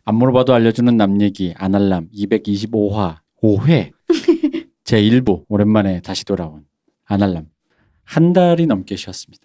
안 물어봐도 알려주는 남 얘기 아날람 225화 5회 제1부 오랜만에 다시 돌아온 아날람. 한 달이 넘게 쉬었습니다.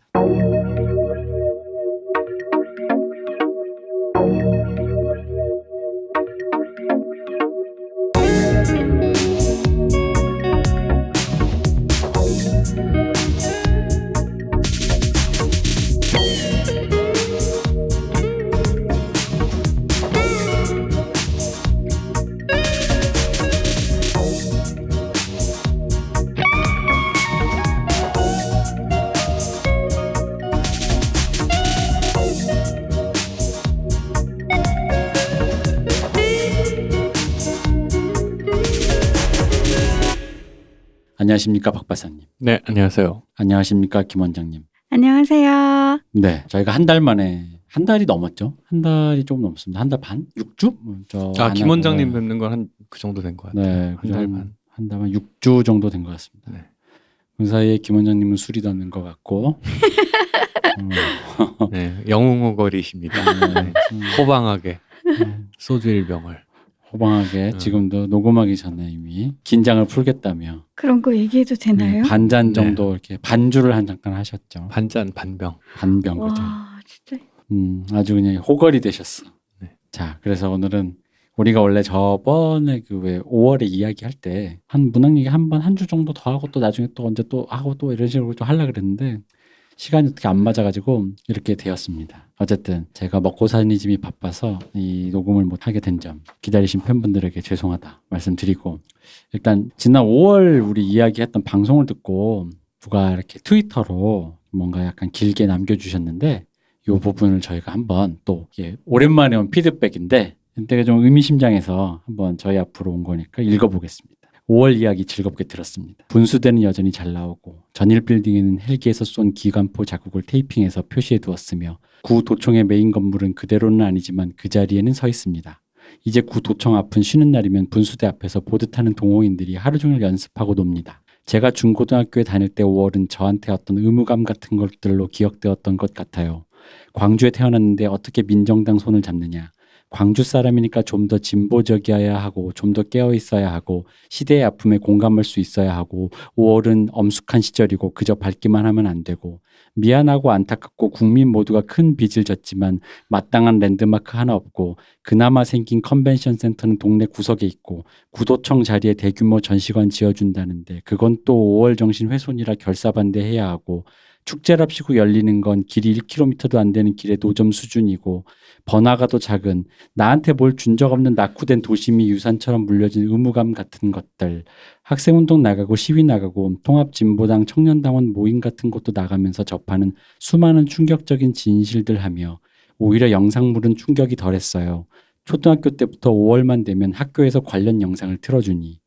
안녕하십니까 박 박사님. 네, 안녕하세요. 안녕하십니까 김 원장님. 안녕하세요. 네, 저희가 한 달 만에 한 달이 넘었죠. 한 달이 조금 넘습니다. 한 달 반? 6주? 김 원장님 뵙는 건 한 그 정도 된 것 같아요. 네, 한 달 반. 한 달 반 6주 정도 된 것 같습니다. 네. 그 사이에 김 원장님은 술이 닿는 것 같고 네, 영웅호걸이십니다. 네. 호방하게 소주 1병을. 호방하게 지금도 녹음하기 전에 이미 긴장을 풀겠다며 그런 거 얘기해도 되나요? 반잔 정도 이렇게 반주를 한 잠깐 하셨죠. 반잔 반병. 반병 와, 그죠. 진짜. 아주 그냥 호걸이 되셨어. 네. 자, 그래서 오늘은 우리가 원래 저번에 그 왜 5월에 이야기할 때 한 문학 얘기 한 주 정도 더 하고 또 나중에 또 언제 또 하고 또 이런 식으로 좀 하려고 그랬는데 시간이 어떻게 안 맞아가지고 이렇게 되었습니다. 어쨌든 제가 먹고 사는 집이 바빠서 이 녹음을 못 하게 된 점 기다리신 팬분들에게 죄송하다 말씀드리고, 일단 지난 5월 우리 이야기했던 방송을 듣고 누가 이렇게 트위터로 뭔가 약간 길게 남겨주셨는데 이 부분을 저희가 한번 또 이게 오랜만에 온 피드백인데 되게 좀 의미심장해서 한번 저희 앞으로 온 거니까 읽어보겠습니다. 5월 이야기 즐겁게 들었습니다. 분수대는 여전히 잘 나오고 전일 빌딩에는 헬기에서 쏜 기관포 자국을 테이핑해서 표시해 두었으며 구 도청의 메인 건물은 그대로는 아니지만 그 자리에는 서 있습니다. 이제 구 도청 앞은 쉬는 날이면 분수대 앞에서 보드 타는 동호인들이 하루 종일 연습하고 놉니다. 제가 중고등학교에 다닐 때 5월은 저한테 어떤 의무감 같은 것들로 기억되었던 것 같아요. 광주에 태어났는데 어떻게 민정당 손을 잡느냐. 광주 사람이니까 좀 더 진보적이어야 하고 좀 더 깨어 있어야 하고 시대의 아픔에 공감할 수 있어야 하고 5월은 엄숙한 시절이고 그저 밟기만 하면 안 되고 미안하고 안타깝고 국민 모두가 큰 빚을 졌지만 마땅한 랜드마크 하나 없고 그나마 생긴 컨벤션 센터는 동네 구석에 있고 구도청 자리에 대규모 전시관 지어준다는데 그건 또 5월 정신 훼손이라 결사반대해야 하고 축제랍시고 열리는 건 길이 1km도 안 되는 길의 노점 수준이고 번화가도 작은 나한테 뭘 준 적 없는 낙후된 도심이 유산처럼 물려진 의무감 같은 것들, 학생운동 나가고 시위 나가고 통합진보당 청년당원 모임 같은 것도 나가면서 접하는 수많은 충격적인 진실들 하며 오히려 영상물은 충격이 덜했어요. 초등학교 때부터 5월만 되면 학교에서 관련 영상을 틀어주니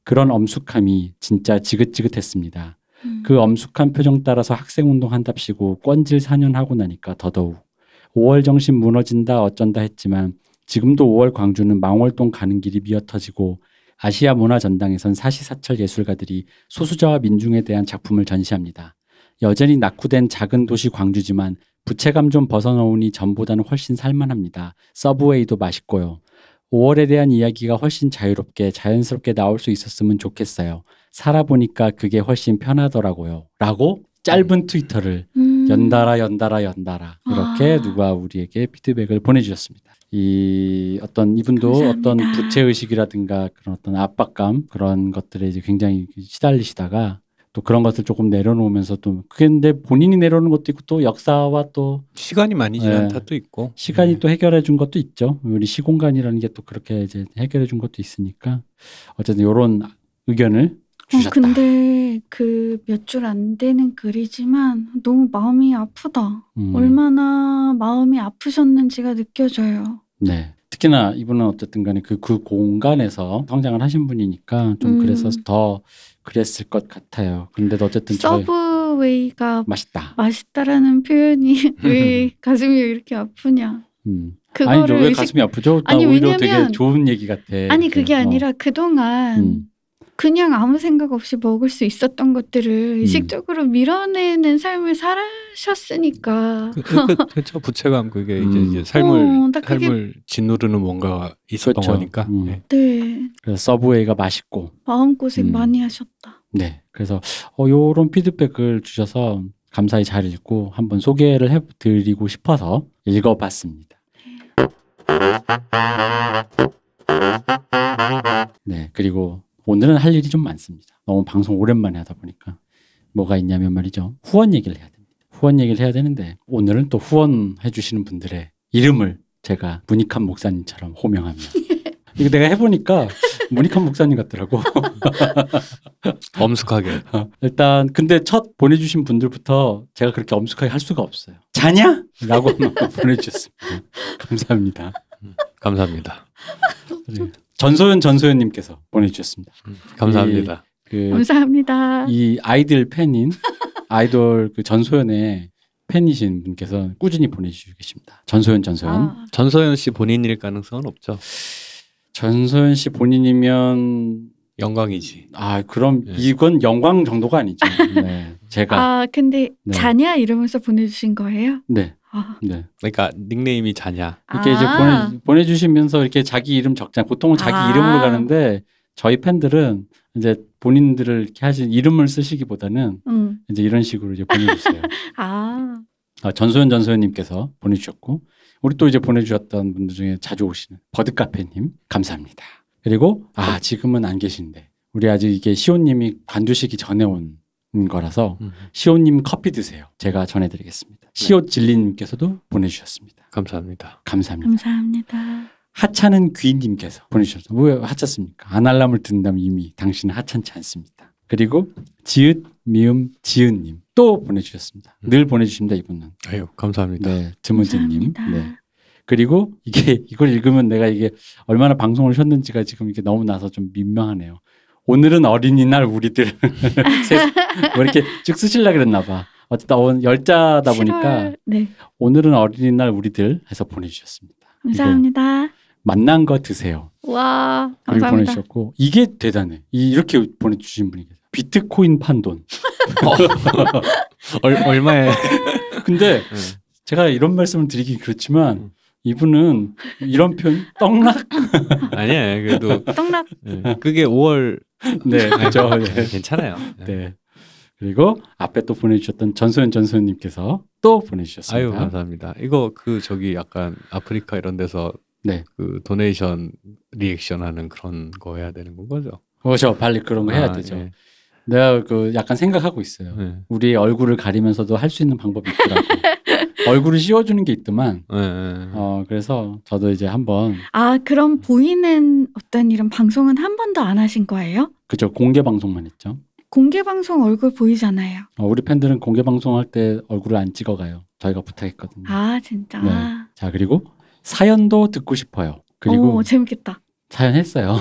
그런 엄숙함이 진짜 지긋지긋했습니다. 그 엄숙한 표정 따라서 학생운동 한답시고 꼰질 4년 하고 나니까 더더욱 5월 정신 무너진다 어쩐다 했지만 지금도 5월 광주는 망월동 가는 길이 미어터지고 아시아 문화전당에선 사시사철 예술가들이 소수자와 민중에 대한 작품을 전시합니다. 여전히 낙후된 작은 도시 광주지만 부채감 좀 벗어놓으니 전보다는 훨씬 살만합니다. 서브웨이도 맛있고요. 5월에 대한 이야기가 훨씬 자유롭게 자연스럽게 나올 수 있었으면 좋겠어요. 살아보니까 그게 훨씬 편하더라고요. 라고 짧은 트위터를 연달아 이렇게 누가 우리에게 피드백을 보내주셨습니다. 이 어떤 이분도 감사합니다. 어떤 부채의식이라든가 그런 어떤 압박감 그런 것들에 이제 굉장히 시달리시다가 또 그런 것을 조금 내려놓으면서 또 근데 본인이 내려놓는 것도 있고 또 역사와 또 시간이 많이 지난 탓도 있고 시간이 또 해결해 준 것도 있죠. 우리 시공간이라는 게 또 그렇게 이제 해결해 준 것도 있으니까 어쨌든 이런 의견을 주셨다. 근데 그 몇 줄 안 되는 글이지만 너무 마음이 아프다. 얼마나 마음이 아프셨는지가 느껴져요. 네. 특히나 이분은 어쨌든 간에 그 공간에서 성장을 하신 분이니까 좀 그래서 더 그랬을 것 같아요. 그런데도 어쨌든 서브웨이가 맛있다. 라는 표현이 왜 가슴이 이렇게 아프냐. 아니 왜 가슴이 아프죠? 아니 오히려 왜냐면 되게 좋은 얘기 같아. 아니 그게 아니라 그동안 그냥 아무 생각 없이 먹을 수 있었던 것들을 의식적으로 밀어내는 삶을 살으셨으니까. 그렇죠. 부채감 그게 이제 삶을 짓누르는 뭔가가 있었던 그렇죠. 거니까. 네. 네. 그래서 서브웨이가 맛있고 마음고생 많이 하셨다. 네. 그래서 요런 피드백을 주셔서 감사히 잘 읽고 한번 소개를 해드리고 싶어서 읽어봤습니다. 네. 그리고 오늘은 할 일이 좀 많습니다. 너무 방송 오랜만에 하다 보니까 뭐가 있냐면 말이죠. 후원 얘기를 해야 됩니다. 후원 얘기를 해야 되는데 오늘은 또 후원해 주시는 분들의 이름을 제가 문익환 목사님처럼 호명하며 이거 내가 해보니까 문익환 목사님 같더라고. 엄숙하게. 일단 근데 첫 보내주신 분들부터 제가 그렇게 엄숙하게 할 수가 없어요. 자냐? 라고 보내주셨습니다. 감사합니다. 감사합니다. 전소연님께서 보내주셨습니다. 감사합니다. 감사합니다. 이 아이들 팬인 아이돌 그 전소연의 팬이신 분께서 꾸준히 보내주시고 계십니다. 전소연. 전소연 씨 본인일 가능성은 없죠. 전소연 씨 본인이면 영광이지. 그럼 이건 영광 정도가 아니죠. 네, 제가. 근데 자냐 이러면서 보내주신 거예요? 네. 네. 그러니까 닉네임이 자냐. 이렇게 이제 보내주시면서 이렇게 자기 이름 적잖아요. 보통은 자기 이름으로 가는데 저희 팬들은 이제 본인들을 이렇게 하신 이름을 쓰시기보다는 이제 이런 식으로 이제 보내주세요. 전소연님께서 보내주셨고 우리 또 이제 보내주셨던 분들 중에 자주 오시는 버드카페님 감사합니다. 그리고 지금은 안 계신데 우리 아직 이게 시온님이 관두시기 전에 온 거라서 시온님 커피 드세요. 제가 전해드리겠습니다. 시옷진리님께서도 보내주셨습니다. 감사합니다. 하찮은 귀님께서 보내주셨어요. 왜 하찮습니까? 아날람을 듣는다면 이미 당신은 하찮지 않습니다. 그리고 지읒 미음 지읒님 또 보내주셨습니다. 늘 보내주십니다. 이분은. 아유 감사합니다. 네, 드문재님. 네. 그리고 이걸 읽으면 내가 이게 얼마나 방송을 쉬었는지가 지금 이게 너무 나서 좀 민망하네요. 오늘은 어린이날 우리들 뭐 이렇게 쭉 쓰시려고 그랬나 봐. 어쨌든 열자다 보니까 네. 오늘은 어린이날 우리들 해서 보내주셨습니다. 감사합니다. 만난 거 드세요. 와 감사합니다. 그리고 보내주셨고 이게 대단해. 이렇게 보내주신 분이 계세요. 비트코인 판돈. 얼마에? 근데 제가 이런 말씀을 드리긴 그렇지만 이분은 이런 표현 떡락? 아니야 그래도 떡락. 그게 5월 네 그렇죠. 네. 괜찮아요. 네. 그리고 앞에 또 보내주셨던 전소연님께서 또 보내주셨습니다. 아유 감사합니다. 이거 저기 약간 아프리카 이런 데서 네. 그 도네이션 리액션하는 그런 거 해야 되는 거죠? 그렇죠. 빨리 그런 거 해야 되죠. 네. 내가 약간 생각하고 있어요. 네. 우리 얼굴을 가리면서도 할 수 있는 방법이 있더라고. 얼굴을 씌워주는 게 있더만. 그래서 저도 이제 한번. 그럼 보이는 어떤 이런 방송은 한 번도 안 하신 거예요? 그죠. 공개 방송만 했죠. 공개 방송 얼굴 보이잖아요. 우리 팬들은 공개 방송할 때 얼굴을 안 찍어가요. 저희가 부탁했거든요. 진짜. 네. 자 그리고 사연도 듣고 싶어요. 그리고 재밌겠다. 사연 했어요.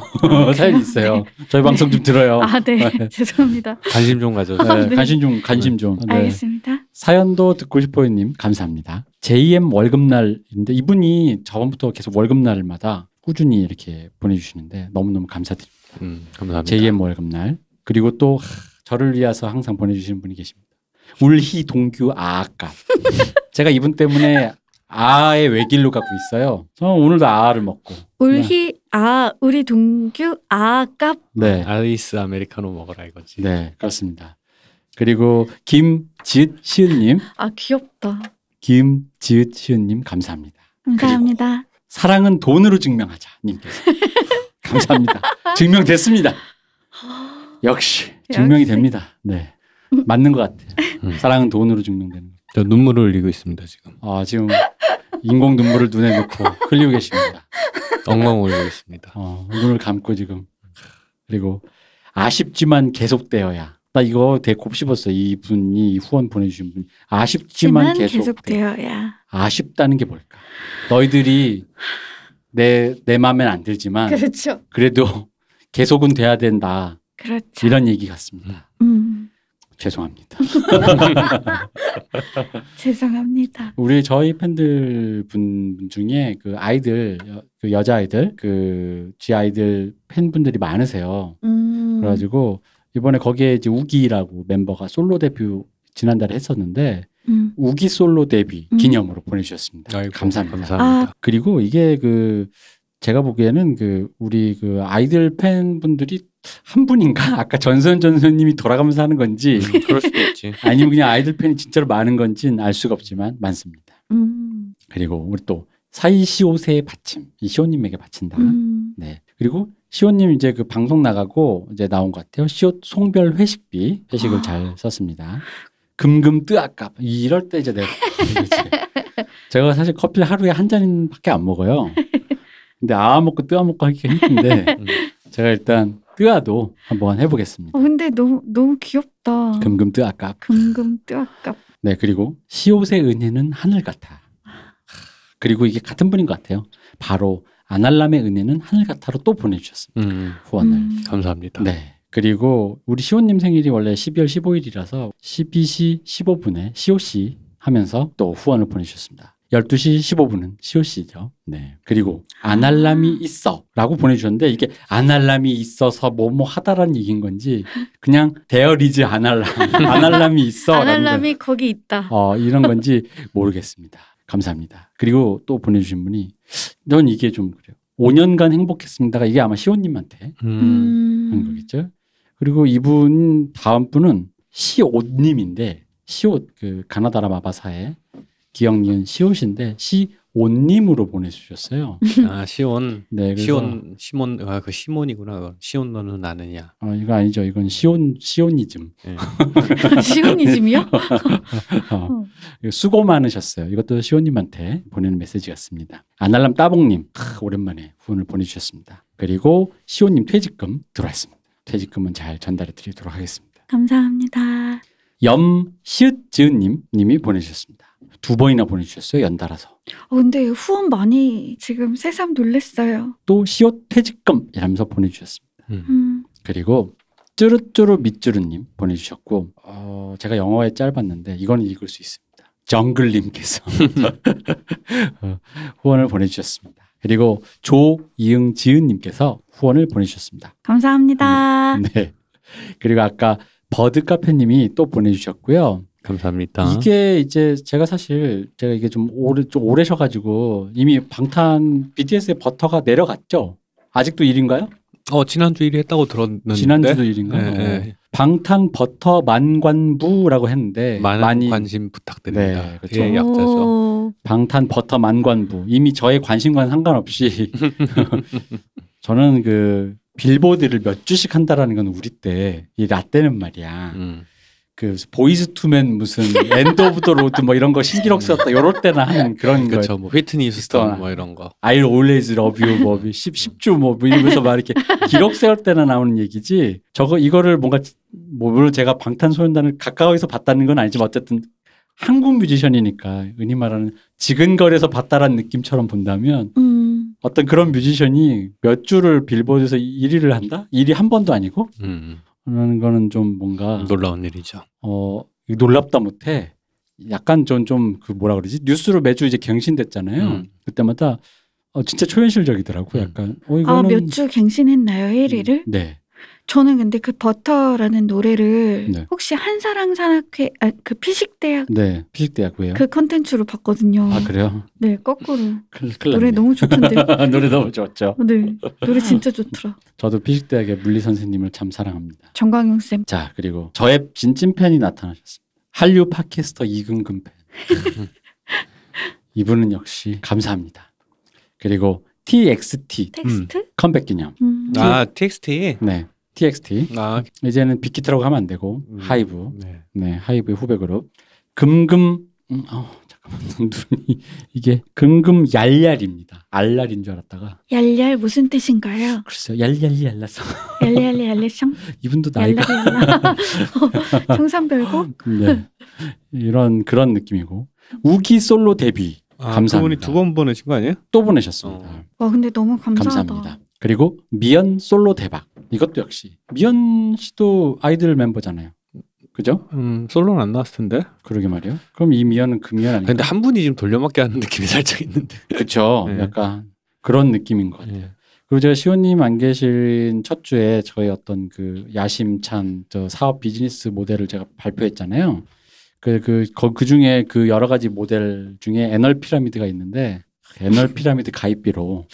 사연 있어요. 네. 저희 방송 좀 들어요. 네. 죄송합니다. 관심 좀 가져주세요. 네. 관심 좀. 네. 알겠습니다. 사연도 듣고 싶어요님 감사합니다. JM 월급날인데 이분이 저번부터 계속 월급날마다 꾸준히 이렇게 보내주시는데 너무너무 감사드립니다. 감사합니다. JM 월급날. 그리고 또 저를 위해서 항상 보내주시는 분이 계십니다. 울희 동규 아까. 제가 이분 때문에 아의 외길로 가고 있어요. 저는 오늘도 아를 먹고. 울희 우리 동규 아깝. 네. 아이스 아메리카노 먹어라 이거지. 네, 그렇습니다. 그리고 김지읒시은님. 귀엽다. 김지읒시은님 감사합니다. 감사합니다. 사랑은 돈으로 증명하자 님께서 감사합니다. 증명됐습니다. 역시 증명이 됩니다. 네, 맞는 것 같아요. 사랑은 돈으로 증명되는 거. 저 눈물을 흘리고 있습니다 지금. 지금 인공 눈물을 눈에 넣고 흘리고 계십니다. 엉망 울고 있습니다. 눈을 감고 지금. 그리고 아쉽지만 계속되어야. 나 이거 되게 곱씹었어요. 이분이 후원 보내주신 분. 아쉽지만 계속되어야. 아쉽다는 게 뭘까? 너희들이 내 마음엔 안 들지만 그렇죠. 그래도 계속은 돼야 된다. 그렇죠. 이런 얘기 같습니다. 죄송합니다. 죄송합니다. 저희 팬들 분 중에 그 아이들, 그 여자 아이들, 그 G 아이들 팬분들이 많으세요. 그래가지고 이번에 거기에 이제 우기라고 멤버가 솔로 데뷔 지난달에 했었는데 우기 솔로 데뷔 기념으로 보내주셨습니다. 아이고, 감사합니다. 감사합니다. 그리고 이게 제가 보기에는 우리 아이들 팬분들이 한 분인가? 아까 전선님이 돌아가면서 하는 건지 그럴 수도 있지. 아니면 그냥 아이들 팬이 진짜로 많은 건지는 알 수가 없지만 많습니다. 그리고 우리 또 사이시옷의 받침, 이 시온님에게 바친다. 네. 그리고 시온님 이제 방송 나가고 이제 나온 것 같아요. 시옷 송별 회식비 회식을 잘 썼습니다. 금금 뜨아깝. 이럴 때 이제 내가 제가 사실 커피를 하루에 한 잔밖에 안 먹어요. 근데 먹고 뜨아 먹고 하기가 힘든데 제가 일단 뜨아도 한번 해보겠습니다. 근데 너무 귀엽다. 금금 뜨아깝. 금금 뜨아깝. 네, 그리고 시옷의 은혜는 하늘 같아. 그리고 이게 같은 분인 것 같아요. 바로 아날람의 은혜는 하늘 같아로 또 보내주셨습니다. 후원을. 감사합니다. 네. 그리고 우리 시온님 생일이 원래 12월 15일이라서 12시 15분에 시오씨 하면서 또 후원을 보내주셨습니다. 12시 15분은 시오씨죠. 네. 그리고 아날람이 있어 라고 보내주셨는데 이게 아날람이 있어서 뭐뭐 하다라는 얘기인 건지 그냥 데어리즈 아날람이 있어 아날람이 거기 있다. 이런 건지 모르겠습니다. 감사합니다. 그리고 또 보내주신 분이 넌 이게 좀 그래요. 5년간 행복했습니다가 이게 아마 시온님한테 하는 거겠죠. 그리고 이분 다음 분은 시옷님인데 시옷 가나다라 마바사의 기억니은 시옷인데 시온님으로 보내주셨어요. 시온. 네, 시온 시몬 그 시몬이구나. 시온 너는 아느냐? 이거 아니죠. 이건 시오니즘. 네. 시오니즘이요? 수고 많으셨어요. 이것도 시온님한테 보내는 메시지였습니다. 아날람 따봉님 오랜만에 후원을 보내주셨습니다. 그리고 시온님 퇴직금 들어왔습니다. 퇴직금은 잘 전달해 드리도록 하겠습니다. 감사합니다. 염시읒즈님 님이 보내주셨습니다. 2번이나 보내주셨어요. 연달아서. 근데 후원 많이 지금 새삼 놀랬어요. 또 시옷 퇴직금 이라면서 보내주셨습니다. 그리고 쭈루쭈루 밑쭈루님 보내주셨고 제가 영어에 짧았는데 이건 읽을 수 있습니다. 정글님께서 후원을 보내주셨습니다. 그리고 조이응지은님께서 후원을 보내주셨습니다. 감사합니다. 네. 그리고 아까 버드카페님이 또 보내주셨고요. 감사합니다. 이게 이제 제가 이게 좀 오래셔가지고 이미 방탄 BTS의 버터가 내려갔죠. 아직도 1위인가요? 지난주 1위 했다고 들었는데. 지난주도 1위인가요? 네. 방탄 버터 만관부라고 했는데 많은 관심 부탁드립니다. 네, 그렇죠. 예, 약자죠. 방탄 버터 만관부. 이미 저의 관심과는 상관없이 저는 빌보드를 몇 주씩 한다라는 건 우리 때 이 라떼는 말이야. 보이즈 투맨 무슨 엔드 오브 더 로드 뭐 이런 거 신기록 썼다 요럴 때나 하는 그런 거. 그렇죠. 뭐 휘트니 휴스턴 뭐 이런 거. I'll always love you 뭐 10주 뭐 이러면서 막 이렇게 기록 세울 때나 나오는 얘기지. 이거를 뭔가 물론 제가 방탄소년단을 가까이서 봤다는 건 아니지만 어쨌든 한국 뮤지션이니까 흔히 말하는 지근거리에서 봤다라는 느낌처럼 본다면 어떤 그런 뮤지션이 몇 주를 빌보드에서 1위를 한다? 1위 한 번도 아니고? 라는 거는 좀 뭔가 놀라운 일이죠. 놀랍다 못해 약간 좀 뭐라 그러지? 뉴스로 매주 이제 갱신됐잖아요. 그때마다 진짜 초현실적이더라고. 약간 이거는 몇 주 갱신했나요? 1위를? 네. 저는 근데 그 버터라는 노래를 네. 혹시 한사랑산악회 그 피식대학 네, 피식대학교예요. 그 컨텐츠로 봤거든요. 아 그래요? 네, 거꾸로. 큰일 노래 났네. 너무 좋던데. 노래 너무 좋았죠. 네, 노래 진짜 좋더라. 저도 피식대학의 물리 선생님을 참 사랑합니다. 정광용 쌤. 자, 그리고 저의 진찐 팬이 나타나셨습니다. 한류 팟캐스터 이근근 팬. 이분은 역시 감사합니다. 그리고 TXT 텍스트? 컴백 기념. TXT. 네, TXT. 이제는 빅히트라고 하면 안 되고 하이브. 네, 하이브의 후배 그룹. 금금. 잠깐만 눈이 이게 금금 얄얄입니다. 알랄인 줄 알았다가. 얄얄 무슨 뜻인가요? 글쎄요, 얄얄얄라서. 얄얄얄레성. 이분도 나이가. 청산별곡. 네, 그런 느낌이고. 우기 솔로 데뷔. 감사합니다. 그분이 2번 보내신 거 아니에요? 또 보내셨습니다. 와 근데 너무 감사하다. 감사합니다. 그리고 미연 솔로 대박. 이것도 역시 미연 씨도 아이들 멤버잖아요. 그죠? 솔로는 안 나왔을 텐데. 그러게 말이요. 그럼 이 미연은 그 미연 아닌가? 근데 한 분이 지금 돌려막기 하는 느낌이 살짝 있는데. 그렇죠. 네. 약간 그런 느낌인 것 같아요. 네. 그리고 제가 시호님 안 계신 첫 주에 저희 어떤 그 야심찬 저 사업 비즈니스 모델을 제가 발표했잖아요. 그 중에 그 여러 가지 모델 중에 애널 피라미드가 있는데 애널 피라미드 가입비로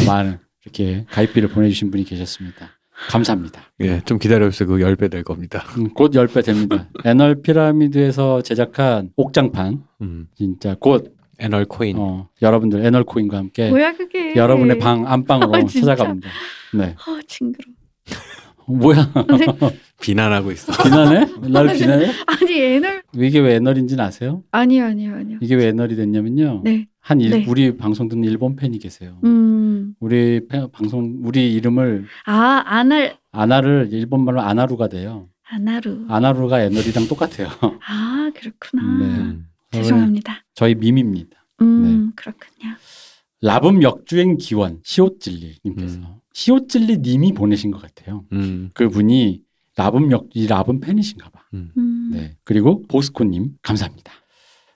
많은 이렇게 가입비를 보내주신 분이 계셨습니다. 감사합니다. 예, 좀 기다려주세요. 그거 10배 될 겁니다. 곧 10배 됩니다. 애널 피라미드에서 제작한 옥장판 진짜 곧 애널 코인. 여러분들 애널 코인과 함께 뭐야 그게? 여러분의 방 안방으로 찾아갑니다. 네. 징그러. 뭐야? 네. 비난하고 있어. 비난해? 나를 비난해? 아니 애널. 이게 왜 애널인지는 아세요? 아니요. 이게 왜 애널이 됐냐면요. 네. 네. 우리 방송 듣는 일본 팬이 계세요. 우리 우리 이름을 아나를 일본말로 아나루가 돼요. 아나루가 애널이랑 똑같아요. 아 그렇구나. 네. 죄송합니다. 저희 밈입니다. 네. 그렇군요. 라붐 역주행 기원 시옷질리님께서 시옷질리님이 보내신 것 같아요. 그분이 라붐 팬이신가 봐. 네. 그리고 보스코님 감사합니다.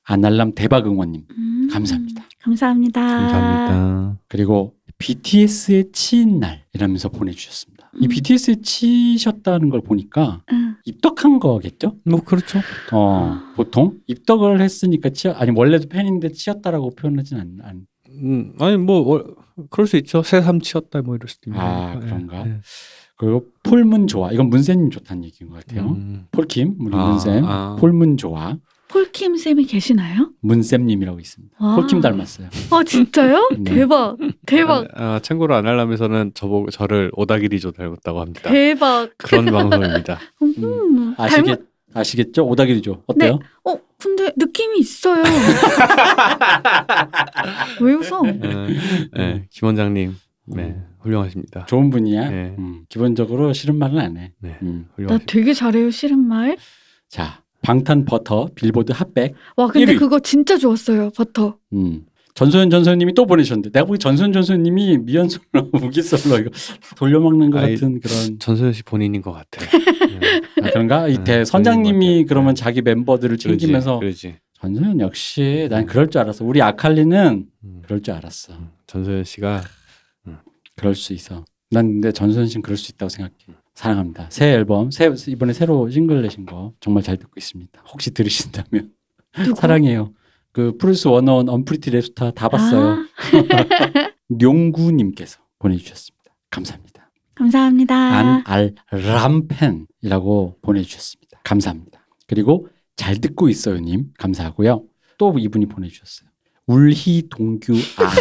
아날람 대박 응원님 감사합니다. 감사합니다. 그리고 BTS의 치인 날 이라면서 보내주셨습니다. 이 BTS에 치셨다는 걸 보니까 입덕한 거겠죠? 뭐 그렇죠. 보통 입덕을 했으니까 아니 원래도 팬인데 치였다라고 표현하진 않. 아니 뭐 그럴 수 있죠. 새삼 치였다 뭐 이럴 수도 있는. 아 그런가. 네. 그리고 폴문 좋아. 이건 문쌤님 좋다는 얘기인 것 같아요. 폴킴 우리 문쌤 폴문 좋아. 폴킴 쌤이 계시나요? 문쌤님이라고 있습니다. 폴킴 닮았어요. 진짜요? 네. 대박. 참고로 아날람에서는 저를 오다기리조 닮았다고 합니다. 대박. 그런 방송입니다. 아시겠죠? 오다기리조 어때요? 네. 근데 느낌이 있어요. 왜 웃어? 네, 김 원장님, 네, 훌륭하십니다. 좋은 분이야. 네. 기본적으로 싫은 말은 안 해. 네, 나 되게 잘해요 싫은 말. 자. 방탄 버터 빌보드 핫백. 와 근데 1위. 그거 진짜 좋았어요 버터. 전소연 전소연님이 또 보내셨는데 내가 보기 전소연 전소연님이 미연솔로 우기솔로 이거 돌려먹는 것 같은 그런. 전소연 씨 본인인 것 같아. 그런가? 이태 선장님이 그러면 자기 멤버들을 챙기면서 그러지. 전소연 역시 난 그럴 줄 알았어. 우리 아칼리는 그럴 줄 알았어. 전소연 씨가 그럴 수 있어. 난 근데 전소연 씨는 그럴 수 있다고 생각해. 사랑합니다. 새 앨범, 이번에 새로 싱글 내신 거 정말 잘 듣고 있습니다. 혹시 들으신다면 사랑해요. 그 프로듀스 101 언프리티 랩스타 다 봤어요. 용구님께서 보내주셨습니다. 감사합니다. 감사합니다. 안알람팬이라고 보내주셨습니다. 감사합니다. 그리고 잘 듣고 있어요님 감사하고요. 또 이분이 보내주셨어요. 울희동규 아가.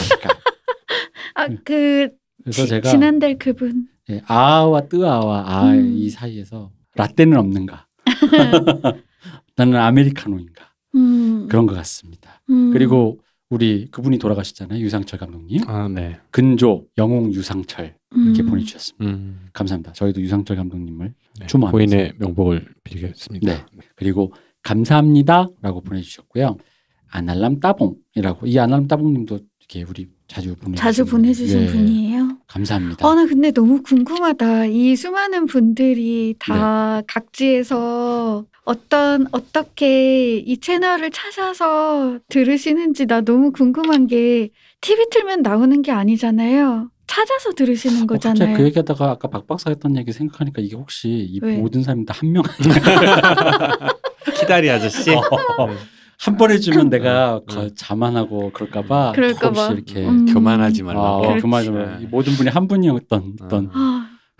그래서 제가 지난달 그분. 예, 아와 뜨아와 이 사이에서 라떼는 없는가? 나는 아메리카노인가? 그런 것 같습니다. 그리고 우리 그분이 돌아가셨잖아요. 유상철 감독님. 네. 근조 영웅 유상철 이렇게 보내주셨습니다. 감사합니다. 저희도 유상철 감독님을 추모합니다. 고인의 명복을 빌겠습니다. 네. 그리고 감사합니다라고 보내주셨고요. 아날람 따봉이라고 이 아날람 따봉님도 이렇게 우리 자주 보내주신 분이에요. 감사합니다. 나 근데 너무 궁금하다. 이 수많은 분들이 다 각지에서 어떻게 이 채널을 찾아서 들으시는지 나 너무 궁금한 게 TV 틀면 나오는 게 아니잖아요. 찾아서 들으시는 거잖아요. 갑자기 그 얘기하다가 아까 박 박사 했던 얘기 생각하니까 이게 혹시 이 모든 사람이 다 한 명 아니야? 키다리 아저씨? 한 번 해주면 내가 자만하고 그럴까봐 혹시 이렇게 교만하지 말라고. 교만하지 말라고. 모든 분이 한 분이었던 어떤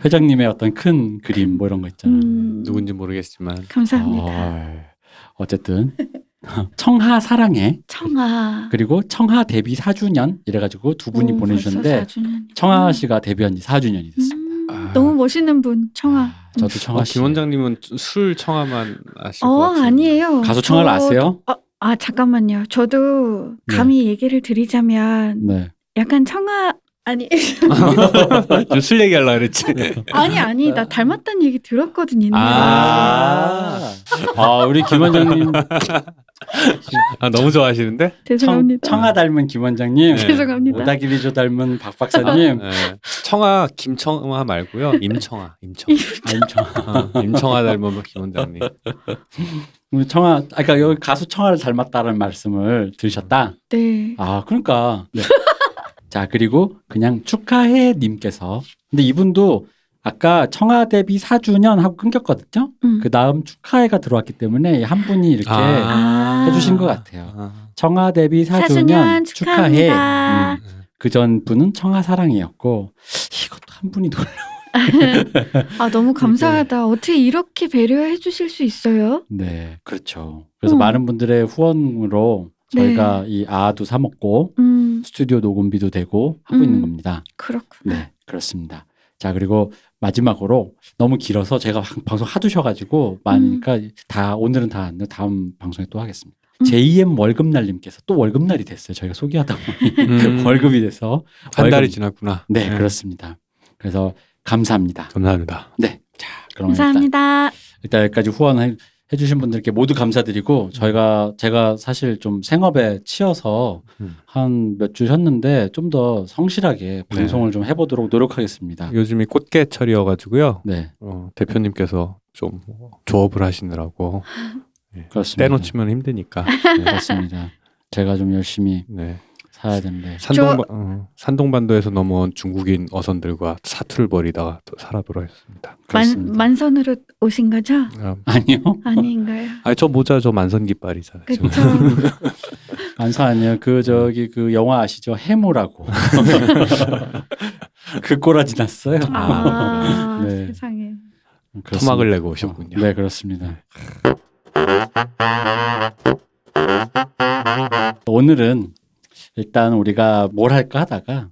회장님의 어떤 큰 그림 뭐 이런 거 있잖아. 누군지 모르겠지만 감사합니다. 어쨌든 청하 사랑해. 청하. 그리고 청하 데뷔 4주년 이래가지고 두 분이 보내주셨는데 청하 씨가 데뷔한 지 4주년이 됐습니다. 너무 멋있는 분 청하. 저도 청하 씨. 김 원장님은 술 청하만 아실 것 같아요. 아니에요. 가수 청하를 아세요? 잠깐만요. 저도 감히 얘기를 드리자면 약간 청하 아니 술 얘기하려고 그랬지. 아니 나 닮았다는 얘기 들었거든요. 우리 김 원장님 너무 좋아하시는데? 죄송합니다. 청하 닮은 김 원장님. 죄송합니다. 오다기리조 닮은 박 박사님. 청하 김청하 말고요. 임청하. 임청하 닮은 김 원장님. 우리 청하 그러니까 여기 가수 청하를 닮았다는 말씀을 들으셨다. 네. 그러니까 자, 그리고 그냥 축하해 님께서. 근데 이분도 아까 청와대비 4주년 하고 끊겼거든요. 그 다음 축하해가 들어왔기 때문에 한 분이 이렇게 해주신 것 같아요. 청와대비 4주년 축하해. 그 전 분은 청하사랑이었고 이것도 한 분이 놀라워. 아, 너무 감사하다. 어떻게 이렇게 배려해 주실 수 있어요? 네, 그렇죠. 그래서 많은 분들의 후원으로 저희가 네. 이 아도 사 먹고 스튜디오 녹음비도 되고 하고 있는 겁니다. 그렇구나. 네, 그렇습니다. 자, 그리고 마지막으로 너무 길어서 제가 방송 하도 쉬어가지고 많으니까 다 오늘은 다 안, 다음 방송에 또 하겠습니다. JM 월급날님께서 또 월급날이 됐어요. 저희가 소개하다 보니 월급이 돼서 한 달이 지났구나. 네, 그렇습니다. 그래서 감사합니다. 감사합니다. 네, 자, 그럼 감사합니다. 일단 여기까지 후원해 주신 분들께 모두 감사드리고 제가 사실 좀 생업에 치여서 한 몇 주 쉬었는데 좀 더 성실하게 방송을 좀 해보도록 노력하겠습니다. 요즘이 꽃게철이어가지고요. 네, 대표님께서 좀 조업을 하시느라고 그렇습니다. 떼놓치면 힘드니까. 네, 그렇습니다. 제가 좀 열심히 사야 되는데 산동반도에서 넘어온 중국인 어선들과 사투를 벌이다가 또 살아 돌아왔습니다. 만선으로 오신 거죠? 아니요. 아닌가요? 아니 저 모자 저 만선 깃발이잖아요. 그렇죠. 만선 아니에요. 그 영화 아시죠? 해모라고. 그 꼬라지 났어요. 네. 세상에. 토막을 내고 오셨군요. 네, 그렇습니다. 오늘은 일단 우리가 뭘 할까 하다가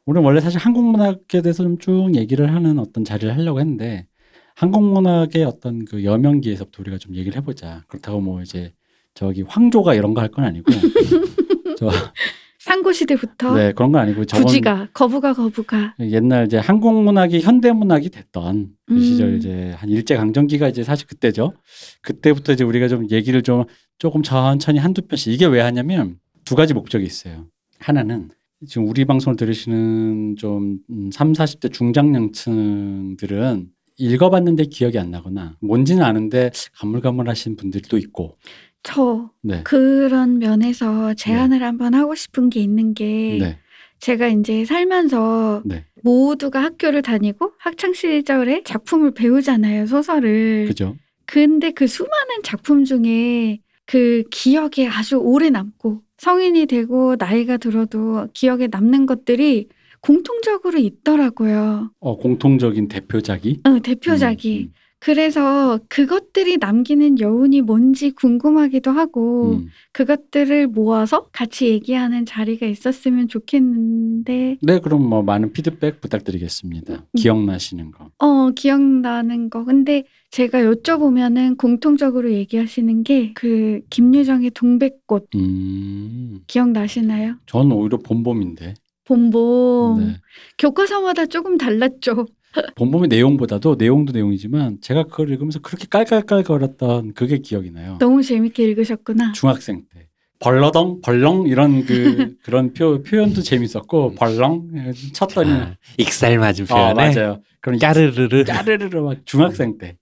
오늘 원래 사실 한국문학에 대해서 좀 쭉 얘기를 하는 어떤 자리를 하려고 했는데 한국문학의 어떤 그 여명기에서부터 우리가 좀 얘기를 해보자. 그렇다고 뭐 이제 황조가 이런 거 할 건 아니고 상고시대부터 네, 그런 건 아니고 거부가 옛날 이제 한국문학이 현대문학이 됐던 그 시절 이제 한 일제강점기가 이제 사실 그때죠. 그때부터 이제 우리가 좀 얘기를 좀 조금 천천히 한두 편씩 이게 왜 하냐면 두 가지 목적이 있어요. 하나는 지금 우리 방송을 들으시는 좀 30, 40대 중장년층들은 읽어봤는데 기억이 안 나거나 뭔지는 아는데 가물가물하신 분들도 있고 그런 면에서 제안을 한번 하고 싶은 게 있는 게 제가 이제 살면서 모두가 학교를 다니고 학창 시절에 작품을 배우잖아요. 소설을. 그죠. 근데 그 수많은 작품 중에 그 기억에 아주 오래 남고 성인이 되고 나이가 들어도 기억에 남는 것들이 공통적으로 있더라고요. 공통적인 대표작이? 대표작이. 그래서 그것들이 남기는 여운이 뭔지 궁금하기도 하고 그것들을 모아서 같이 얘기하는 자리가 있었으면 좋겠는데. 네, 그럼 뭐 많은 피드백 부탁드리겠습니다. 기억나시는 거. 기억나는 거. 근데 제가 여쭤보면은 공통적으로 얘기하시는 게 그 김유정의 동백꽃. 기억나시나요? 전 오히려 봄봄인데. 봄봄. 네. 교과서마다 조금 달랐죠. 봄봄의 내용보다도 내용도 내용이지만 제가 그걸 읽으면서 그렇게 깔깔깔거렸던 그게 기억이 나요. 너무 재밌게 읽으셨구나. 중학생 때. 벌렁 이런 그런 표현도 재밌었고 벌렁 쳤더니 익살 맞은 표현에 맞아요. 그런 까르르르 막 중학생 때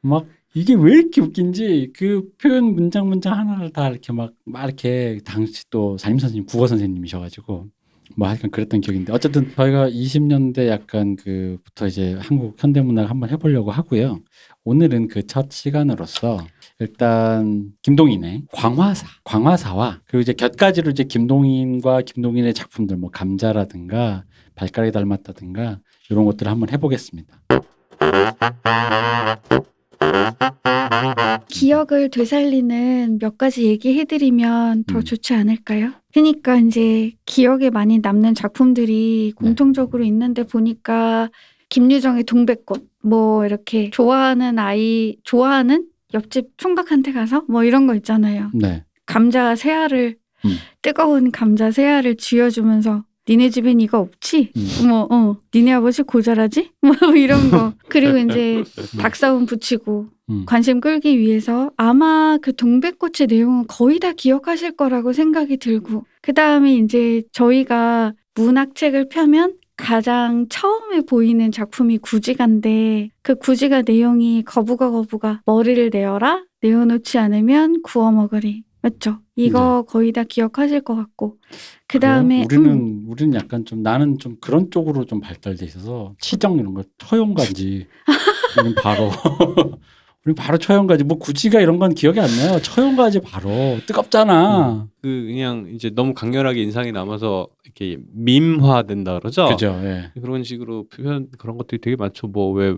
막 이게 왜 이렇게 웃긴지 그 표현 문장 하나를 다 이렇게 막 이렇게 당시 또 담임 선생님 국어 선생님이셔가지고 뭐 약간 그랬던 기억인데 어쨌든 저희가 20년대 약간 그부터 이제 한국 현대문학 한번 해보려고 하고요. 오늘은 그 첫 시간으로서 일단 김동인의 광화사와 그리고 이제 곁가지로 이제 김동인과 김동인의 작품들 뭐 감자라든가 발가락이 닮았다든가 이런 것들을 한번 해보겠습니다. 기억을 되살리는 몇 가지 얘기해드리면 더 좋지 않을까요? 그러니까 이제 기억에 많이 남는 작품들이 공통적으로 있는데 보니까 김유정의 동백꽃 뭐 이렇게 좋아하는 옆집 총각한테 가서 뭐 이런 거 있잖아요. 감자 새알을 뜨거운 감자 새알을 쥐어주면서 니네 집엔 이거 없지? 니네 아버지 고잘하지? 뭐 이런 거. 그리고 이제 닭싸움 붙이고 관심 끌기 위해서 아마 그 동백꽃의 내용은 거의 다 기억하실 거라고 생각이 들고 그 다음에 이제 저희가 문학책을 펴면 가장 처음에 보이는 작품이 구지가인데 그 구지가 내용이 거부가 머리를 내어라 내어놓지 않으면 구워 먹으리 맞죠? 이거 거의 다 기억하실 것 같고. 그 다음에 우리는 약간 좀 나는 좀 그런 쪽으로 좀 발달돼 있어서 치정 이런 거 처용간지 우리는 바로 우리 바로 처형가지. 뭐 구지가 이런 건 기억이 안 나요. 처형가지 바로. 뜨겁잖아. 그냥 이제 너무 강렬하게 인상이 남아서 이렇게 밈화된다 그러죠. 그죠. 예. 그런 식으로 표현 그런 것들이 되게 많죠. 뭐 왜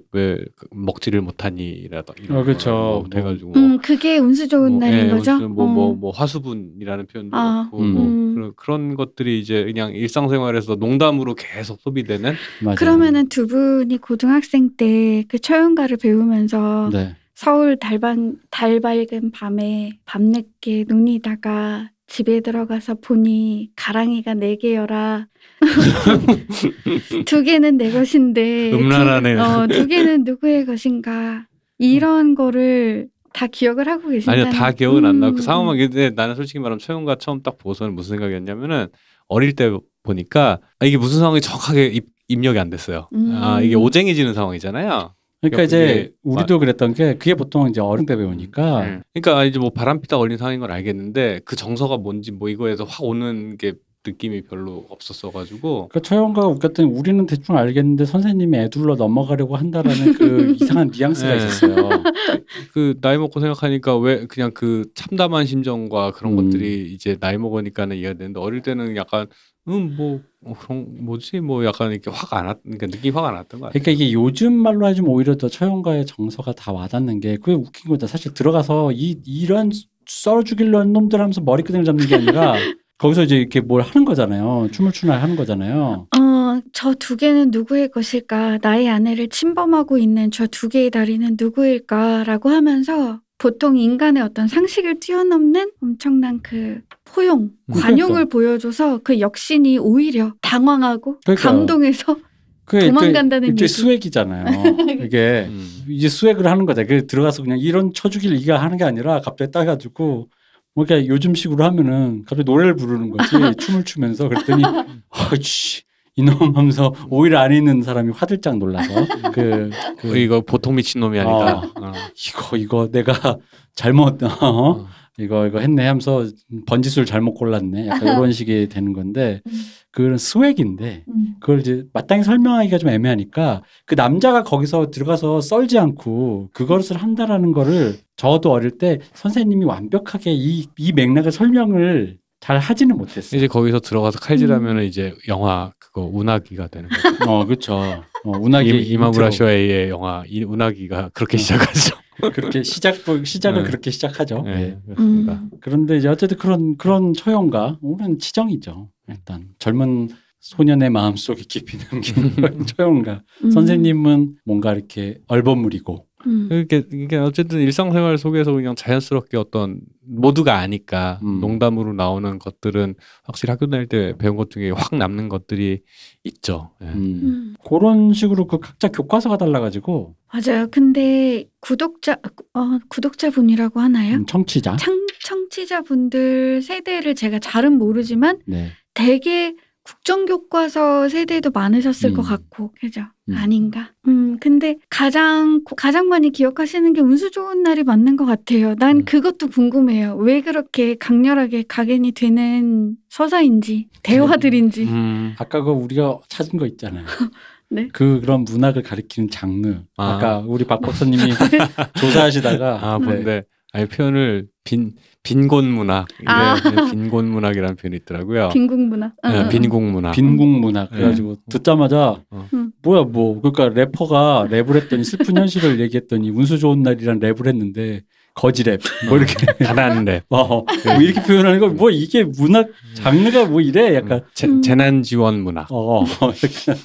먹지를 못하니라다 이런 그렇죠. 거 해가지고. 그게 운수 좋은 날인 거죠. 뭐 화수분이라는 표현도 그렇고 그런 것들이 이제 그냥 일상생활에서 농담으로 계속 소비되는. 맞아요. 그러면은 두 분이 고등학생 때 그 처형가를 배우면서. 네. 서울 달밝은 밤에 밤늦게 눈이다가 집에 들어가서 보니 가랑이가 4개여라. 2개는 내 것인데 음란하네. 2개는 누구의 것인가. 이런 거를 다 기억을 하고 계신다는. 아니요. 다 기억은 안 나고 그 상황만. 근데 나는 솔직히 말하면 처형가 처음 딱 보고서는 무슨 생각이었냐면은 어릴 때 보니까 이게 무슨 상황이 정확하게 입력이 안 됐어요. 이게 오쟁이 지는 상황이잖아요. 그러니까 이제 우리도 그랬던 게 그게 보통 이제 어른 때 배우니까. 그러니까 이제 뭐 바람피다 걸린 상황인 건 알겠는데 그 정서가 뭔지 뭐 이거에서 확 오는 게 느낌이 별로 없었어가지고. 그 처형가가 웃겼더니 우리는 대충 알겠는데 선생님이 애둘러 넘어가려고 한다라는 그 이상한 뉘앙스가 있었어요. 그 나이 먹고 생각하니까 왜 그냥 그 참담한 심정과 그런 것들이 이제 나이 먹으니까는 이해가 되는데 어릴 때는 약간 그런 뭐지 뭐 약간 이렇게 그러니까 느낌이 화가 났던 것 같아요. 그러니까 이게 요즘 말로 하자면 오히려 더 처형가의 정서가 다 와닿는 게 그게 웃긴 거죠. 사실 들어가서 이런 썰어 죽이려는 놈들 하면서 머리끄댕이 잡는 게 아니라 거기서 이제 이렇게 뭘 하는 거잖아요. 춤을 추나 하는 거잖아요. 저 2개는 누구의 것일까? 나의 아내를 침범하고 있는 저 2개의 다리는 누구일까라고 하면서 보통 인간의 어떤 상식을 뛰어넘는 엄청난 그 포용, 관용을 보여줘서 그 역신이 오히려 당황하고 감동해서 도망간다는 얘기. 이게 수액이잖아요. 이게 이제 수액을 하는 거죠. 그래서 들어가서 그냥 이런 쳐주기를 이가 하는 게 아니라 갑자기 따가지고 뭐 그러니까 요즘식으로 하면은 갑자기 노래를 부르는 거지. 춤을 추면서 그랬더니 이놈 하면서 오히려 안에 있는 사람이 화들짝 놀라서 이거 보통 미친놈이 아니다. 이거 내가 잘못 이거 했네 하면서 번지수를 잘못 골랐네. 약간 이런 식이 되는 건데 그런 스웩인데 그걸 이제 마땅히 설명하기가 좀 애매하니까 그 남자가 거기서 들어가서 썰지 않고 그것을 한다라는 거를 저도 어릴 때 선생님이 완벽하게 이 맥락을 설명을 잘 하지는 못했어요. 이제 거기서 들어가서 칼질하면은 이제 영화 그거 운하기가 되는 거죠. 그렇죠. 운하기 이마무라 쇼헤이의 영화 운하기가 그렇게 시작하죠. 그렇게 시작을 그렇게 시작하죠. 네, 그렇습니다. 그런데 이제 어쨌든 그런 처형가, 우리는 치정이죠. 일단 젊은 소년의 마음 속에 깊이 남기는 처형가. 선생님은 뭔가 이렇게 얼버무리고. 이게 어쨌든 일상생활 속에서 그냥 자연스럽게 어떤 모두가 아니까 농담으로 나오는 것들은 확실히 학교 다닐 때 배운 것 중에 확 남는 것들이 있죠. 그런 식으로 그 각자 교과서가 달라가지고. 맞아요. 근데 구독자분이라고 하나요? 청취자. 청취자분들 세대를 제가 잘은 모르지만 되게 국정교과서 세대도 많으셨을 것 같고, 그죠? 아닌가? 근데 가장 많이 기억하시는 게 운수 좋은 날이 맞는 것 같아요. 난 그것도 궁금해요. 왜 그렇게 강렬하게 각인이 되는 서사인지, 대화들인지. 아까 우리가 찾은 거 있잖아요. 네? 그런 문학을 가리키는 장르. 아까 우리 박 박사님이 조사하시다가. 뭔데? 아니, 표현을 빈곤문학. 빈곤문학이라는 표현이 있더라고요. 빈국문학. 빈국문학. 빈국문학. 그래가지고 듣자마자 그러니까 래퍼가 랩을 했더니 슬픈 현실을 얘기했더니 운수 좋은 날이란 랩을 했는데 거지랩 뭐 이렇게 가난 랩. 뭐 이렇게 표현하는 거 뭐 이게 문학 장르가 뭐 이래 약간 재난 지원 문학. 약간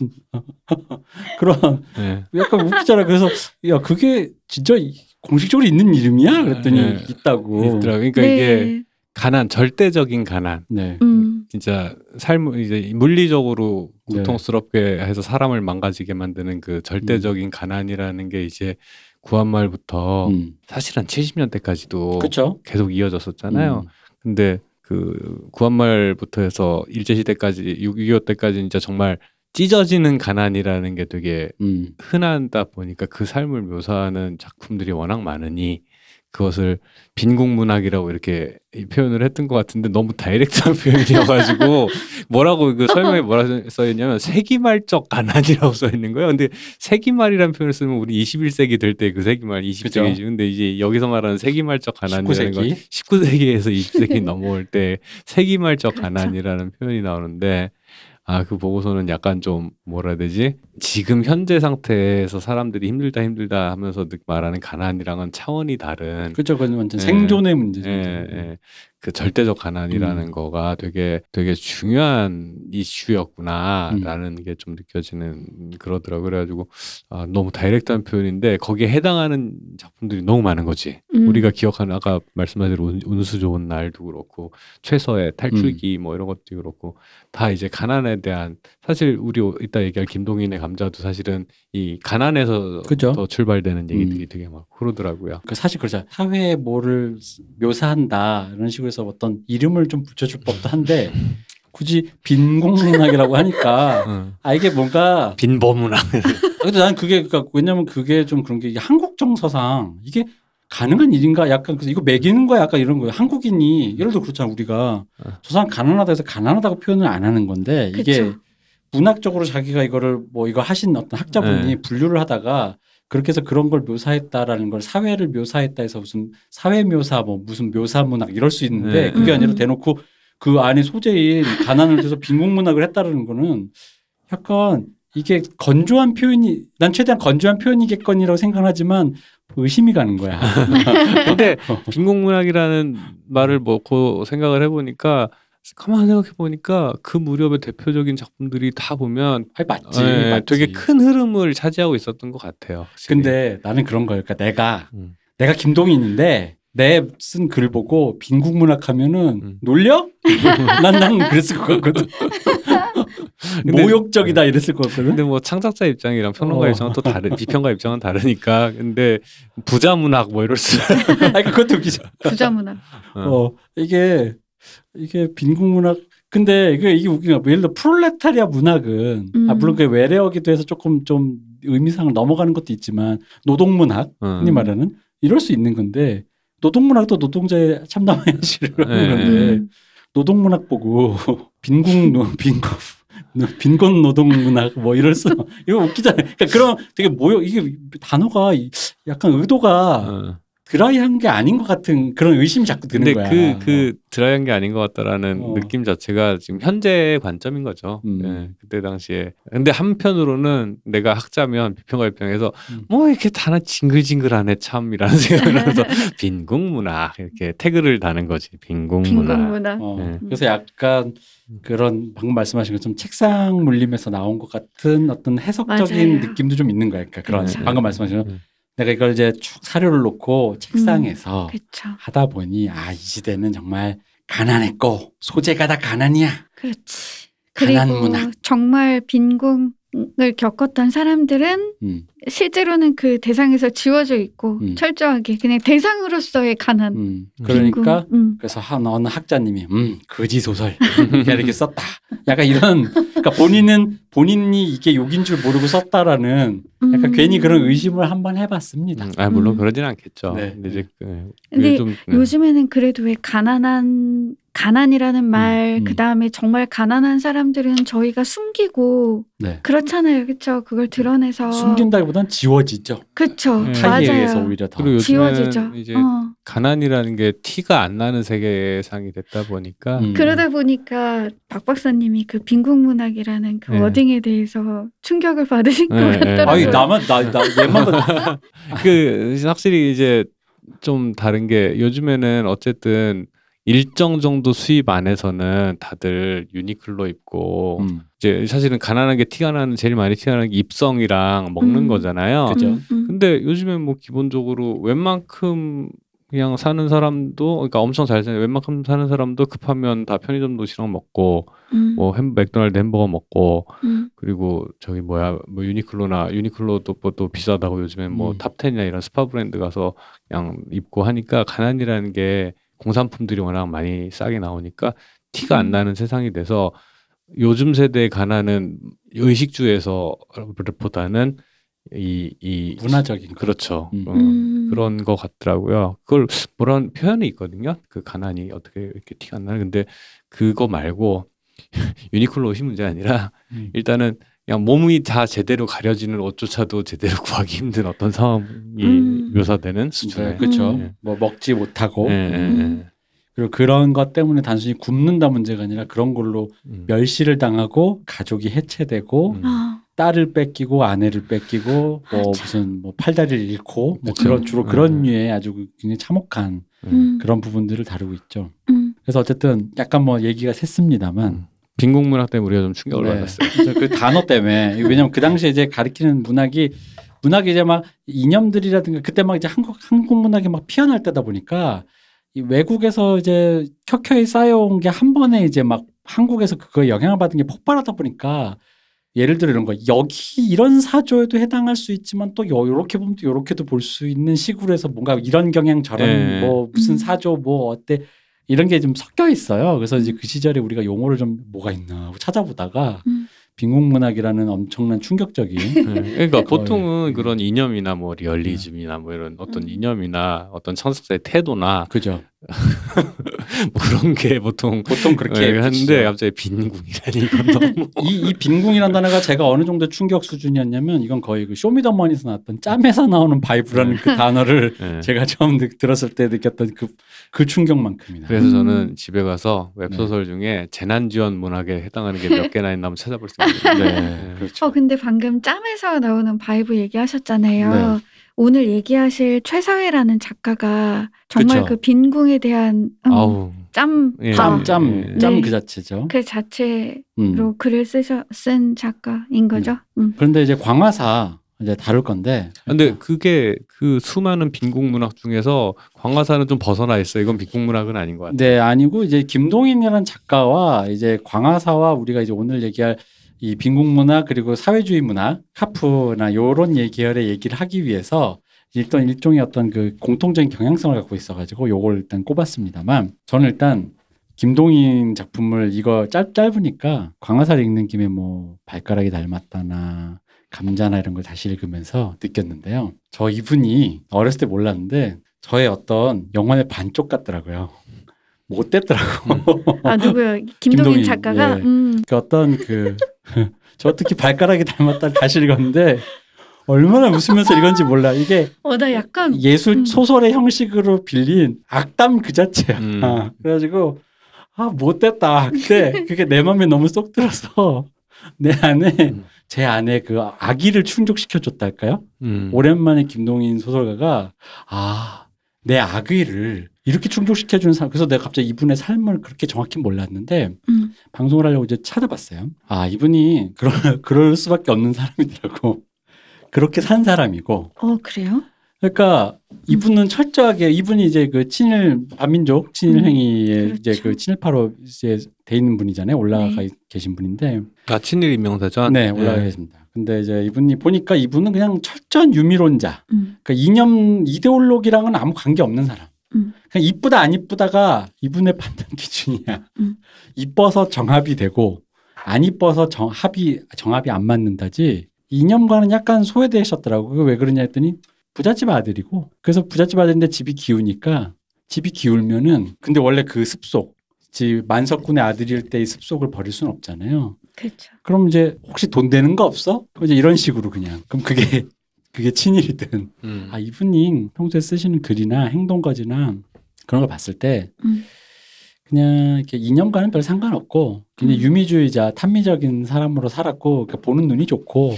그런 약간 웃기잖아. 그래서 야 그게 진짜 공식적으로 있는 이름이야? 그랬더니 있다고. 그러니까 이게 가난, 절대적인 가난. 진짜 삶을 이제 물리적으로 고통스럽게 해서 사람을 망가지게 만드는 그 절대적인 가난이라는 게 이제 구한말부터 사실은 70년대까지도 그쵸? 계속 이어졌었잖아요. 근데 그 구한말부터 해서 일제시대까지 6.25 때까지 진짜 정말 찢어지는 가난이라는 게 되게 흔하다 보니까 그 삶을 묘사하는 작품들이 워낙 많으니 그것을 빈국문학이라고 이렇게 표현을 했던 것 같은데 너무 다이렉트한 표현이어가지고 뭐라고 그 설명에 뭐라 써있냐면 세기말적 가난이라고 써있는 거예요. 근데 세기말이라는 표현을 쓰면 우리 21세기 될 때 그 세기말 20세기지. 근데 이제 여기서 말하는 세기말적 가난이라는 건 19세기에서 20세기 넘어올 때 세기말적 그렇죠. 가난이라는 표현이 나오는데 그 보고서는 약간 좀 뭐라 해야 되지? 지금 현재 상태에서 사람들이 힘들다 하면서 말하는 가난이랑은 차원이 다른. 그렇죠. 그건 완전 생존의 문제죠. 그 절대적 가난이라는 거가 되게 중요한 이슈였구나라는 게 좀 느껴지는 그러더라고요. 그래가지고 너무 다이렉트한 표현인데 거기에 해당하는 작품들이 너무 많은 거지. 우리가 기억하는 아까 말씀하신 대로 운수 좋은 날도 그렇고 최서의 탈출기 뭐 이런 것도 그렇고 다 이제 가난에 대한 사실 우리 이따 얘기할 김동인의 감자도 사실은 이 가난에서 그죠? 더 출발되는 얘기들이 되게 많고 그러더라고요. 사실 그렇죠. 사회에 뭐를 묘사한다 이런 식으로 해서 어떤 이름을 좀 붙여줄 법도 한데 굳이 빈공문학이라고 하니까 이게 뭔가 빈보문학. 근데 난 그게 그러니까 왜냐면 그게 좀 그런 게 한국 정서상 이게 가능한 일인가 약간 이거 매기는 거야 약간 이런 거예요. 한국인이 예를 들어 그렇잖아 우리가 저 사람 가난하다 해서 가난하다고 표현을 안 하는 건데 이게 그쵸. 문학적으로 자기가 이거를 뭐 이거 하신 어떤 학자분이 분류를 하다가 그렇게 해서 그런 걸 묘사했다라는 걸 사회를 묘사했다 해서 무슨 사회 묘사 뭐 무슨 묘사 문학 이럴 수 있는데 그게 아니라 대놓고 그 안에 소재인 가난을 해서 빈국문학을 했다라는 거는 약간 이게 건조한 표현이 난 최대한 건조한 표현이겠거니라고 생각하지만 의심이 가는 거야. 근데 빈국문학이라는 말을 먹고 생각을 해보니까 가만히 생각해보니까 그 무렵의 대표적인 작품들이 다 보면 맞지. 되게 큰 흐름을 차지하고 있었던 것 같아요. 확실히. 근데 나는 그런 거예요. 그러니까 내가 김동인인데 내 쓴 글 보고 빈국문학 하면은 놀려? 난 그랬을 것 같거든. 모욕적이다 이랬을 것 같거든. 근데 뭐 창작자 입장이랑 평론가 입장은 또 다른 비평가 입장은 다르니까. 근데 부자문학 뭐 이럴 수. 그것도 웃기죠. 부자문학. 이게 빈국문학. 근데 이게 웃긴 거 예를 들어 프롤레타리아 문학은 물론 그 외래어기도 해서 조금 좀 의미상을 넘어가는 것도 있지만 노동문학 흔히 말하는 이럴 수 있는 건데 노동문학도 노동자의 참담한 시를 하는 건데 노동문학 보고 빈곤 노동문학 뭐 이럴 수 이거 웃기잖아요. 그러니까 그런 되게 이게 단어가 약간 의도가 드라이한 게 아닌 것 같은 그런 의심이 자꾸 드는 거야. 근데 그 드라이한 게 아닌 것 같다라는 느낌 자체가 지금 현재의 관점인 거죠. 그때 당시에. 근데 한편으로는 내가 학자면 비평가 입장에서 뭐 이렇게 단어 징글징글하네 참이라는 생각을 하면서 빈국문학 이렇게 태그를 다는 거지. 빈국문학. 그래서 약간 그런 방금 말씀하신 것처럼 책상 물림에서 나온 것 같은 어떤 해석적인 맞아요. 느낌도 좀 있는 거야. 그러니까 그런 방금 말씀하신 내가 이걸 이제 쭉 사료를 놓고 책상에서 하다 보니 이 시대는 정말 가난했고 소재가 다 가난이야. 그렇지. 가난 그리고 문학. 정말 빈곤을 겪었던 사람들은 실제로는 그 대상에서 지워져 있고 철저하게 그냥 대상으로서의 가난. 그러니까 그래서 어느 학자님이 거지 소설 이렇게 썼다. 약간 이런 그러니까 본인이 이게 욕인 줄 모르고 썼다라는 약간 괜히 그런 의심을 한번 해봤습니다. 물론 그러진 않겠죠. 네. 근데 요즘에는 그래도 왜 가난이라는 말, 그 다음에 정말 가난한 사람들은 저희가 숨기고 그렇잖아요, 그렇죠? 그걸 드러내서 숨긴다기보단 지워지죠. 그렇죠, 타이에 의해서 오히려 더 그리고 지워지죠. 이제 가난이라는 게 티가 안 나는 세계상이 됐다 보니까 그러다 보니까 박 박사님이 그 빈국문학이라는 그 워딩에 대해서 충격을 받으신 것 같더라고요. 나만 얘만 그 확실히 이제 좀 다른 게 요즘에는 어쨌든 일정 정도 수입 안에서는 다들 유니클로 입고 이제 사실은 가난하게 티가 나는 제일 많이 티가 나는 게 입성이랑 먹는 거잖아요. 그죠. 근데 요즘엔 뭐 기본적으로 웬만큼 그냥 사는 사람도 그러니까 엄청 잘 사는 웬만큼 사는 사람도 급하면 다 편의점 도시락 먹고 뭐 맥도날드 햄버거 먹고 그리고 저기 뭐 유니클로도 또 비싸다고 요즘엔 뭐 탑10이나 이런 스파 브랜드 가서 그냥 입고 하니까 가난이라는 게 공산품들이 워낙 많이 싸게 나오니까 티가 안 나는 세상이 돼서 요즘 세대의 가난은 의식주에서 보다는 이 문화적인 그렇죠. 그런 것 같더라고요. 그걸 뭐라는 표현이 있거든요. 그 가난이 어떻게 이렇게 티가 안 나는. 근데 그거 말고 유니클로 옷이 문제가 아니라 일단은 그냥 몸이 다 제대로 가려지는 옷조차도 제대로 구하기 힘든 어떤 상황이 묘사되는 수준에. 네, 그렇죠. 뭐 먹지 못하고 그리고 그런 것 때문에 단순히 굶는다 문제가 아니라 그런 걸로 멸시를 당하고 가족이 해체되고 딸을 뺏기고 아내를 뺏기고 뭐 무슨 뭐 팔다리를 잃고 뭐 그런 주로 그런 류의 아주 굉장히 참혹한 그런 부분들을 다루고 있죠. 그래서 어쨌든 약간 뭐 얘기가 샜습니다만 빈국문학 때문에 우리가 좀 충격을 받았어요. 그 단어 때문에. 왜냐면 그 당시에 이제 가리키는 문학이 이제 막 이념들이라든가 그때 막 이제 한국 문학이 막 피어날 때다 보니까 이 외국에서 이제 켜켜이 쌓여온 게 한 번에 이제 막 한국에서 그거에 영향을 받은 게 폭발하다 보니까 예를 들어 이런 거 여기 이런 사조에도 해당할 수 있지만 또 요렇게 보면 또 요렇게도 볼 수 있는 식으로 해서 뭔가 이런 경향 저런 뭐 무슨 사조 뭐 어때 이런 게 좀 섞여 있어요. 그래서 이제 그 시절에 우리가 용어를 좀 뭐가 있나 하고 찾아보다가 빈국문학이라는 엄청난 충격적인. 그러니까 보통은 그런 이념이나 뭐 리얼리즘이나 뭐 이런 어떤 이념이나 어떤 창작자의 태도나 그죠. 뭐 그런 게 보통 그렇게 하는데 갑자기 빈궁이라니 이건 너무 이 빈궁이라는 단어가 제가 어느 정도 충격 수준이었냐면 이건 거의 그 쇼미더머니에서 나왔던 짬에서 나오는 바이브라는 그 단어를 제가 처음 들었을 때 느꼈던 그 충격만큼이나. 그래서 저는 집에 가서 웹소설 중에 재난지원 문학에 해당하는 게 몇 개나 있나 한번 찾아볼 수 있어요. 네, 그렇죠. 근데 방금 짬에서 나오는 바이브 얘기하셨잖아요. 네. 오늘 얘기하실 최사회라는 작가가 정말 그쵸. 그 빈궁에 대한 짬 그 자체죠. 그 자체로 글을 쓴 작가인 거죠. 그런데 이제 광화사 이제 다룰 건데. 근데 그게 그 수많은 빈국문학 중에서 광화사는 좀 벗어나 있어요. 이건 빈국문학은 아닌 것 같아요. 네, 아니고 이제 김동인이라는 작가와 이제 광화사와 우리가 이제 오늘 얘기할 이 빈국문학 그리고 사회주의 문학, 카프나 요런 계열의 얘기를 하기 위해서 일단 일종의 어떤 그 공통적인 경향성을 갖고 있어가지고 요걸 일단 꼽았습니다만 저는 일단 김동인 작품을 이거 짧으니까 광화사를 읽는 김에 뭐 발가락이 닮았다나 감자나 이런 걸 다시 읽으면서 느꼈는데요. 저 이분이 어렸을 때 몰랐는데 저의 어떤 영혼의 반쪽 같더라고요. 못됐더라고. 누구요? 김동인 작가가? 예. 그 어떤 저 특히 발가락이 닮았다를 다시 읽었는데 얼마나 웃으면서 읽었는지 몰라. 이게 나 약간 예술 소설의 형식으로 빌린 악담 그 자체야. 그래가지고 못됐다. 근데 그게 내 마음에 너무 쏙 들어서 제 안에 그 아기를 충족시켜줬다 할까요? 오랜만에 김동인 소설가가 내 아기를 이렇게 충족시켜주는 사람. 그래서 내가 갑자기 이분의 삶을 그렇게 정확히 몰랐는데 방송을 하려고 이제 찾아봤어요. 이분이 그럴 수밖에 없는 사람이더라고. 그렇게 산 사람이고. 그래요? 그러니까 이분은 철저하게 이분이 이제 그 반민족 친일 행위에 그렇죠. 이제 그 친일파로 이제 돼 있는 분이잖아요. 올라가 계신 분인데. 친일 임명사죠? 네, 올라가 계십니다. 근데 이제 이분이 보니까 이분은 그냥 철저한 유미론자. 그러니까 이데올로기랑은 아무 관계 없는 사람. 그냥 이쁘다 안 이쁘다가 이분의 판단 기준이야. 이뻐서 정합이 되고 안 이뻐서 정합이 안 맞는다지. 이념과는 약간 소외되셨더라고. 그게 왜 그러냐 했더니 부잣집 아들이고 그래서 부잣집 아들인데 집이 기우니까 집이 기울면은 근데 원래 그 습속 만석군의 아들일 때 이 습속을 버릴 수는 없잖아요. 그렇죠. 그럼 이제 혹시 돈 되는 거 없어? 이제 이런 식으로 그냥 그럼 그게 친일이든 이분이 평소에 쓰시는 글이나 행동거지나 그런 걸 봤을 때 그냥 이렇게 이념과는 별 상관없고 그냥 유미주의자 탐미적인 사람으로 살았고 그러니까 보는 눈이 좋고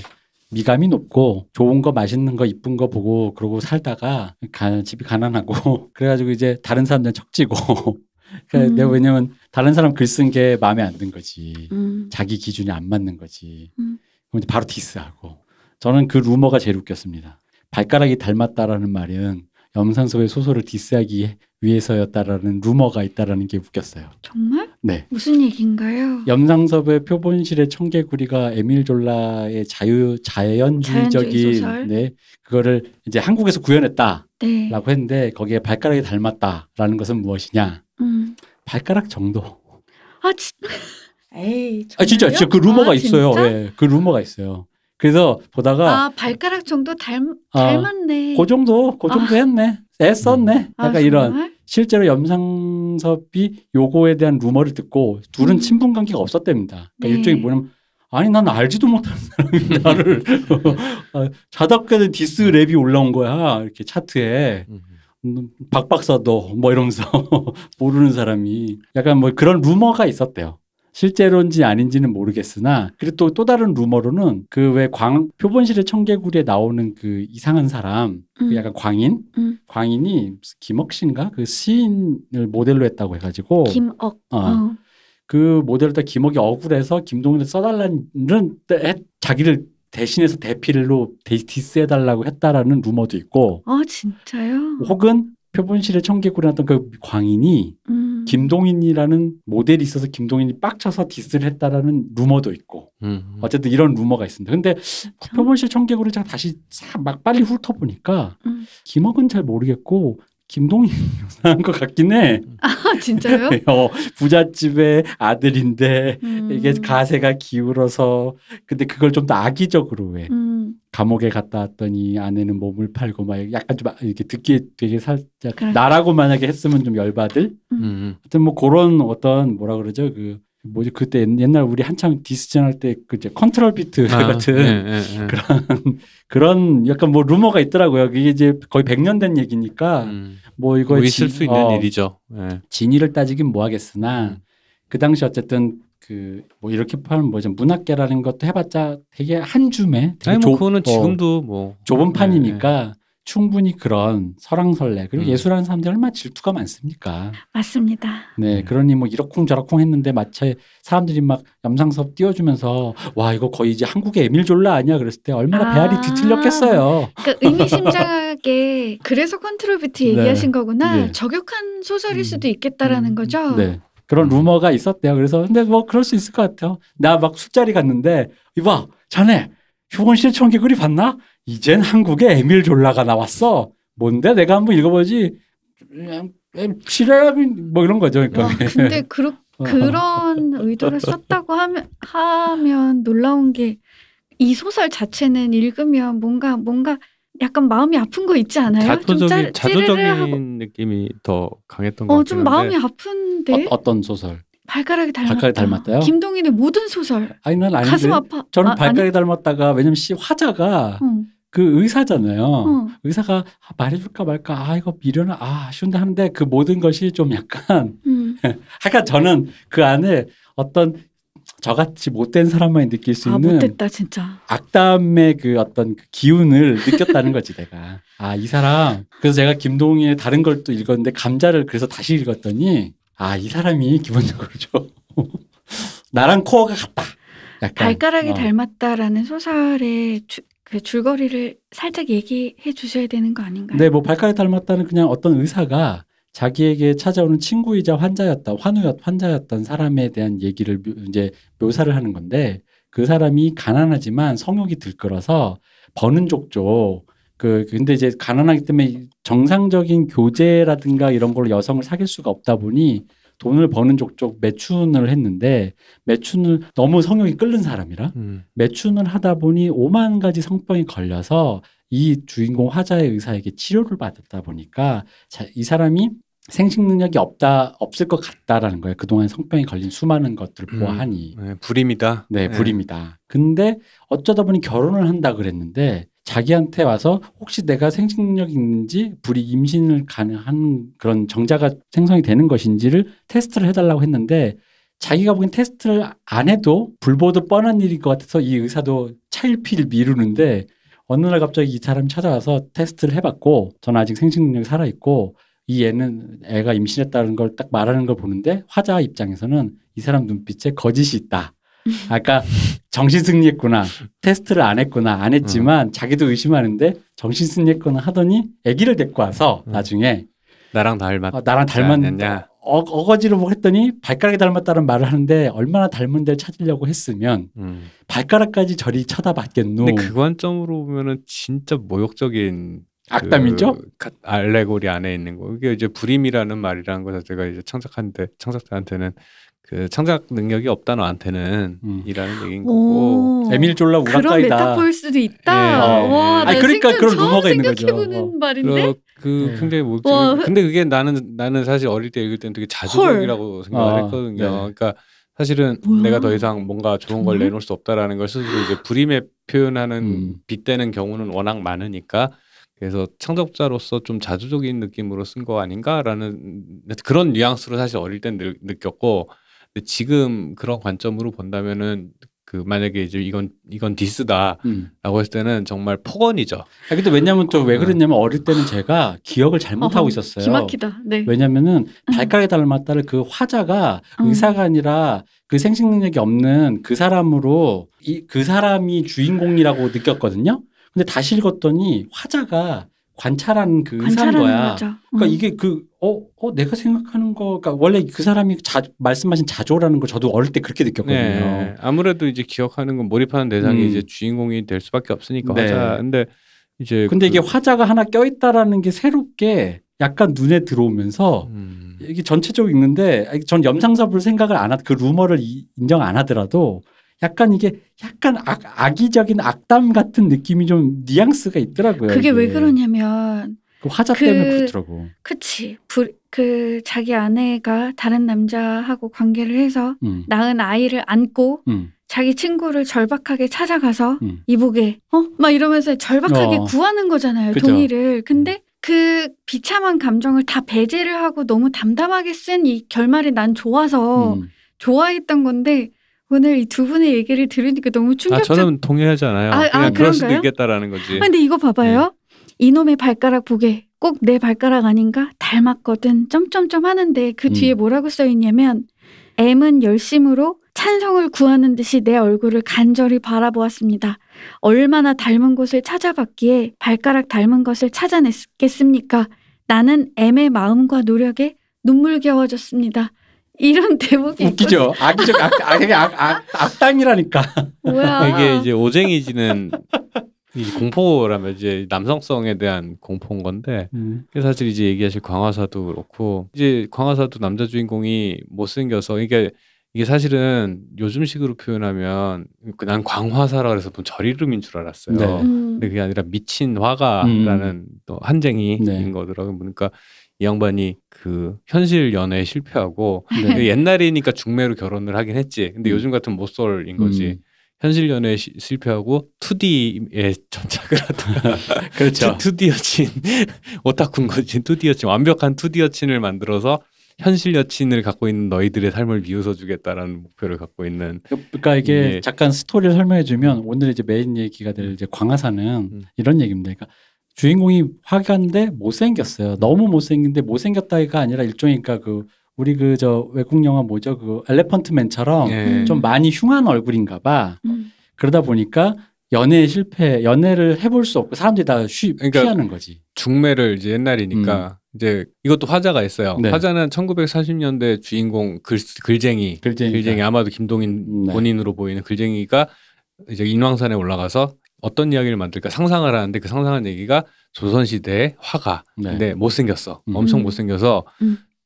미감이 높고 좋은 거 맛있는 거 이쁜 거 보고 그러고 살다가 집이 가난하고 그래가지고 이제 다른 사람들은 척지고 그러니까 내가 왜냐면 다른 사람 글 쓴 게 마음에 안 든 거지 자기 기준이 안 맞는 거지 그럼 이제 바로 디스하고 저는 그 루머가 제일 웃겼습니다. 발가락이 닮았다라는 말은 염산섭의 소설을 디스하기 위해서였다라는 루머가 있다라는 게 웃겼어요. 정말? 네. 무슨 얘기인가요? 염상섭의 표본실의 청개구리가 에밀 졸라의 자연주의적인 소설? 네, 그거를 이제 한국에서 구현했다라고 네. 했는데 거기에 발가락이 닮았다라는 것은 무엇이냐? 발가락 정도. 에이, 진짜 그 루머가 있어요. 예, 그 루머가 있어요. 그래서 보다가 발가락 정도 닮았네. 그 정도 했네. 애썼네. 약간 이런. 정말? 실제로 염상섭이 요거에 대한 루머를 듣고 둘은 친분 관계가 없었답니다. 그러니까 일종의 뭐냐면 아니 난 알지도 못하는 사람이 나를 자다깨도 디스 랩이 올라온 거야. 이렇게 차트에. 박 박사도 뭐 이러면서 모르는 사람이 약간 뭐 그런 루머가 있었대요. 실제로인지 아닌지는 모르겠으나 그리고 또 다른 루머로는 그 왜 표본실의 청개구리에 나오는 그 이상한 사람 그 약간 광인이 무슨 김억 씨인가 그 시인을 모델로 했다고 해가지고 김억 그 모델로 김억이 억울해서 김동인을 써달라는 자기를 대신해서 대필로 디스해달라고 했다라는 루머도 있고. 진짜요? 혹은 표본실의 청개구리 났던 그 광인이 김동인이라는 모델이 있어서 김동인이 빡쳐서 디스를 했다라는 루머도 있고. 어쨌든 이런 루머가 있습니다. 근데 표본실 청개구리를 제가 다시 막 빨리 훑어보니까 김억은 잘 모르겠고 김동인 유사한 것 같긴 해. 진짜요? 부잣집의 아들인데 이게 가세가 기울어서 근데 그걸 좀 더 악의적으로 해. 감옥에 갔다 왔더니 아내는 몸을 팔고 막 약간 좀 이렇게 듣기에 되게 살짝 그렇죠. 나라고 만약에 했으면 좀 열받을. 하여튼 뭐 그런 어떤 뭐라 그러죠 그때 옛날 우리 한창 디스전 할 때 그 이제 컨트롤 비트 같은 그런 약간 뭐 루머가 있더라고요. 이게 이제 거의 100년 된 얘기니까 뭐 이거 있을 수 있는 일이죠. 진위를 따지긴 뭐하겠으나 그 당시 어쨌든 그 뭐 이렇게 하면 뭐죠 문학계라는 것도 해봤자 되게 한 줌에 되게 그거는 지금도 뭐 좁은 판이니까 충분히 그런 설왕설래 그리고 예술하는 사람들이 얼마나 질투가 많습니까? 맞습니다. 네, 그러니 뭐 이러쿵저러쿵 했는데 마치 사람들이 막 염상섭 띄워주면서 와 이거 거의 이제 한국의 에밀 졸라 아니야 그랬을 때 얼마나 배알이 뒤틀렸겠어요. 그러니까 의미심장하게 그래서 컨트롤 비트 얘기하신 거구나. 저격한 소설일 수도 있겠다라는 거죠. 네. 그런 루머가 있었대요. 그래서 근데 뭐 그럴 수 있을 것 같아요. 나 막 술자리 갔는데 이봐 자네 표본실 청개구리 봤나? 이젠 한국에 에밀 졸라가 나왔어. 뭔데 내가 한번 읽어보지. 시라미 뭐 이런 거죠. 그러니까. 근데 그런 의도를 썼다고 하면 놀라운 게 이 소설 자체는 읽으면 뭔가 약간 마음이 아픈 거 있지 않아요? 자조적인 느낌이 더 강했던 것 같아요. 좀 마음이 아픈데. 어떤 소설? 발가락이 닮았다요? 김동인의 모든 소설. 아니 난 아닌데. 가슴 아파. 저는 발가락이 닮았다가 왜냐면 화자가 그 의사잖아요. 의사가 말해줄까 말까 이거 미련아 아쉬운데 하는데 그 모든 것이 좀 약간 하여간 저는 그 안에 어떤 저같이 못된 사람만이 느낄 수 있는 못됐다 진짜. 악담의 그 어떤 그 기운을 느꼈다는 거지 내가. 이 사람 그래서 제가 김동인의 다른 걸 또 읽었는데 감자를 그래서 다시 읽었더니 이 사람이 기본적으로 좀 나랑 코어가 같다. 약간. 발가락이 닮았다라는 소설의 그 줄거리를 살짝 얘기해 주셔야 되는 거 아닌가요? 네, 뭐 발가락이 닮았다는 그냥 어떤 의사가 자기에게 찾아오는 친구이자 환자였던 사람에 대한 얘기를 이제 묘사를 하는 건데 그 사람이 가난하지만 성욕이 들끓어서 버는 족족 근데 이제 가난하기 때문에 정상적인 교제라든가 이런 걸로 여성을 사귈 수가 없다 보니 돈을 버는 족족 매춘을 했는데 매춘을 너무 성욕이 끓는 사람이라 매춘을 하다 보니 5만 가지 성병이 걸려서 이 주인공 화자의 의사에게 치료를 받았다 보니까 이 사람이 생식 능력이 없을 것 같다라는 거예요. 그동안 성병이 걸린 수많은 것들을 보아하니. 불임이다. 네, 불임이다. 근데 어쩌다 보니 결혼을 한다 그랬는데 자기한테 와서 혹시 내가 생식 능력이 있는지 임신을 가능한 그런 정자가 생성이 되는 것인지를 테스트를 해달라고 했는데 자기가 보기엔 테스트를 안 해도 불보듯 뻔한 일일 것 같아서 이 의사도 차일피일 미루는데 어느 날 갑자기 이 사람이 찾아와서 테스트를 해봤고 저는 아직 생식 능력이 살아있고 이 애가 임신했다는 걸 딱 말하는 걸 보는데 화자 입장에서는 이 사람 눈빛에 거짓이 있다. 아까 정신승리했구나. 테스트를 안 했구나. 안 했지만 자기도 의심하는데 정신승리했구나 하더니 아기를 데리고 와서 나중에 나랑 닮았다. 나랑 닮았냐. 어거지로 뭐 했더니 발가락이 닮았다는 말을 하는데 얼마나 닮은 데를 찾으려고 했으면 발가락까지 저리 쳐다봤겠노. 근데 그 관점으로 보면은 진짜 모욕적인 악담이죠? 알레고리 안에 있는 거. 이게 이제 불임이라는 말이라는 거 자체가 이제 창작자한테는 그 창작 능력이 없다 너한테는 이라는 얘기인 거고. 에밀 졸라 우라카이다. 그런 메타포일 수도 있다. 네. 와, 아니, 그러니까 그런 루머가 있는 거죠. 생각해보는 말인데. 굉장히 근데 그게 나는 사실 어릴 때 읽을 때는 되게 자조적이라고 생각을 했거든요. 네. 그러니까 사실은 뭐야? 내가 더 이상 뭔가 좋은 걸 내놓을 수 없다라는 걸 스스로 이제 불임에 표현하는 빗대는 경우는 워낙 많으니까. 그래서 창작자로서 좀 자조적인 느낌으로 쓴 거 아닌가라는 그런 뉘앙스로 사실 어릴 땐 느꼈고, 근데 지금 그런 관점으로 본다면은 그 만약에 이제 이건 디스다라고 했을 때는 정말 폭언이죠. 근데 왜냐면 또 왜 그랬냐면 어릴 때는 제가 기억을 잘못하고 있었어요. 기막히다. 네. 왜냐면은 발가락에 닮았다를 그 화자가 의사가 아니라 그 생식 능력이 없는 그 사람으로 그 사람이 주인공이라고 느꼈거든요. 근데 다시 읽었더니 화자가 관찰하는 그 의사인 거야. 거죠. 그러니까 이게 내가 생각하는 거, 그러니까 원래 그 사람이 말씀하신 자조라는 걸 저도 어릴 때 그렇게 느꼈거든요. 네. 아무래도 이제 기억하는 건 몰입하는 대상이 이제 주인공이 될 수밖에 없으니까 네. 화자. 근데 이게 화자가 하나 껴있다라는 게 새롭게 약간 눈에 들어오면서 이게 전체적으로 읽는데 전 염상섭을 생각을 안 그 루머를 인정 안 하더라도 약간 이게 약간 악의적인 악담 같은 느낌이 좀 뉘앙스가 있더라고요. 그게 이게. 왜 그러냐면 그 화자 때문에 그렇더라고. 그치. 그 자기 아내가 다른 남자하고 관계를 해서 낳은 아이를 안고 자기 친구를 절박하게 찾아가서 이보게 막 이러면서 절박하게 구하는 거잖아요. 그죠. 동의를. 근데 그 비참한 감정을 다 배제를 하고 너무 담담하게 쓴 이 결말이 난 좋아서 좋아했던 건데 오늘 이 두 분의 얘기를 들으니까 너무 충격적. 저는 동의하잖아요. 그냥 그럴 수도 있겠다라는 거지. 근데 이거 봐봐요. 이놈의 발가락 보게 꼭 내 발가락 아닌가? 닮았거든. 점점점 하는데 그 뒤에 뭐라고 써있냐면 M은 열심으로 찬성을 구하는 듯이 내 얼굴을 간절히 바라보았습니다. 얼마나 닮은 곳을 찾아봤기에 발가락 닮은 것을 찾아냈겠습니까? 나는 M의 마음과 노력에 눈물겨워졌습니다. 이런 대목이 웃기죠. 악당이라니까. 뭐야? 이게 이제 오쟁이지는 이 공포라면 이제 남성성에 대한 공포인 건데 사실 이제 얘기하실 광화사도 그렇고 이제 광화사도 남자 주인공이 못생겨서 이게 사실은 요즘식으로 표현하면 난 광화사라 그래서 절 이름인 줄 알았어요. 네. 근데 그게 아니라 미친 화가라는 또 한쟁이인 거더라고요. 그러니까 이 양반이 그 현실 연애에 실패하고 옛날이니까 중매로 결혼을 하긴 했지. 근데 요즘 같은 모쏠인 거지. 현실 연애에 실패하고 2D에 전착을 하다가 그렇죠. 2D 여친 오타쿠인 거지. 2D 여친 완벽한 2D 여친을 만들어서 현실 여친을 갖고 있는 너희들의 삶을 비웃어 주겠다라는 목표를 갖고 있는. 그러니까 이게 잠깐 스토리를 설명해 주면 오늘 이제 메인 얘기가 될 이제 광화사는 이런 얘기입니다. 그러니까 주인공이 화가인데 못생겼어요. 너무 못생긴데 못생겼다가 아니라 일종의 그러니까 우리 외국 영화 뭐죠? 그 엘레펀트맨처럼 좀 많이 흉한 얼굴인가 봐. 그러다 보니까 연애를 해볼 수 없고 사람들이 다 피하는 거지. 중매를 이제 옛날이니까 이제 이것도 화자가 있어요. 네. 화자는 1940년대 주인공 글쟁이 아마도 김동인 본인으로 보이는 글쟁이가 이제 인왕산에 올라가서 어떤 이야기를 만들까 상상을 하는데 그 상상한 얘기가 조선시대의 화가. 근데 못생겼어. 엄청 못생겨서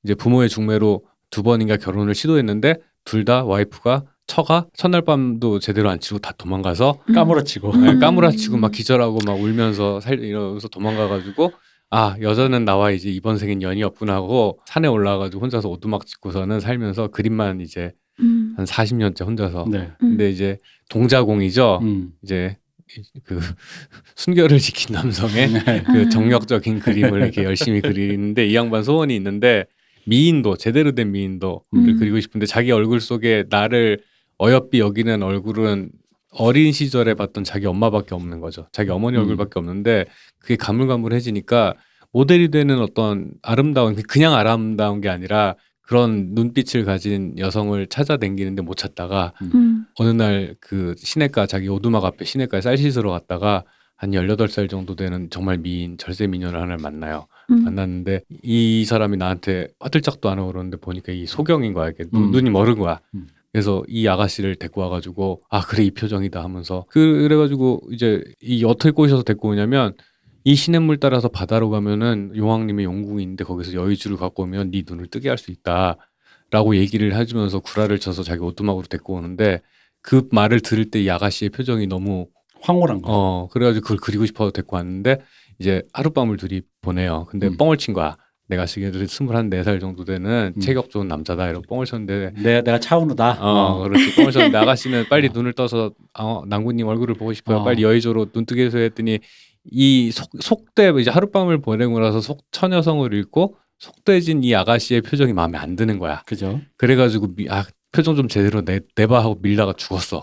이제 부모의 중매로 2번인가 결혼을 시도했는데 둘 다 와이프가 첫날 밤도 제대로 안 치고 다 도망가서 까무라치고 막 기절하고 막 울면서 이러면서 도망가가지고 여자는 나와 이제 이번 생엔 연이 없구나 하고 산에 올라가가지고 혼자서 오두막 짓고서는 살면서 그림만 이제 한 40년째 혼자서. 근데 이제 동자공이죠. 이제 그 순결을 지킨 남성의 그 정력적인 그림을 이렇게 열심히 그리는데 이 양반 소원이 있는데 제대로 된 미인도를 그리고 싶은데 자기 얼굴 속에 나를 어여삐 여기는 얼굴은 어린 시절에 봤던 자기 엄마밖에 없는 거죠. 자기 어머니 얼굴밖에 없는데 그게 가물가물해지니까 모델이 되는 어떤 그냥 아름다운 게 아니라 그런 눈빛을 가진 여성을 찾아다니는데 못 찾다가 어느 날 그 자기 오두막 앞에 시내가에 쌀 씻으러 갔다가 한 18살 정도 되는 정말 절세 미녀를 하나를 만나요. 만났는데 이 사람이 나한테 화들짝도 안 하고 그러는데 보니까 이 소경인 거야. 눈이 멀은 거야. 그래서 이 아가씨를 데리고 와가지고 그래 이 표정이다 하면서 그래가지고 이제 어떻게 꼬셔서 데리고 오냐면 이 시냇물 따라서 바다로 가면은 용왕님의 용궁이 있는데 거기서 여의주를 갖고 오면 네 눈을 뜨게 할 수 있다 라고 얘기를 해주면서 구라를 쳐서 자기 오두막으로 데리고 오는데 그 말을 들을 때 이 아가씨의 표정이 너무 황홀한 거. 그래가지고 그걸 그리고 싶어서 데리고 왔는데 이제 하룻밤을 둘이 보내요. 근데 뻥을 친 거야. 내가 지금 24살 정도 되는 체격 좋은 남자다 이런 뻥을 쳤는데 내가 차은우다. 그렇지. 뻥을 쳤는데 아가씨는 빨리 눈을 떠서 낭구님 얼굴을 보고 싶어요. 빨리 여의조로 눈 뜨게 해서 했더니 이 속돼 이제 하룻밤을 보내고 나서 처녀성을 읽고 속돼진 이 아가씨의 표정이 마음에 안 드는 거야. 그죠. 그래가지고 표정 좀 제대로 내봐 하고 밀다가 죽었어.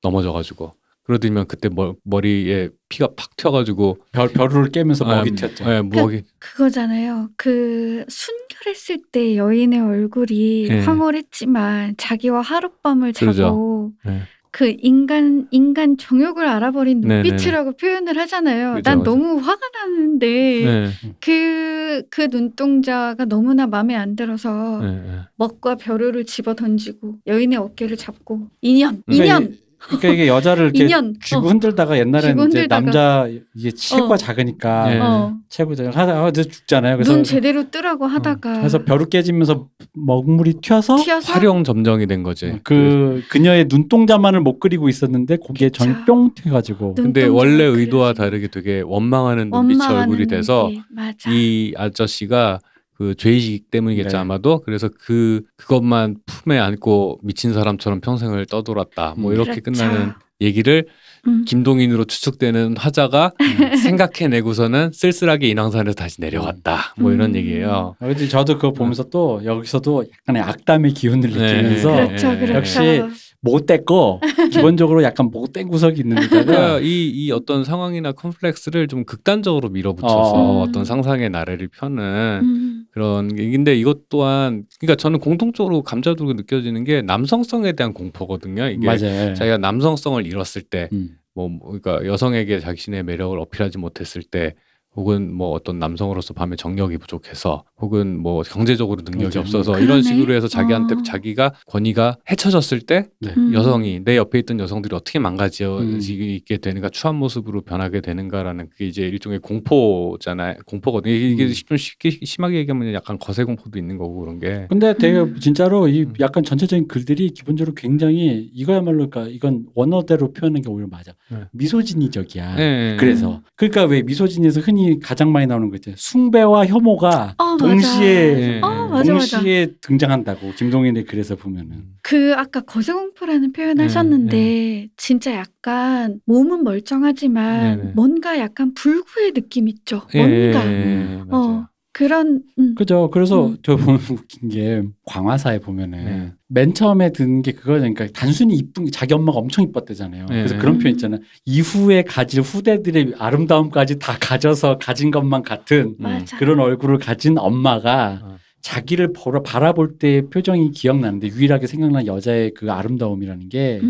넘어져가지고. 그러더니만 그때 머리에 피가 팍 튀어가지고 벼루를 깨면서 먹이 튀었죠. 네, 그거잖아요. 그 순결했을 때 여인의 얼굴이 황홀했지만 자기와 하룻밤을 자고 그 인간 정욕을 알아버린 눈빛이라고 표현을 하잖아요. 그죠, 난 그죠. 너무 화가 나는데 그 눈동자가 너무나 마음에 안 들어서 먹과 벼루를 집어 던지고 여인의 어깨를 잡고 인연. 그러니까 이게 여자를 이렇게 쥐고 흔들다가 옛날에는 이제 남자 이게 체구가 작으니까 체구 하다가 죽잖아요. 그래서 눈 제대로 뜨라고 하다가 그래서 벼루 깨지면서 먹물이 튀어서 활용 점정이 된 거지. 그녀의 눈동자만을 못 그리고 있었는데 거기에 전이 뿅 튀어가지고. 근데 원래 의도와 다르게 되게 원망하는 눈빛이 얼굴이 돼서 이 아저씨가 그 죄의식 때문이겠지 아마도. 그래서 그것만 품에 안고 미친 사람처럼 평생을 떠돌았다. 뭐 이렇게 끝나는 얘기를 김동인으로 추측되는 화자가 생각해내고서는 쓸쓸하게 인왕산에서 다시 내려갔다. 뭐 이런 얘기예요. 저도 그거 보면서 또 여기서도 약간의 악담의 기운을 느끼면서 그렇죠. 역시 못됐고 기본적으로 약간 못된 구석이 있는 데다가 그러니까 이 어떤 상황이나 컴플렉스를 좀 극단적으로 밀어붙여서 어떤 상상의 나래를 펴는 그런 게. 근데 이것 또한 그러니까 저는 공통적으로 감자들고 느껴지는 게 남성성에 대한 공포거든요. 이게 맞아요. 자기가 남성성을 잃었을 때 그러니까 여성에게 자신의 매력을 어필하지 못했을 때 혹은 뭐 어떤 남성으로서 밤에 정력이 부족해서 혹은 뭐 경제적으로 능력이 없어서 이런 식으로 해서 자기한테 자기가 권위가 헤쳐졌을 때 여성이 내 옆에 있던 여성들이 어떻게 망가지게 되는가, 추한 모습으로 변하게 되는가라는 그게 이제 일종의 공포잖아요. 공포거든요. 이게 좀 쉽게 심하게 얘기하면 약간 거세 공포도 있는 거고 그런 게. 근데 되게 진짜로 이 약간 전체적인 글들이 기본적으로 굉장히 이거야말로 그러니까 이건 원어대로 표현하는 게 오히려 맞아. 미소진이적이야. 그래서 그러니까 왜 미소진에서 흔히 가장 많이 나오는 거 있잖아요. 숭배와 혐오가 동시에 등장한다고 김동인의 글에서 보면은. 그 아까 거세공포라는 표현 하셨는데 진짜 약간 몸은 멀쩡하지만 뭔가 약간 불구의 느낌 있죠. 뭔가. 그런 그죠. 그래서 저 보면 웃긴 게 광화사에 보면은 맨 처음에 든 게 그거잖아요. 그러니까 단순히 이쁜 게 자기 엄마가 엄청 이뻤대잖아요. 그래서 그런 표현 있잖아요. 이후에 가질 후대들의 아름다움까지 다 가져서 가진 것만 같은 그런 얼굴을 가진 엄마가 자기를 바라볼 때의 표정이 기억나는데 유일하게 생각나는 여자의 그 아름다움이라는 게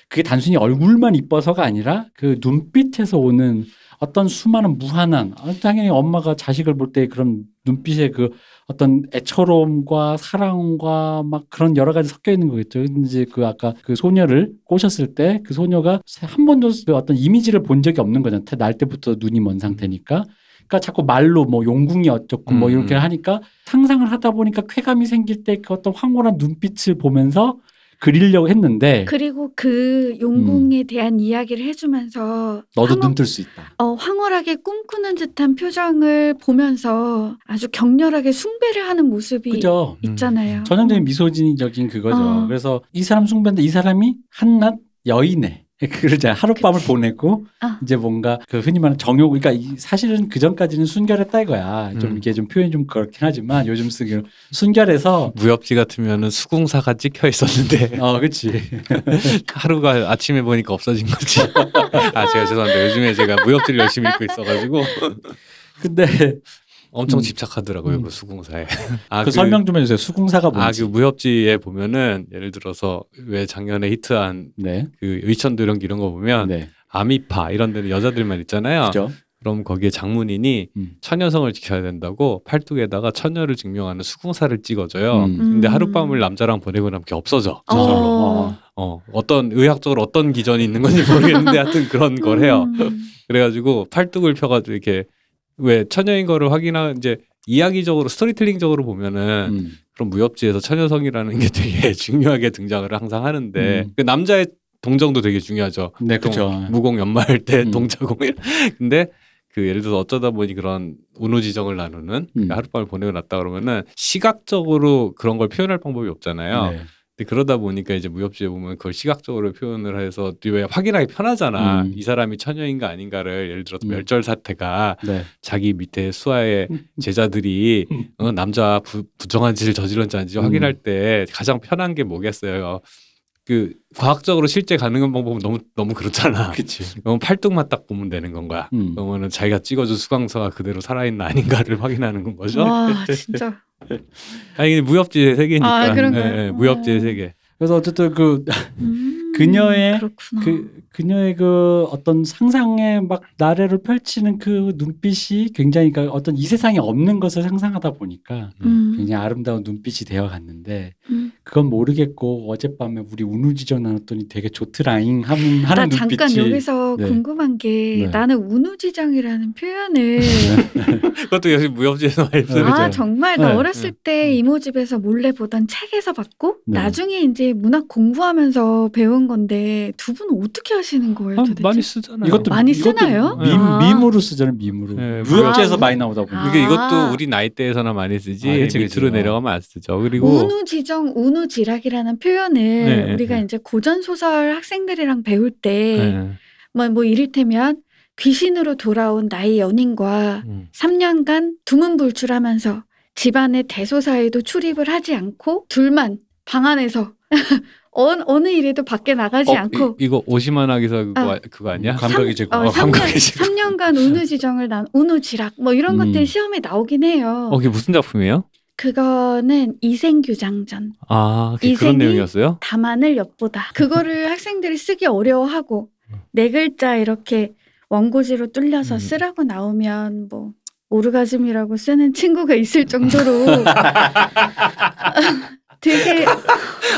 그게 단순히 얼굴만 이뻐서가 아니라 그 눈빛에서 오는 어떤 수많은 무한한, 당연히 엄마가 자식을 볼 때 그런 눈빛에 그 어떤 애처로움과 사랑과 막 그런 여러 가지 섞여 있는 거겠죠. 이제 그 아까 그 소녀를 꼬셨을 때 그 소녀가 한 번도 어떤 이미지를 본 적이 없는 거잖아요. 날 때부터 눈이 먼 상태니까. 그러니까 자꾸 말로 뭐 용궁이 어쩌고 뭐 이렇게 하니까 상상을 하다 보니까 쾌감이 생길 때 그 어떤 황홀한 눈빛을 보면서 그리려고 했는데 그리고 그 용궁에 대한 이야기를 해주면서 너도 눈 뜰 수 있다. 황홀하게 꿈꾸는 듯한 표정을 보면서 아주 격렬하게 숭배를 하는 모습이 그죠? 있잖아요. 전형적인 미소진적인 그거죠. 그래서 이 사람 숭배인데 이 사람이 한낱 여인의 그러자 하룻밤을 보내고 이제 뭔가 그 흔히 말하는 정욕, 그러니까 사실은 그 전까지는 순결했다 이거야. 좀 이게 좀 표현이 좀 그렇긴 하지만 요즘 쓰기로 순결해서 무협지 같으면은 수궁사가 찍혀 있었는데. 그렇지. 하루가 아침에 보니까 없어진 거지. 제가 죄송합니다. 요즘에 제가 무협지를 열심히 읽고 있어가지고. 근데 엄청 집착하더라고요, 그 수궁사에. 그 설명 좀 해주세요. 수궁사가 뭔지. 그 무협지에 보면은 예를 들어서 왜 작년에 히트한 그 의천도령 이런 거 보면 아미파 이런 데는 여자들만 있잖아요. 그죠? 그럼 거기에 장문인이 처녀성을 지켜야 된다고 팔뚝에다가 처녀를 증명하는 수궁사를 찍어줘요. 근데 하룻밤을 남자랑 보내고 나면 그게 없어져. 어떤 의학적으로 어떤 기전이 있는 건지 모르겠는데 하여튼 그런 걸 해요. 그래가지고 팔뚝을 펴가지고 이렇게 왜 처녀인 거를 이제 이야기적으로 스토리텔링적으로 보면은 그런 무협지에서 처녀성이라는 게 되게 중요하게 등장을 항상 하는데 그 남자의 동정도 되게 중요하죠. 네, 그렇죠. 무공 연마할 때 동자공일. 근데 그 예를 들어서 어쩌다 보니 그런 운우지정을 나누는 하룻밤을 보내고 났다 그러면은 시각적으로 그런 걸 표현할 방법이 없잖아요. 네. 근데 그러다 보니까 이제 무협지에 보면 그걸 시각적으로 표현을 해서 왜 확인하기 편하잖아. 이 사람이 처녀인가 아닌가를 예를 들어서 멸절사태가 네. 자기 밑에 수하의 제자들이 남자 부정한 짓을 저질렀는지 아닌지 확인할 때 가장 편한 게 뭐겠어요. 그 과학적으로 실제 가능한 방법은 너무 그렇잖아. 그치. 그럼 팔뚝만 딱 보면 되는 건가? 그러면은 자기가 찍어준 수강서가 그대로 살아있나 아닌가를 확인하는 거죠. 와 진짜. 아니 무협지의 세계니까. 그런가요? 네, 무협지의 세계. 그래서 어쨌든 그녀의 그녀의 그 어떤 상상에 막 나래를 펼치는 그 눈빛이 굉장히 그러니까 어떤 이 세상에 없는 것을 상상하다 보니까 굉장히 아름다운 눈빛이 되어 갔는데 그건 모르겠고 어젯밤에 우리 운우지정 나눴더니 되게 좋더라잉 하는 나 눈빛이. 잠깐 여기서 네. 궁금한 게 나는 운우지정이라는 표현을 그것도 역시 무협지에서 많이 쓰죠. 정말 나 어렸을 때 이모집에서 몰래 보던 책에서 봤고 나중에 이제 문학 공부하면서 배운 건데 두 분은 어떻게 하시는 거예요? 도대체? 많이 쓰잖아요. 이것도 많이 쓰나요? 밈으로 쓰잖아요. 밈으로. 네, 무협지에서 많이 나오다 보니까. 그러니까 이것도 우리 나이대에서나 많이 쓰지 밑으로 내려가면 안 쓰죠. 그리고 운우지정, 운우지락이라는 표현을 우리가 이제 고전 소설 학생들이랑 배울 때 뭐 이를테면 귀신으로 돌아온 나의 연인과 3년간 두문불출하면서 집안의 대소사에도 출입을 하지 않고 둘만 방 안에서 어느 일에도 밖에 나가지 않고 이거 오시마나 기사 그거 아니야? 감각의 제고. 3년간 운우지정을 운우지락 뭐 이런 것들 시험에 나오긴 해요. 그게 무슨 작품이에요? 그거는 이생규장전. 그런 내용이었어요? 다만을 엿보다. 그거를 학생들이 쓰기 어려워하고 네 글자 이렇게 원고지로 뚫려서 쓰라고 나오면 뭐 오르가즘이라고 쓰는 친구가 있을 정도로 되게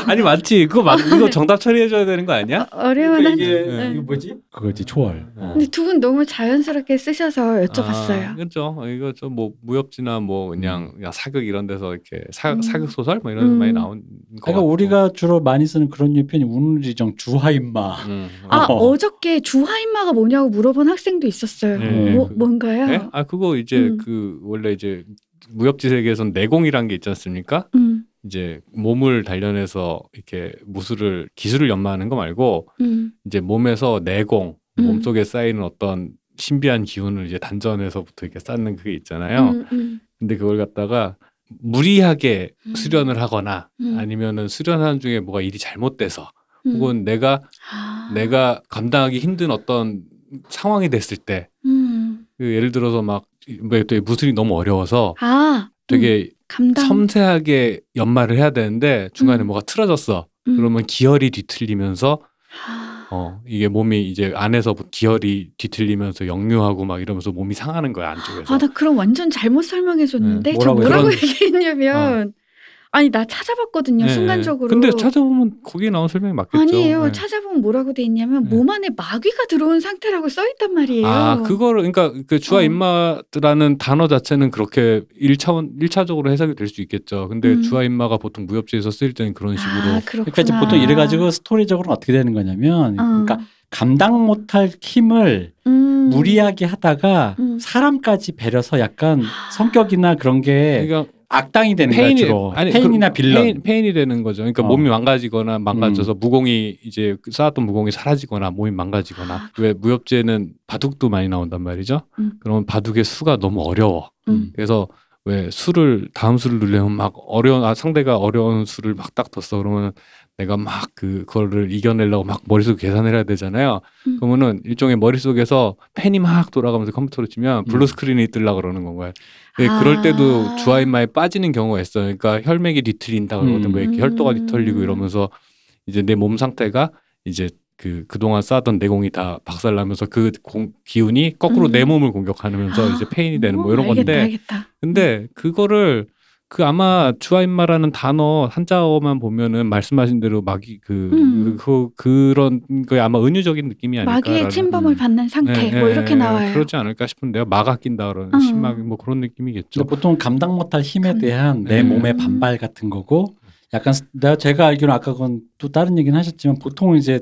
아니 맞지 이거 정답 처리해줘야 되는 거 아니야? 어려운 그러니까 이게 뭐지? 그거지 초월. 근데 두 분 너무 자연스럽게 쓰셔서 여쭤봤어요. 그렇죠. 이거 좀 뭐 무협지나 뭐 그냥 사극 이런 데서 이렇게 사극 소설 뭐 이런 데 많이 나온. 그러니까 우리가 주로 많이 쓰는 그런 표현이 운우지정 주하인마. 어저께 주하인마가 뭐냐고 물어본 학생도 있었어요. 뭔가요? 네? 그거 이제 그 원래 이제 무협지 세계에서는 내공이란 게 있지 않습니까? 이제 몸을 단련해서 이렇게 기술을 연마하는 거 말고 이제 몸에서 내공, 몸속에 쌓이는 어떤 신비한 기운을 이제 단전에서부터 이렇게 쌓는 그게 있잖아요. 근데 그걸 갖다가 무리하게 수련을 하거나 아니면은 수련하는 중에 뭐가 일이 잘못돼서 혹은 내가 감당하기 힘든 어떤 상황이 됐을 때 예를 들어서 막 무술이 너무 어려워서 되게 섬세하게 연마를 해야 되는데 중간에 뭐가 틀어졌어. 그러면 기혈이 뒤틀리면서 이게 몸이 이제 안에서부터 기혈이 뒤틀리면서 역류하고 막 이러면서 몸이 상하는 거야 안쪽에서. 나 그럼 완전 잘못 설명해줬는데 저 뭐라고 얘기했냐면 아니 나 찾아봤거든요. 순간적으로. 근데 찾아보면 거기에 나온 설명이 맞겠죠. 아니에요. 찾아보면 뭐라고 돼 있냐면 몸 안에 마귀가 들어온 상태라고 써있단 말이에요. 그거를 그러니까 그 주하 인마라는 단어 자체는 그렇게 1차적으로 해석이 될 수 있겠죠. 근데 주하 인마가 보통 무협지에서 쓰일 때는 그런 식으로. 그러니까 이제 보통 이래가지고 스토리적으로는 어떻게 되는 거냐면 그러니까 감당 못할 힘을 무리하게 하다가 사람까지 배려서 약간 성격이나 그런 게 그러니까 악당이 되는 거야 주로. 페인이나 빌런. 페인이 되는 거죠. 그러니까 몸이 망가져서 무공이 이제 쌓았던 무공이 사라지거나 몸이 망가지거나. 왜 무협지에는 바둑도 많이 나온단 말이죠. 그러면 바둑의 수가 너무 어려워. 그래서 왜 다음 수를 누르면 막 상대가 어려운 수를 막 딱 뒀어. 그러면 내가 막 그거를 이겨내려고 막 머릿속에 계산을 해야 되잖아요. 그러면은 일종의 머릿속에서 펜이 막 돌아가면서 컴퓨터로 치면 블루 스크린이 뜨려고 그러는 건가요. 그럴 때도 주하인마에 빠지는 경우가 있어요. 그러니까 혈맥이 뒤틀린다 그러거든. 뭐 이렇게 혈도가 뒤틀리고 이러면서 이제 내 몸 상태가 이제 그동안 쌓았던 내공이 다 박살나면서 그 기운이 거꾸로 내 몸을 공격하면서 이제 페인이 되는 뭐 이런 건데. 알겠다. 근데 그거를 그 아마 주아인마라는 단어 한자어만 보면은 말씀하신 대로 마귀 그런 거 아마 은유적인 느낌이 아닐까. 마귀의 침범을 받는 상태 뭐 이렇게 나와요. 그러지 않을까 싶은데요. 마가 낀다 그러는 심하게 뭐 그런 느낌이겠죠. 보통 감당 못할 힘에 대한 내 몸의 반발 같은 거고 약간 제가 알기로는 아까 그건 또 다른 얘기는 하셨지만 보통 이제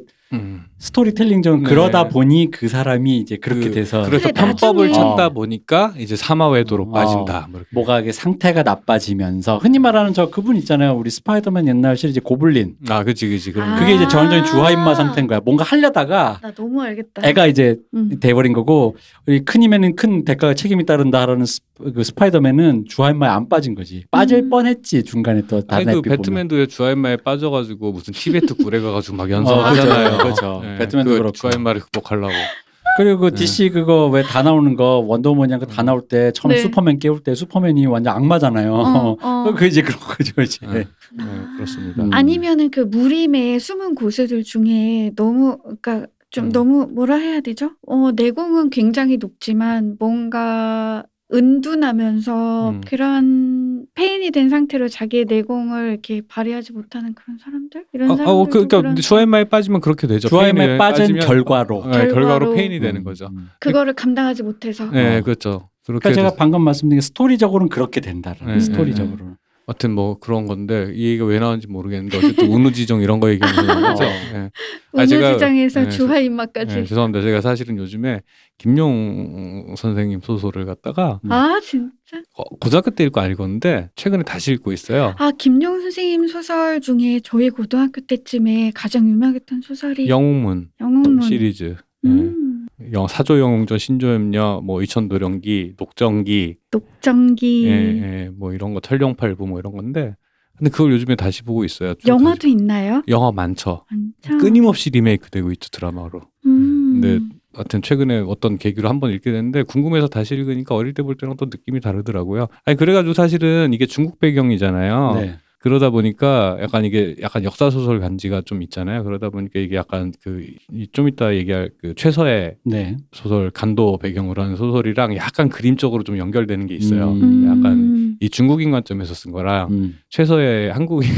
스토리텔링적은 그러다 보니 그 사람이 이제 그렇게 돼서 그래서 편법을 찾다 보니까 이제 사마외도로 빠진다. 뭐가 이게 상태가 나빠지면서 흔히 말하는 저 그분 있잖아요. 우리 스파이더맨 옛날 시리즈 고블린. 그치. 그게 이제 전형적인 주화인마 상태인 거야. 뭔가 하려다가 나 너무 알겠다. 애가 이제 돼버린 거고 우리 큰 힘에는 큰 대가가 책임이 따른다라는 그 스파이더맨은 주화인마에 안 빠진 거지. 빠질 뻔했지 중간에 또 다른 그 배트맨도 주화인마에 빠져가지고 무슨 티베트 굴에 가가지고 막 연습하잖아요. 그렇죠. 배트맨도 그렇고 주화인마를 극복하려고. 그리고 DC 그거 왜 다 나오는 거 원더우먼이랑 다 나올 때 처음 슈퍼맨 깨울 때 슈퍼맨이 완전 악마잖아요. 그 이제 그런 거죠 이제. 그렇습니다. 아니면은 그 무림의 숨은 고수들 중에 너무 그러니까 좀 너무 뭐라 해야 되죠? 내공은 굉장히 높지만 뭔가 은둔하면서 그런 페인이 된 상태로 자기의 내공을 이렇게 발휘하지 못하는 그런 사람들? 이런 사람들. 그러니까 주화인마에 빠지면 그렇게 되죠. 주화인마에 빠진 결과로. 결과로 페인이 되는 거죠. 그거를 감당하지 못해서. 네, 그렇죠. 그러니까 제가 방금 말씀드린 게 스토리적으로는 그렇게 된다라는 스토리적으로는. 하여튼 뭐 그런 건데 이 얘기가 왜 나왔는지 모르겠는데 어쨌든 운우지정 이런 거 얘기하는 거죠. 운우지정에서 주화인마까지. 죄송합니다. 제가 사실은 요즘에 김용 선생님 소설을 갖다가 진짜? 고등학교 때 읽고 알건데 최근에 다시 읽고 있어요. 김용 선생님 소설 중에 저희 고등학교 때쯤에 가장 유명했던 소설이 영웅문 시리즈. 사조영웅전, 신조염녀, 뭐 의천도령기, 녹정기, 뭐 이런 거 철령팔부 뭐 이런 건데, 근데 그걸 요즘에 다시 보고 있어요. 영화도 있나요? 영화 많죠. 끊임없이 리메이크되고 있죠 드라마로. 근데 하여튼 최근에 어떤 계기로 한번 읽게 됐는데 궁금해서 다시 읽으니까 어릴 때 볼 때랑 또 느낌이 다르더라고요. 그래가지고 사실은 이게 중국 배경이잖아요. 네. 그러다 보니까 약간 이게 약간 역사소설 간지가 좀 있잖아요. 그러다 보니까 이게 약간 좀 이따 얘기할 그 최서의 소설 간도 배경으로 하는 소설이랑 약간 그림적으로 좀 연결되는 게 있어요. 약간 이 중국인 관점에서 쓴 거랑 최서의 한국인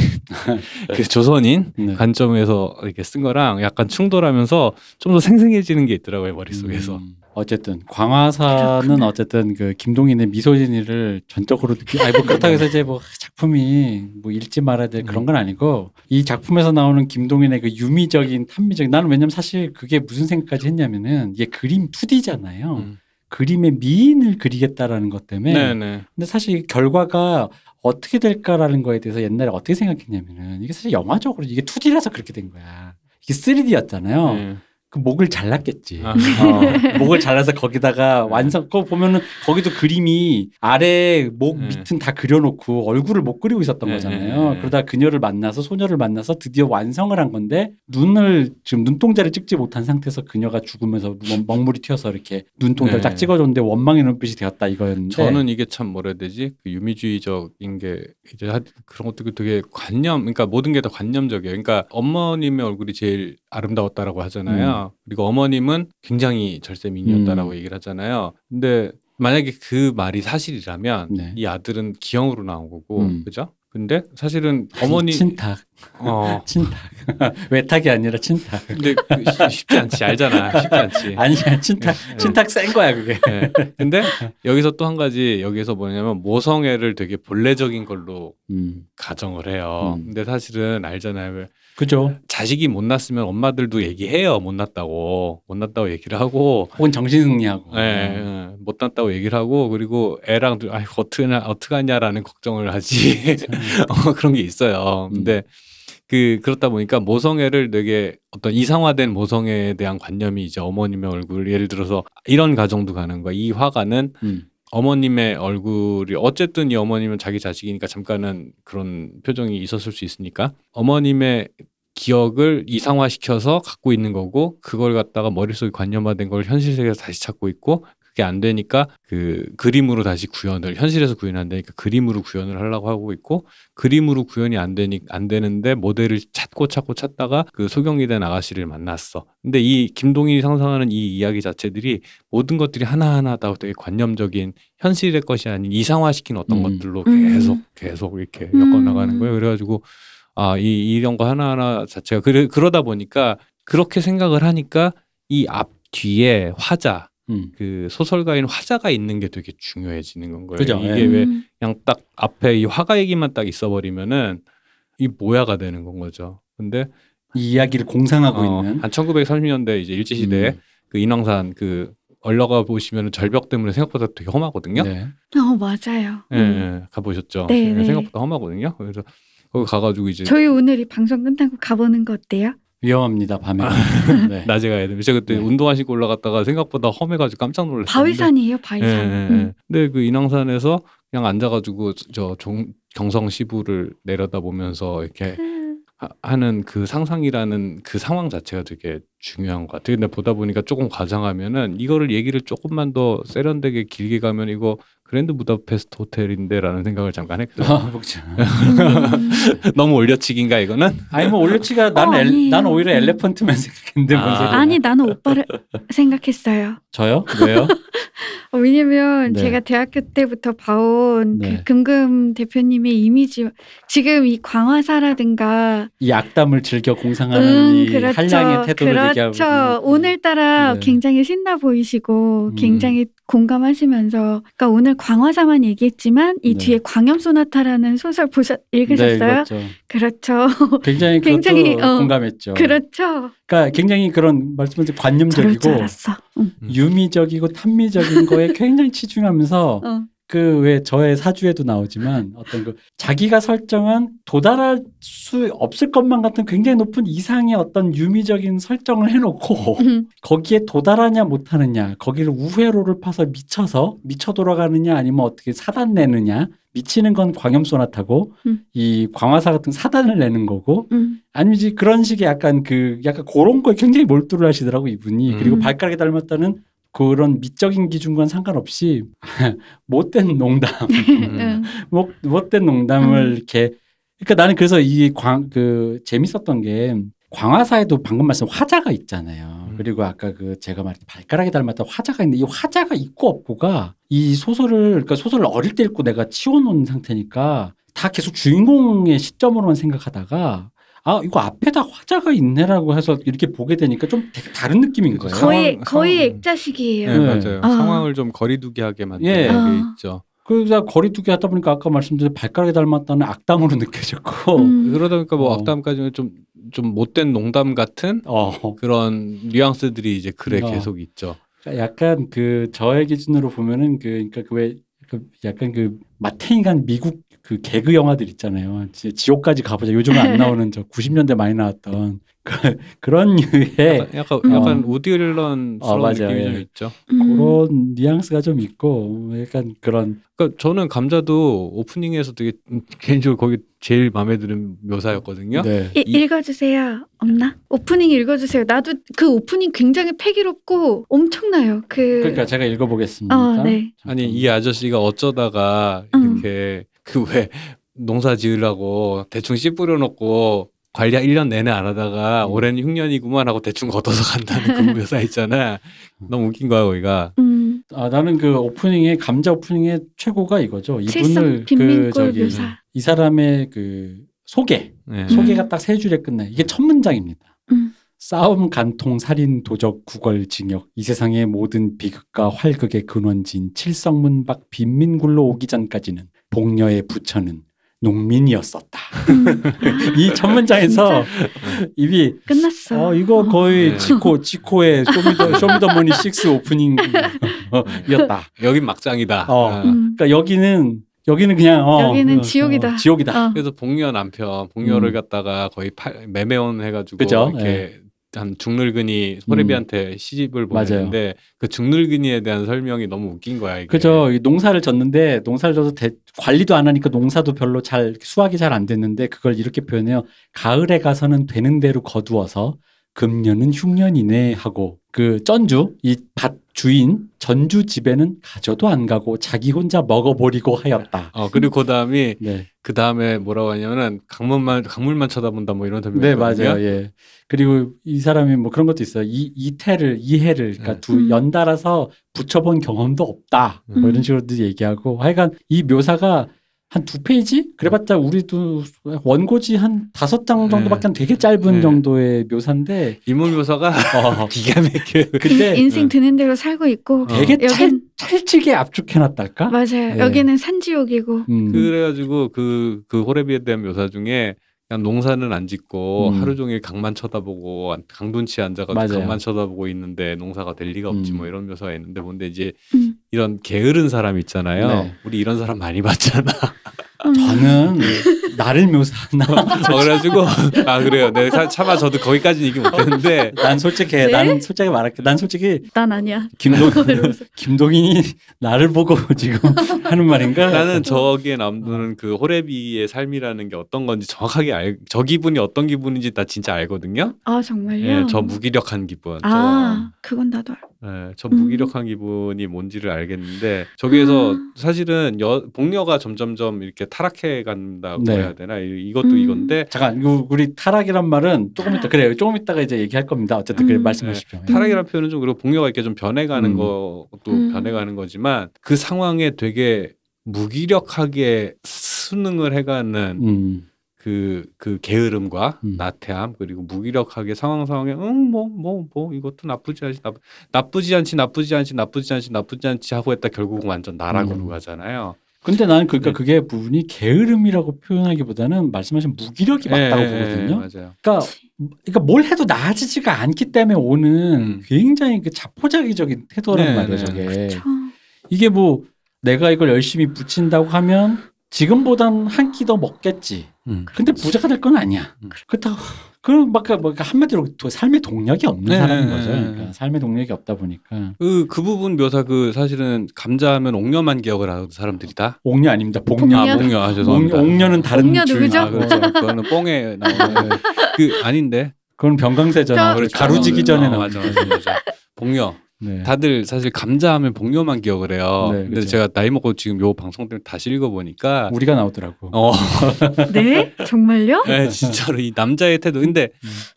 그 조선인 관점에서 이렇게 쓴 거랑 약간 충돌하면서 좀 더 생생해지는 게 있더라고요, 머릿속에서. 어쨌든 광화사는 어쨌든 그 김동인의 미소진이를 전적으로 뭐 그렇다고 해서 이제 뭐 작품이 뭐 읽지 말아야 될 그런 건 아니고 이 작품에서 나오는 김동인의 그 유미적인 탐미적인 나는 왜냐면 사실 그게 무슨 생각까지 했냐면은 이게 그림 2D잖아요. 그림의 미인을 그리겠다라는 것 때문에. 네네. 근데 사실 결과가 어떻게 될까라는 거에 대해서 옛날에 어떻게 생각했냐면은 이게 사실 영화적으로 이게 2D라서 그렇게 된 거야. 이게 3D였잖아요. 그 목을 잘랐겠지. 목을 잘라서 거기다가 그거 보면은 거기도 그림이 아래 목 밑은 다 그려놓고 얼굴을 못 그리고 있었던 거잖아요. 그러다 그녀를 만나서 소녀를 만나서 드디어 완성을 한 건데 지금 눈동자를 찍지 못한 상태에서 그녀가 죽으면서 먹물이 튀어서 이렇게 눈동자를 딱 찍어줬는데 원망의 눈빛이 되었다 이거였는데 저는 이게 참 뭐라 해야 되지? 그 유미주의적인 게 이제 그런 것도 되게 그러니까 모든 게 다 관념적이에요. 그러니까 어머님의 얼굴이 제일 아름다웠다라고 하잖아요. 그리고 어머님은 굉장히 절세미인이었다라고 얘기를 하잖아요. 근데 만약에 그 말이 사실이라면 이 아들은 기형으로 나온 거고, 그죠? 근데 사실은 어머니 친탁. 외탁이 아니라 친탁. 근데 쉽지 않지, 알잖아. 쉽지 않지. 아니야, 친탁 센 거야 그게. 근데 여기서 또 한 가지 여기서 뭐냐면 모성애를 되게 본래적인 걸로 가정을 해요. 근데 사실은 알잖아요. 그죠. 자식이 못 낳았으면 엄마들도 얘기해요. 못 낳았다고 얘기를 하고. 혹은 정신승리하고. 못 낳았다고 얘기를 하고 그리고 애랑 어떡하냐라는 걱정을 하지. 그런 게 있어요. 근데 그렇다 보니까 모성애를 되게 어떤 이상화된 모성애에 대한 관념이 이제 어머님의 얼굴 예를 들어서 이런 가정도 가는 거야. 이 화가는 어머님의 얼굴이 어쨌든 이 어머님은 자기 자식이니까 잠깐은 그런 표정이 있었을 수 있으니까 어머님의 기억을 이상화시켜서 갖고 있는 거고 그걸 갖다가 머릿속에 관념화된 걸 현실 세계에서 다시 찾고 있고 그게 안 되니까 그 그림으로 다시 구현을 현실에서 구현이 안 되니까 그림으로 구현을 하려고 하고 있고 그림으로 구현이 안 되는데 모델을 찾다가 그 소경이 된 아가씨를 만났어. 근데 이 김동일이 상상하는 이 이야기 자체들이 모든 것들이 하나하나 다 되게 관념적인 현실의 것이 아닌 이상화시킨 어떤 것들로 계속 이렇게 엮어나가는 거예요. 그래가지고 이런 거 하나하나 자체가 그러다 보니까 그렇게 생각을 하니까 이 앞 뒤에 화자 그 소설가인 화자가 있는 게 되게 중요해지는 건 거예요. 그죠? 이게 왜 그냥 딱 앞에 이 화가 얘기만 딱 있어버리면은 이 모야가 되는 건 거죠. 근데 이 이야기를 공상하고 있는 한 1930년대 이제 일제시대에 그 인왕산 그 올라가 보시면은 절벽 때문에 생각보다 되게 험하거든요. 네. 맞아요. 네, 가보셨죠? 네, 네. 생각보다 험하거든요. 그래서 거기 가가지고 이제 저희 오늘 이 방송 끝나고 가보는 거 어때요? 위험합니다. 밤에. 네. 낮에 가야 돼요. 제가 그때 운동화 신고 올라갔다가 생각보다 험해가지고 깜짝 놀랐어요. 바위산이에요, 바위산. 근데 그 인왕산에서 그냥 앉아가지고 저 경성 시부를 내려다보면서 이렇게 하는 그 상상이라는 그 상황 자체가 되게 중요한 것 같아요. 근데 보다 보니까 조금 과장하면은 이거를 얘기를 조금만 더 세련되게 길게 가면 이거 그랜드 부다페스트 호텔인데라는 생각을 잠깐 했거든요. 너무 올려치기인가 이거는? 아니 뭐 올려치기가 나는 오히려 엘레펀트만 생각했는데 아니 나는 오빠를 생각했어요. 저요? 왜요? 왜냐면 제가 대학교 때부터 봐온 그 금금 대표님의 이미지 지금 이 광화사라든가 이 악담을 즐겨 공상하는 이 그렇죠. 한량의 태도를 얘기하고 그렇죠. 오늘따라 굉장히 신나 보이시고 굉장히 공감하시면서 그러니까 오늘 광화사만 얘기했지만 이 뒤에 광염 소나타라는 소설 읽으셨어요? 네, 그렇죠. 굉장히 공감했죠. 그렇죠. 그러니까 굉장히 그런 말씀하신 관념적이고 유미적이고 탐미적인 거에 굉장히 치중하면서 그 왜 저의 사주에도 나오지만 어떤 그 자기가 설정한 도달할 수 없을 것만 같은 굉장히 높은 이상의 어떤 유미적인 설정을 해놓고 거기에 도달하냐 못하느냐 거기를 우회로를 파서 미쳐 돌아가느냐 아니면 어떻게 사단 내느냐 미치는 건 광염 소나타고 이 광화사 같은 사단을 내는 거고 아니면 이제 그런 식의 약간 그런 거에 굉장히 몰두를 하시더라고 이분이. 그리고 발가락에 닮았다는 그런 미적인 기준과는 상관없이 못된 농담, 못된 농담을 이렇게. 그러니까 나는 그래서 재밌었던 게 광화사에도 방금 말씀 화자가 있잖아요. 그리고 아까 제가 말했던 발가락에 닮았다 화자가 있는데 이 화자가 있고 없고가 이 소설을 어릴 때 읽고 내가 치워놓은 상태니까 다 계속 주인공의 시점으로만 생각하다가 이거 앞에다 화자가 있네라고 해서 이렇게 보게 되니까 좀 되게 다른 느낌인 거예요. 거의 액자식이에요. 네, 맞아요. 상황을 좀 거리두기 하게 만드는 게 있죠. 그래서 거리두기 하다 보니까 아까 말씀드린 발가락에 닮았다는 악담으로 느껴졌고 그러다 보니까 뭐 악담까지는 좀 못된 농담 같은 그런 뉘앙스들이 이제 글에 계속 있죠. 약간 저의 기준으로 보면은 약간 마탱이간 미국 개그 영화들 있잖아요. 지옥까지 가보자. 요즘은 안 나오는 90년대 많이 나왔던 그런 류의 약간 우디 앨런스러운 느낌이 좀 있죠. 그런 뉘앙스가 좀 있고 약간 그런. 그러니까 저는 감자도 오프닝에서 되게 개인적으로 거기 제일 마음에 드는 묘사였거든요. 네. 읽어주세요. 없나? 오프닝 읽어주세요. 나도 그 오프닝 굉장히 패기롭고 엄청나요. 그러니까 제가 읽어보겠습니다. 네. 아니 이 아저씨가 어쩌다가 이렇게 왜 농사 지으려고 대충 씨 뿌려놓고 관리 1년 내내 안 하다가 올해는 흉년이구만 하고 대충 걷어서 간다는 그 묘사 있잖아. 너무 웃긴 거야 거기가. 나는 감자 오프닝의 최고가 이거죠. 이분을 묘사. 이 사람의 소개가 딱 세 줄에 끝나요. 이게 첫 문장입니다. 싸움, 간통, 살인, 도적, 구걸, 징역 이 세상의 모든 비극과 활극의 근원지인 칠성문박 빈민굴로 오기 전까지는 복녀의 부처는 농민이었었다. 이 첫 문장에서 입이 끝났어. 이거 거의 지코의 쇼미더머니 6 오프닝이었다. 여긴 막장이다. 그러니까 여기는 그냥 여기는 지옥이다. 지옥이다. 그래서 복녀를 갖다가 거의 매매원 해가지고 그쵸? 이렇게 한 중늙은이 소래비한테 시집을 보냈는데 그 중늙은이에 대한 설명이 너무 웃긴 거야. 이게. 그죠. 농사를 졌는데 농사를 져서 관리도 안 하니까 농사도 별로 수확이 잘 안 됐는데 그걸 이렇게 표현해요. 가을에 가서는 되는 대로 거두어서 금년은 흉년이네 하고 쩐주 이 밭 주인 전주 집에는 가져도 안 가고 자기 혼자 먹어버리고 하였다. 그리고 그다음에 네. 그다음에 뭐라고 하냐면은 강물만 쳐다본다 뭐 이런 네, 맞아요. 예. 그리고 이 사람이 뭐 그런 것도 있어요. 이해를 그러니까 연달아서 붙여본 경험도 없다. 뭐 이런 식으로도 얘기하고 하여간 이 묘사가 한 2페이지? 그래봤자 우리도 원고지 한 5장 정도밖에 되게 짧은 정도의 묘사인데 인물 묘사가 기가 막혀요. 근데 인생 드는 대로 살고 있고 되게 찰지게 압축해놨달까? 맞아요. 여기는 산지옥이고 그래가지고 그 호레비에 대한 묘사 중에 그냥 농사는 안 짓고 하루 종일 강만 쳐다보고 강둔치에 앉아가지고 강만 쳐다보고 있는데 농사가 될 리가 없지 뭐 이런 묘사가 있는데 뭔데 이제 이런 게으른 사람 있잖아요. 네. 우리 이런 사람 많이 봤잖아. 저는 나를 묘사하나. 그래가지고 그래요. 네, 차마 저도 거기까지 얘기 못했는데 나는 솔직히 말할게. 난 솔직히 난 아니야. 김동인이 나를 보고 지금 하는 말인가? 나는 저기에 남는 그 호레비의 삶이라는 게 어떤 건지 정확하게 저 기분이 어떤 기분인지 나 진짜 알거든요. 아 정말요? 네, 저 무기력한 기분. 그건 나도 알고. 네, 저 무기력한 기분이 뭔지를 알겠는데 저기에서 사실은 복녀가 점점점 이렇게 타락해 간다고 해야 되나? 이것도 이건데 잠깐 우리 타락이란 말은 조금 이따 그래요. 조금 이따가 이제 얘기할 겁니다. 어쨌든 그래 말씀하십시오. 타락이라는 표현은 좀 그리고 복녀가 이렇게 좀 변해가는 것도 변해가는 거지만 그 상황에 되게 무기력하게 순응을 해가는 그 게으름과 나태함 그리고 무기력하게 상황에 뭐 이것도 나쁘지 않지 하고 했다 결국은 완전 나락으로 가잖아요. 근데 나는 그러니까 그게 부분이 게으름이라고 표현하기보다는 말씀하신 무기력이 맞다고 보거든요. 맞아요. 그러니까 뭘 해도 나아지지가 않기 때문에 오는 굉장히 그 자포자기적인 태도란 말이에요. 저게 그쵸. 이게 뭐 내가 이걸 열심히 붙인다고 하면 지금보단 한 끼 더 먹겠지. 근데 부자가 될 건 아니야. 그렇다고 그럼 막 한마디로 삶의 동력이 없는 사람인 거죠. 그러니까 삶의 동력이 없다 보니까 그 부분 묘사 사실은 감자하면 옥녀만 기억을 하는 사람들이다. 옥녀 아닙니다. 복녀. 복녀. 죄송합니다. 옥녀는 다른 옥녀 누구죠? 그렇죠. 그거는 뽕에 나오는 아닌데. 그건 병강세잖아. 가루지기 전에 맞아. 복녀. 네. 다들 사실 감자하면 복녀만 기억을 해요. 네, 근데 그렇죠. 제가 나이 먹고 지금 요 방송 때문에 다시 읽어보니까 우리가 나오더라고. 네? 정말요? 네, 진짜로 이 남자의 태도. 근데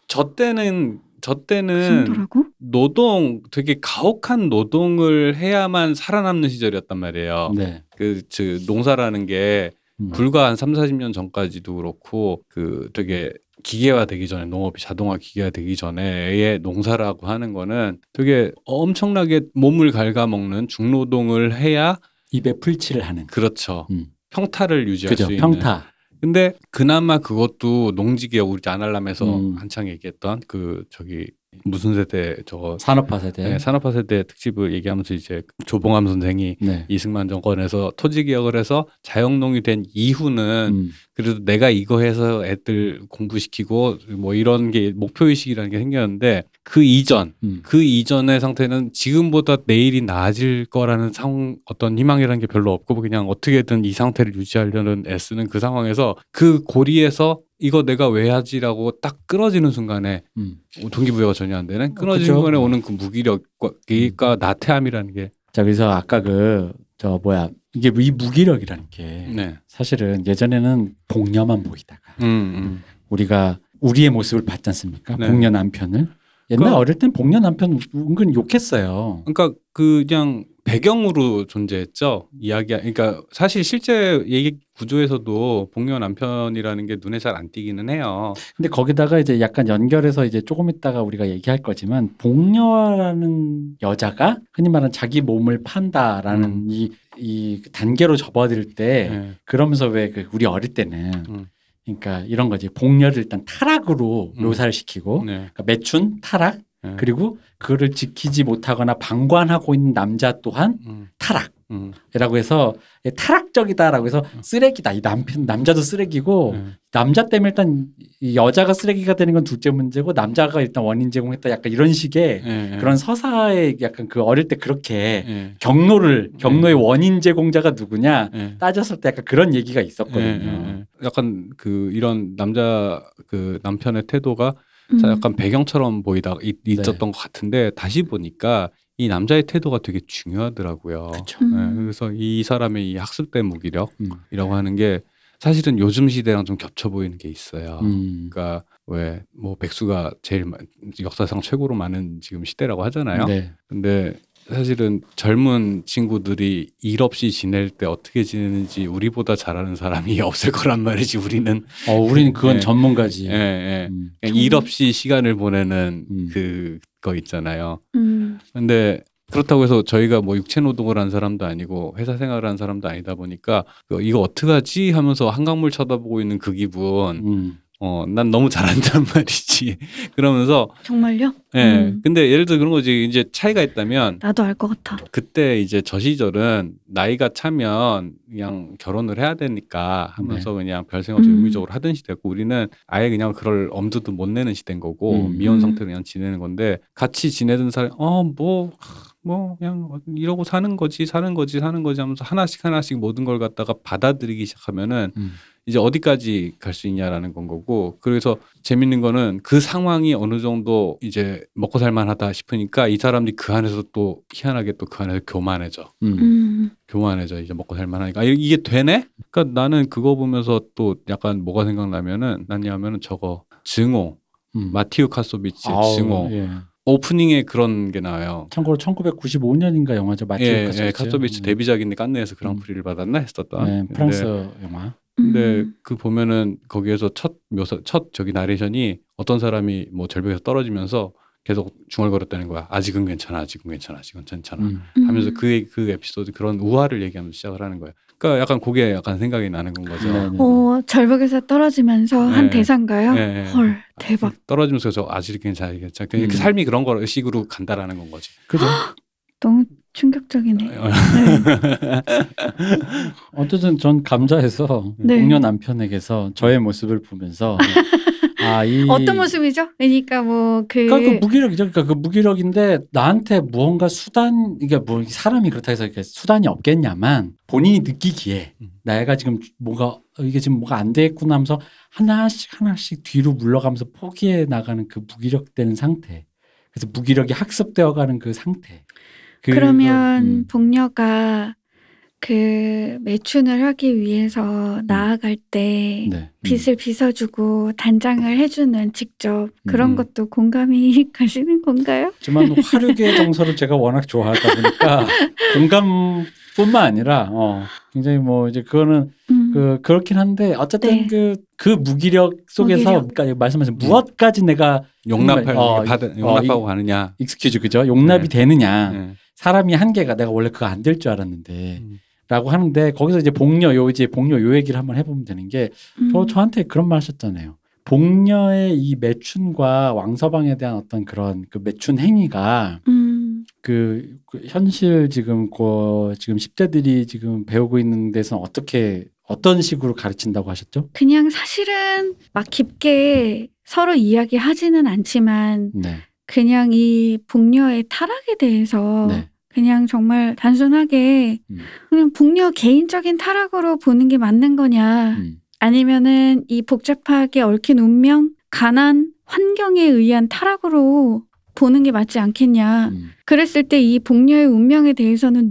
저 때는 되게 가혹한 노동을 해야만 살아남는 시절이었단 말이에요. 네. 농사라는 게 불과 한 30-40년 전까지도 그렇고 되게 기계화되기 전에 농업이 자동화 기계화되기 전에의 농사라고 하는 거는 되게 엄청나게 몸을 갉아먹는 중노동을 해야 입에 풀칠을 하는. 그렇죠. 평타를 유지할 수 있는. 평타. 근데 그나마 그것도 농지개혁 우리 아날람에서 한창 얘기했던 무슨 세대 산업화 세대. 네, 산업화 세대 특집을 얘기하면서 이제 조봉암 선생이 이승만 정권에서 토지 개혁을 해서 자영농이 된 이후는 그래도 내가 이거 해서 애들 공부시키고 뭐 이런 게 목표의식이라는 게 생겼는데 그 이전의 상태는 지금보다 내일이 나아질 거라는 어떤 희망이라는 게 별로 없고 그냥 어떻게든 이 상태를 유지하려는 애쓰는 그 상황에서 그 고리에서 이거 내가 왜 하지라고 딱 끊어지는 순간에 동기부여가 전혀 안 되는 끊어지는 순간에 오는 그 무기력과 나태함이라는 게. 자, 그래서 아까 이게 이 무기력이라는 게 사실은 예전에는 복녀만 보이다가 우리가 우리의 모습을 봤지 않습니까? 복녀 남편을. 옛날 어릴 땐 복녀 남편 은근 욕했어요. 그러니까 그냥 배경으로 존재했죠. 그러니까 사실 실제 얘기 구조에서도 복녀 남편이라는 게 눈에 잘 안 띄기는 해요. 근데 거기다가 이제 약간 연결해서 이제 조금 있다가 우리가 얘기할 거지만 복녀라는 여자가 흔히 말하는 자기 몸을 판다라는 이 단계로 접어들 때 그러면서 왜 우리 어릴 때는 그러니까 이런 거지. 복녀를 일단 타락으로 묘사를 시키고 그러니까 매춘 타락 그리고 그거를 지키지 못하거나 방관하고 있는 남자 또한 타락이라고 해서 타락적이다라고 해서 쓰레기다. 이 남자도 쓰레기고 남자 때문에 일단 이 여자가 쓰레기가 되는 건 둘째 문제고 남자가 일단 원인 제공했다. 약간 이런 식의 그런 서사의 약간 어릴 때 그렇게 경로의 원인 제공자가 누구냐 따졌을 때 약간 그런 얘기가 있었거든요. 약간 이런 남편의 태도가 약간 배경처럼 있었던 것 같은데 다시 보니까 이 남자의 태도가 되게 중요하더라고요. 네, 그래서 이 사람의 이 학습된 무기력이라고 하는 게 사실은 요즘 시대랑 좀 겹쳐 보이는 게 있어요. 그러니까 왜 뭐 백수가 제일 역사상 최고로 많은 지금 시대라고 하잖아요. 네. 근데 사실은 젊은 친구들이 일 없이 지낼 때 어떻게 지내는지 우리보다 잘하는 사람이 없을 거란 말이지. 우리는 그건 전문가지. 일 없이 시간을 보내는 그거 있잖아요. 근데 그렇다고 해서 저희가 뭐 육체 노동을 한 사람도 아니고 회사 생활을 한 사람도 아니다 보니까 이거 어떡하지 하면서 한강물 쳐다보고 있는 그 기분. 난 너무 잘한단 말이지. 그러면서 정말요? 네. 근데 예를 들어 그런 거지. 이제 차이가 있다면 나도 알 것 같아. 그때 이제 저 시절은 나이가 차면 그냥 결혼을 해야 되니까 하면서 그냥 별 생각 없이 의무적으로 하던 시대였고, 우리는 아예 그냥 그럴 엄두도 못 내는 시대인 거고 미혼 상태로 그냥 지내는 건데, 같이 지내던 사람이 뭐 그냥 이러고 사는 거지 하면서 하나씩 모든 걸 갖다가 받아들이기 시작하면은 이제 어디까지 갈 수 있냐라는 건 거고, 그래서 재밌는 거는 그 상황이 어느 정도 이제 먹고 살만하다 싶으니까 이 사람들이 그 안에서 또 희한하게 또 그 안에서 교만해져. 교만해져. 이제 먹고 살만하니까 이게 되네? 그러니까 나는 그거 보면서 또 약간 뭐가 생각나면은 저거 증오, 마티우 카소비치의 증오. 예. 오프닝에 그런 게 나와요. 참고로 1995년인가 영화죠. 마티우 카소비치. 카소비치 데뷔작인데 칸느에서 그랑프리를 받았나 했었다. 네, 프랑스 영화. 근데 그 보면은 거기에서 첫 저기 나레이션이 어떤 사람이 뭐 절벽에서 떨어지면서 계속 중얼거렸다는 거야. 아직은 괜찮아 하면서 그 에피소드, 그런 우화를 얘기하면서 시작을 하는 거야. 그러니까 약간 그게 약간 생각이 나는 건 거죠. 절벽에서 떨어지면서 한 대사인가요? 네. 헐, 대박. 떨어지면서 저 아직 괜찮아. 그 삶이 그런 거 식으로 간다라는 건 거지. 그죠? 너무 충격적이네. 네. 어쨌든 전 감자에서 공녀 남편에게서 저의 모습을 보면서 어떤 모습이죠? 그러니까 그 무기력이죠. 그러니까 그 무기력인데 나한테 무언가 수단, 이게 뭐 사람이 그렇다 해서 이렇게 수단이 없겠냐만 본인이 느끼기에 내가 지금 이게 지금 뭐가 안 되겠구나 하면서 하나씩 뒤로 물러가면서 포기해 나가는 그 무기력되는 상태. 그래서 무기력이 학습되어가는 그 상태. 그러면 복녀가 그 매춘을 하기 위해서 나아갈 때 빚을 빚어주고 단장을 해주는 직접 그런 것도 공감이 가시는 건가요? 하지만 화류계 정서를 제가 워낙 좋아하다 보니까 공감뿐만 아니라 굉장히 뭐 이제 그거는 그렇긴 한데 어쨌든 그 무기력 속에서 그러니까 말씀하신 무엇까지 내가 용납하고 가느냐, 익스큐즈, 그죠? 용납이 되느냐. 사람이 한계가, 내가 원래 그거 안 될 줄 알았는데 라고 하는데, 거기서 이제 복녀 요 얘기를 한번 해보면 되는 게, 저한테 그런 말 하셨잖아요. 복녀의 이 매춘과 왕서방에 대한 어떤 그런 그 매춘 행위가 그 현실 지금 10대들이 지금 배우고 있는 데서는 어떤 식으로 가르친다고 하셨죠? 그냥 사실은 막 깊게 서로 이야기하지는 않지만 그냥 이 복녀의 타락에 대해서 그냥 정말 단순하게 그냥 복녀 개인적인 타락으로 보는 게 맞는 거냐, 아니면은 이 복잡하게 얽힌 운명, 가난, 환경에 의한 타락으로 보는 게 맞지 않겠냐. 그랬을 때 이 복녀의 운명에 대해서는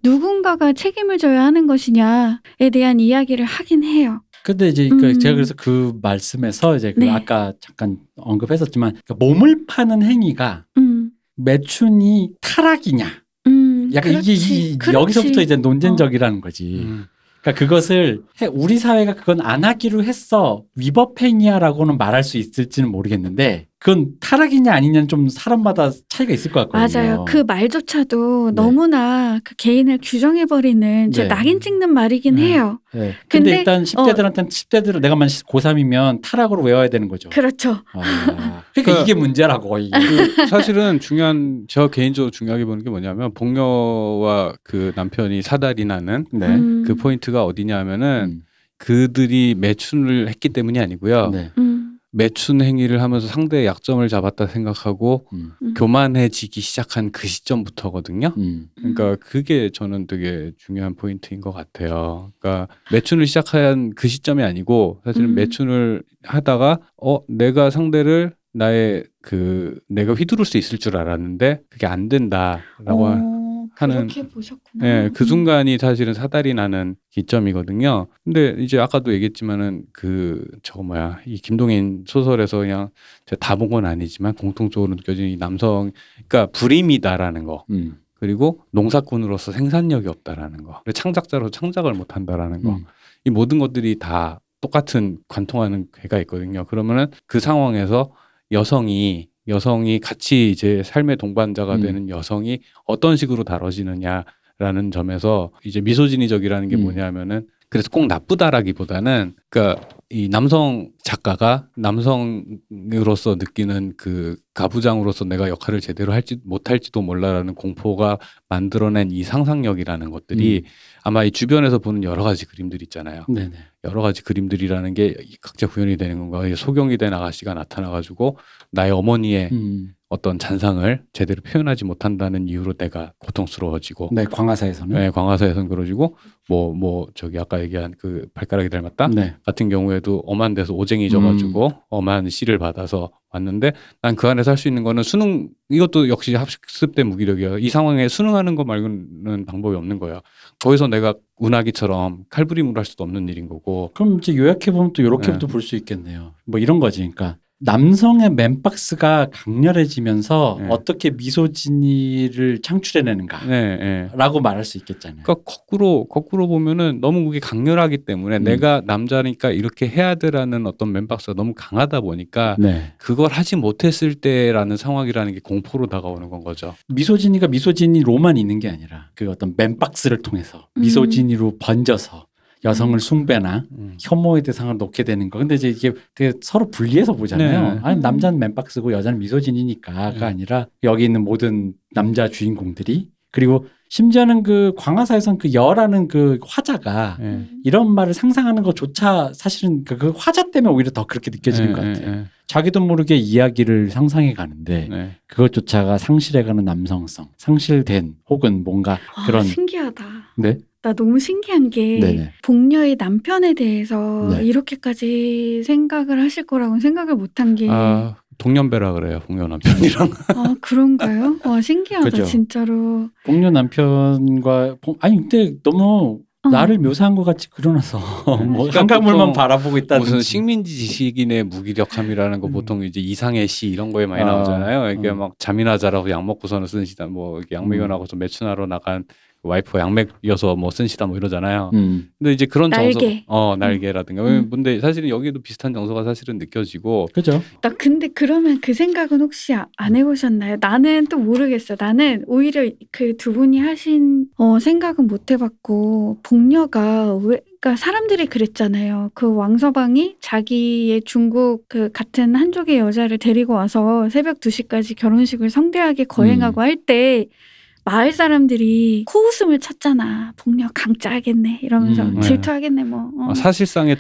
누군가가 책임을 져야 하는 것이냐에 대한 이야기를 하긴 해요. 근데 이제 제가 그래서 그 말씀에서 이제 아까 잠깐 언급했었지만, 몸을 파는 행위가 매춘이 타락이냐. 약간 그렇지. 여기서부터 이제 논쟁적이라는 거지. 그러니까 그것을 우리 사회가 그건 안 하기로 했어, 위법 행위야라고는 말할 수 있을지는 모르겠는데, 그건 타락이냐 아니냐는 좀 사람마다 차이가 있을 것 같거든요. 맞아요. 그 말조차도 너무나 그 개인을 규정해버리는 제 낙인 찍는 말이긴 해요. 근데 일단 10대들은 내가 만약 고3이면 타락으로 외워야 되는 거죠. 그렇죠. 그러니까 이게 문제라고. 사실은 저 개인적으로 중요하게 보는 게 뭐냐면, 복녀와 그 남편이 사달이 나는 그 포인트가 어디냐 하면은 그들이 매춘을 했기 때문이 아니고요. 매춘 행위를 하면서 상대의 약점을 잡았다 생각하고 교만해지기 시작한 그 시점부터거든요. 그러니까 그게 저는 되게 중요한 포인트인 것 같아요. 그러니까 매춘을 시작한 그 시점이 아니고, 사실은 매춘을 하다가 내가 상대를 나의 내가 휘두를 수 있을 줄 알았는데 그게 안 된다라고 하는 그렇게 보셨구나. 예, 그 순간이 사실은 사달이 나는 기점이거든요. 근데 이제 아까도 얘기했지만은 이 김동인 소설에서 그냥 제가 다 본 건 아니지만 공통적으로 느껴지는 이 남성, 그러니까 불임이다라는 거. 그리고 농사꾼으로서 생산력이 없다라는 거. 창작자로서 창작을 못 한다라는 거. 이 모든 것들이 다 똑같은 관통하는 괴가 있거든요. 그러면은 그 상황에서 여성이 같이 이제 삶의 동반자가 되는 여성이 어떤 식으로 다뤄지느냐라는 점에서 이제 미소진이적이라는 게 뭐냐면은 그래서 꼭 나쁘다라기보다는 그러니까 이 남성 작가가 남성으로서 느끼는 그 가부장으로서 내가 역할을 제대로 못할지도 몰라라는 공포가 만들어낸 이 상상력이라는 것들이 아마 이 주변에서 보는 여러 가지 그림들 있잖아요. 네네. 여러 가지 그림들이라는 게 각자 구현이 되는 건가. 소경이 된 아가씨가 나타나가지고 나의 어머니의 어떤 잔상을 제대로 표현하지 못한다는 이유로 내가 고통스러워지고. 네, 광화사에서는. 네, 광화사에서는 그러지고 저기 아까 얘기한 그 발가락이 닮았다 네. 같은 경우에도 엄한 데서 오쟁이 져가지고 엄한 씨를 받아서 왔는데 난 그 안에서 할 수 있는 거는 수능, 이것도 역시 학습된 무기력이에요. 이 상황에 수능하는 거 말고는 방법이 없는 거예요. 거기서 내가 운하기처럼 칼부림으로 할 수도 없는 일인 거고. 그럼 이제 요약해보면 또 이렇게도 볼 수 있겠네요. 뭐 이런 거지. 그러니까 남성의 맨박스가 강렬해지면서 어떻게 미소진이를 창출해내는가 라고 말할 수 있겠잖아요. 그러니까 거꾸로 보면은 너무 그게 강렬하기 때문에 내가 남자니까 이렇게 해야 되라는 어떤 맨박스가 너무 강하다 보니까 그걸 하지 못했을 때라는 상황이라는 게 공포로 다가오는 건 거죠. 미소진이가 미소진이로만 있는 게 아니라 그 어떤 맨박스를 통해서 미소진이로 번져서 여성을 숭배나 혐오의 대상을 놓게 되는 거. 근데 이제 이게 되게 서로 분리해서 보잖아요. 아니, 남자는 맨박스고 여자는 미소진이니까가 아니라 여기 있는 모든 남자 주인공들이, 그리고 심지어는 그 광화사에선 그 여라는 그 화자가 이런 말을 상상하는 것조차 사실은 그 화자 때문에 오히려 더 그렇게 느껴지는 것 같아요. 자기도 모르게 이야기를 상상해 가는데 그것조차가 상실해가는 남성성, 상실된 혹은 뭔가 그런. 신기하다. 네. 나 너무 신기한 게 복녀의 남편에 대해서 이렇게까지 생각을 하실 거라고는 생각을 못한 게 동년배라 그래요. 복녀 남편이랑. 그런가요? 와, 신기하다. 그죠? 진짜로. 복녀 남편과 아니 근데 너무 나를 묘사한 것 같이 그려놔서 뭐 한강물만 바라보고 있다든지. 무슨 식민지 지식인의 무기력함이라는 거 보통 이제 이상의 시 이런 거에 많이 나오잖아요. 이게 막 잠이나 자라고 약 먹고서는 쓴 시다, 뭐 이렇게 약먹여나고서 매춘하러 나간 와이프가 약맥이어서 뭐 쓴 시다 뭐 이러잖아요. 근데 이제 그런 날개. 날개라든가. 근데 사실은 여기도 비슷한 정서가 사실은 느껴지고. 그죠. 나 근데 그러면 그 생각은 혹시 안 해보셨나요? 나는 또 모르겠어. 나는 오히려 그 두 분이 하신 생각은 못 해봤고, 복녀가 그러니까 사람들이 그랬잖아요. 그 왕서방이 자기의 중국 그 같은 한족의 여자를 데리고 와서 새벽 2시까지 결혼식을 성대하게 거행하고 할 때 마을 사람들이 코웃음을 쳤잖아. 복녀 강짜하겠네 이러면서 질투하겠네 뭐. 사실상의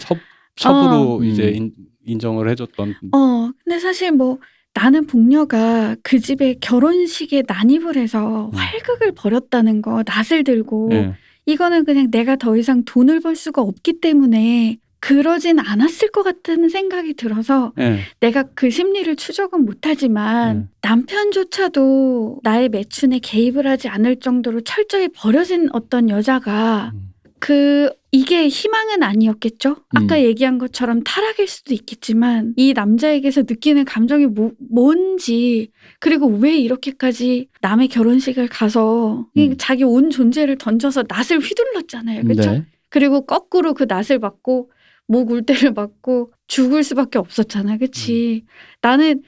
첩으로 이제 인정을 해줬던. 근데 사실 뭐 나는 복녀가 그 집에 결혼식에 난입을 해서 활극을 벌였다는 거, 낫을 들고 이거는 그냥 내가 더 이상 돈을 벌 수가 없기 때문에 그러진 않았을 것 같다는 생각이 들어서 내가 그 심리를 추적은 못하지만 남편조차도 나의 매춘에 개입을 하지 않을 정도로 철저히 버려진 어떤 여자가 이게 희망은 아니었겠죠? 아까 얘기한 것처럼 타락일 수도 있겠지만 이 남자에게서 느끼는 감정이 뭔지, 그리고 왜 이렇게까지 남의 결혼식을 가서 자기 온 존재를 던져서 낫을 휘둘렀잖아요. 그렇죠? 네. 그리고 거꾸로 그 낫을 맞고 목 울 때를 맞고 죽을 수밖에 없었잖아. 그치? 나는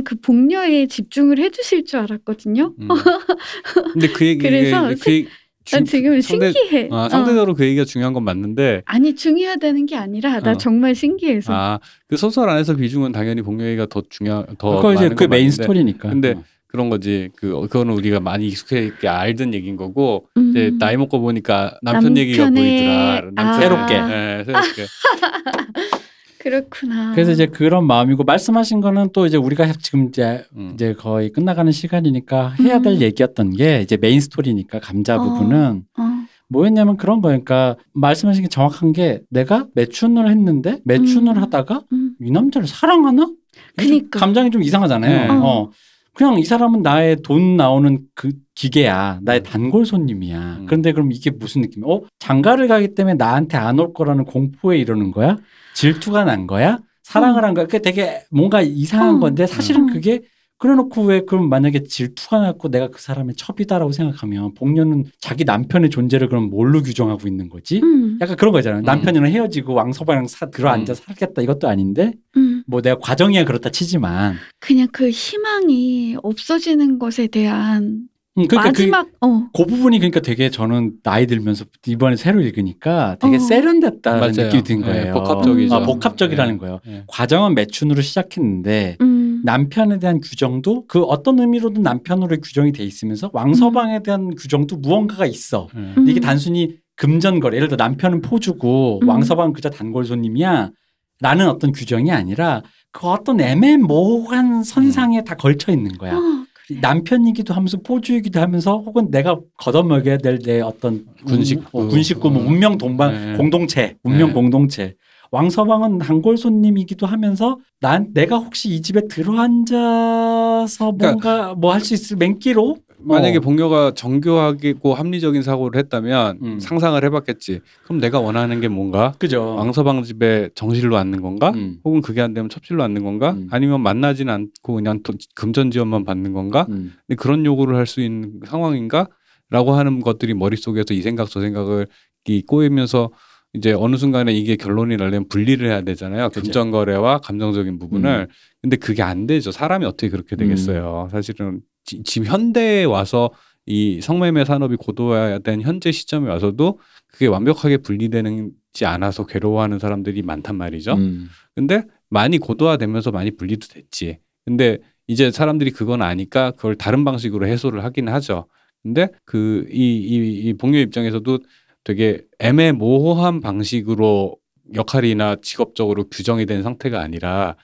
그 복녀에 집중을 해주실 줄 알았거든요. 근데 그 얘기, 그래서 난 지금 신기해. 상대적으로 그 얘기가 중요한 건 맞는데. 아니, 중요하다는 게 아니라 나 정말 신기해서. 그 소설 안에서 비중은 당연히 복녀 얘기가 더 그거 이제 그 메인 스토리니까. 근데 그런 거지. 그거는 우리가 많이 익숙하게 알던 얘기인 거고, 이제 나이 먹고 보니까 남편 얘기가 보이더라. 새롭게. 네, 새롭게. 그렇구나. 그래서 이제 그런 마음이고, 말씀하신 거는 또 이제 우리가 지금 이제 거의 끝나가는 시간이니까 해야 될 얘기였던 게 이제 메인 스토리니까 감자 부분은 뭐였냐면 그런 거니까, 말씀하신 게 정확한 게 내가 매춘을 했는데 매춘을 하다가 이 남자를 사랑하나? 그러니까 감정이 좀 이상하잖아요. 그냥 이 사람은 나의 돈 나오는 그 기계야. 나의 단골 손님이야. 그런데 그럼 이게 무슨 느낌이야? 장가를 가기 때문에 나한테 안 올 거라는 공포에 이러는 거야? 질투가 난 거야? 사랑을 한 거야? 그게 되게 뭔가 이상한 건데 사실은 그게 그래놓고 왜 그럼 만약에 질투가 났고 내가 그 사람의 첩이다라고 생각하면 복녀는 자기 남편의 존재를 그럼 뭘로 규정하고 있는 거지? 약간 그런 거잖아요. 남편이랑 헤어지고 왕서방이랑 들어앉아 살겠다 이것도 아닌데 뭐 내가 과정이야 그렇다 치지만 그냥 그 희망이 없어지는 것에 대한 그러니까 마지막 그 부분이 그러니까 되게 저는 나이 들면서 이번에 새로 읽으니까 되게 세련됐다는 맞아요. 느낌이 든 거예요. 네, 복합적이죠. 복합적이라는 거예요. 과정은 매춘으로 시작했는데 남편에 대한 규정도 그 어떤 의미로든 남편으로 규정이 돼 있으면서 왕서방에 대한 규정도 무언가가 있어. 이게 단순히 금전거래. 예를 들어 남편은 포주고 왕서방은 그저 단골 손님이야. 라는 어떤 규정이 아니라 그 어떤 애매모호한 선상에 다 걸쳐 있는 거야. 남편이기도 하면서 포주이기도 하면서 혹은 내가 걷어먹여야 될 내 어떤 군식구 뭐 운명 동반 공동체, 운명 공동체. 왕서방은 단골 손님이기도 하면서 내가 혹시 이 집에 들어앉아서 뭔가 뭐 할 수 있을 맨기로 만약에 복녀가 정교하고 합리적인 사고를 했다면 상상을 해봤겠지. 그럼 내가 원하는 게 뭔가? 그죠. 왕서방 집에 정실로 앉는 건가? 혹은 그게 안 되면 첩실로 앉는 건가? 아니면 만나지는 않고 그냥 금전 지원만 받는 건가? 근데 그런 요구를 할 수 있는 상황인가? 라고 하는 것들이 머릿속에서 이 생각 저 생각을 꼬이면서 이제 어느 순간에 이게 결론이 나려면 분리를 해야 되잖아요. 그죠. 금전거래와 감정적인 부분을. 근데 그게 안 되죠. 사람이 어떻게 그렇게 되겠어요. 사실은 지금 현대에 와서 이 성매매 산업이 고도화된 현재 시점에 와서도 그게 완벽하게 분리되지 않아서 괴로워하는 사람들이 많단 말이죠. 근데 많이 고도화되면서 많이 분리도 됐지. 근데 이제 사람들이 그건 아니까 그걸 다른 방식으로 해소를 하긴 하죠. 근데 이 복녀 입장에서도 되게 애매모호한 방식으로 역할이나 직업적으로 규정이 된 상태가 아니라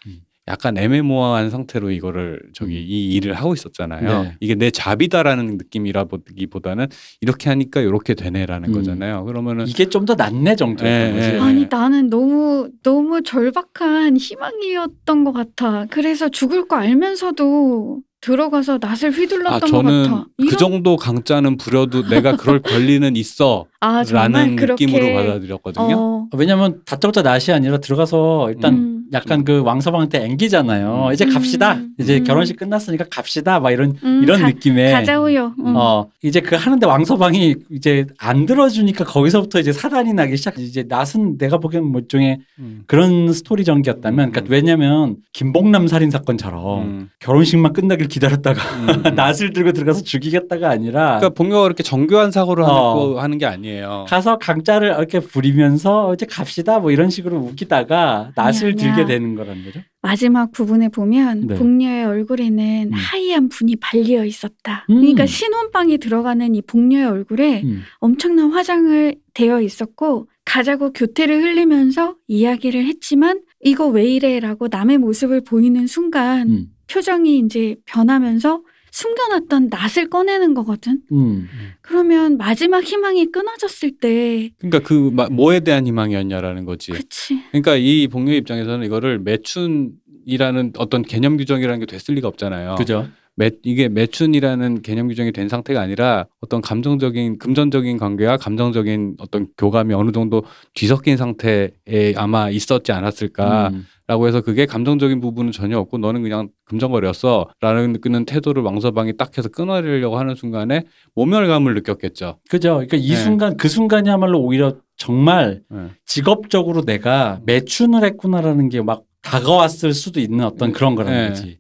약간 애매모호한 상태로 이거를 이 일을 하고 있었잖아요. 네. 이게 내 잡이다라는 느낌이라기보다는 이렇게 하니까 이렇게 되네라는 거잖아요. 그러면은 이게 좀 더 낫네 정도였던 거지. 아니 나는 너무 절박한 희망이었던 것 같아. 그래서 죽을 거 알면서도 들어가서 낫을 휘둘렀던 것 같아. 저는 그 정도 강짜는 부려도 내가 그럴 권리는 있어 라는 느낌으로 받아들였거든요. 왜냐하면 다짜고짜 낫이 아니라 들어가서 일단 약간 그 왕서방한테 앵기잖아요. 이제 갑시다. 이제 결혼식 끝났으니까 갑시다. 막 이런 느낌에. 가자우요. 이제 그 하는데 왕서방이 이제 안 들어주니까 거기서부터 이제 사단이 나기 시작. 이제 낫은 내가 보기엔 뭐 일종의 그런 스토리 전개였다면, 그러니까 왜냐면 김복남 살인 사건처럼 결혼식만 끝나길 기다렸다가 낫을 들고 들어가서 죽이겠다가 아니라. 그러니까 복녀가 그렇게 정교한 사고를 하는 게 아니에요. 가서 강짜를 이렇게 부리면서 이제 갑시다 뭐 이런 식으로 웃기다가 낫을 들게 되는 거라는 거죠. 마지막 부분에 보면 복녀의 얼굴에는 하얀 분이 발리어 있었다. 그러니까 신혼방에 들어가는 이 복녀의 얼굴에 엄청난 화장을 되어 있었고 가자고 교태를 흘리면서 이야기를 했지만 이거 왜 이래라고 남의 모습을 보이는 순간 표정이 이제 변하면서 숨겨놨던 낫을 꺼내는 거거든. 그러면 마지막 희망이 끊어졌을 때. 그러니까 그 뭐에 대한 희망이었냐라는 거지. 그치. 그러니까 이 복녀 입장에서는 이거를 매춘이라는 어떤 개념 규정이라는 게 됐을 리가 없잖아요. 그죠. 이게 매춘이라는 개념 규정이 된 상태가 아니라 어떤 감정적인 금전적인 관계와 감정적인 어떤 교감이 어느 정도 뒤섞인 상태에 아마 있었지 않았을까라고 해서 그게 감정적인 부분은 전혀 없고 너는 그냥 금전거래였어 라는 태도를 왕서방이 딱 해서 끊어내려고 하는 순간에 모멸감을 느꼈겠죠. 그죠. 그러니까 이 순간 그 순간이야말로 오히려 정말 직업적으로 내가 매춘을 했구나라는 게 막 다가왔을 수도 있는 어떤 그런 거라는 거지.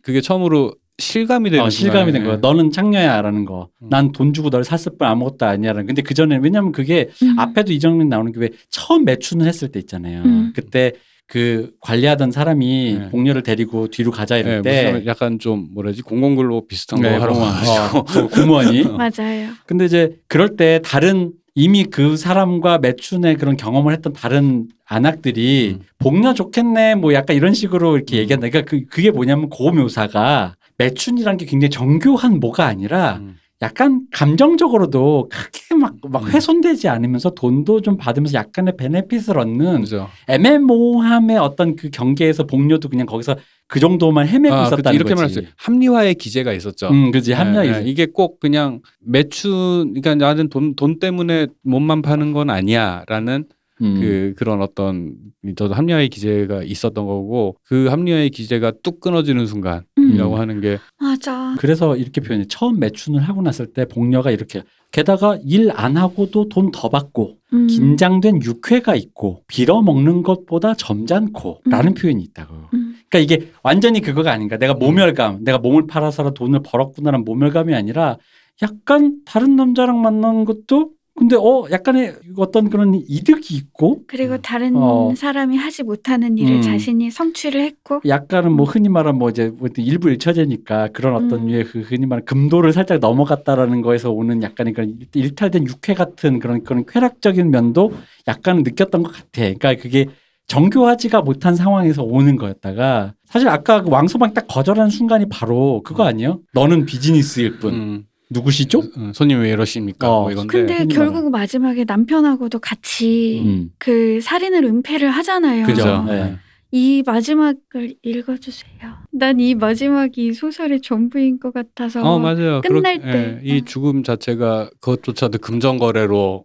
그게 처음으로 실감이 되는 실감이 된 거야. 너는 창녀야라는 거. 난 돈 주고 널 샀을 뿐 아무것도 아니야라는. 근데 그 전에 왜냐하면 그게 앞에도 이정민 나오는 게 왜 처음 매춘을 했을 때 있잖아요. 그때 그 관리하던 사람이 복녀를 데리고 뒤로 가자 이럴 때 약간 좀 공공근로 비슷한 거 하러 와가지고 공무원이 맞아요. 근데 이제 그럴 때 다른 이미 그 사람과 매춘의 그런 경험을 했던 다른 안악들이 복녀 좋겠네 뭐 약간 이런 식으로 이렇게 얘기한다. 그러니까 그게 뭐냐면 그 묘사가 매춘이란 게 굉장히 정교한 뭐가 아니라 약간 감정적으로도 크게 막 훼손되지 않으면서 돈도 좀 받으면서 약간의 베네핏을 얻는 그죠. 애매모호함의 어떤 그 경계에서 복료도 그냥 거기서 그 정도만 헤매고 있었다는 이렇게 거지. 말했어요. 합리화의 기제가 있었죠. 그지. 합리화. 이게 꼭 그냥 그러니까 나는 돈 때문에 몸만 파는 건 아니야라는 그런 어떤 저도 합리화의 기제가 있었던 거고 그 합리화의 기제가 뚝 끊어지는 순간이라고 하는 게 맞아. 그래서 이렇게 표현해. 처음 매춘을 하고 났을 때 복녀가 이렇게 게다가 일 안 하고도 돈 더 받고 긴장된 육회가 있고 빌어먹는 것보다 점잖고 라는 표현이 있다고. 그러니까 이게 완전히 그거가 아닌가. 내가 모멸감, 내가 몸을 팔아서 돈을 벌었구나라는 모멸감이 아니라 약간 다른 남자랑 만나는 것도 근데 약간의 어떤 그런 이득이 있고 그리고 다른 사람이 하지 못하는 일을 자신이 성취를 했고 약간은 뭐 흔히 말하는 뭐 이제 일부 일처제니까 그런 어떤 류의 그 흔히 말하는 금도를 살짝 넘어갔다라는 거에서 오는 약간의 그런 일탈된 육회 같은 그런 쾌락적인 면도 약간 느꼈던 것 같아. 그러니까 그게 정교하지가 못한 상황에서 오는 거였다가 사실 아까 그 왕서방이 딱 거절하는 순간이 바로 그거 아니에요? 너는 비즈니스일 뿐. 누구시죠? 손님 왜 이러십니까? 뭐 이건데. 근데 결국 마지막에 남편하고도 같이 그 살인을 은폐를 하잖아요. 그죠. 네. 이 마지막을 읽어주세요. 난 이 마지막이 소설의 전부인 것 같아서 맞아요. 끝날 때 이 죽음 자체가 그것조차도 금전거래로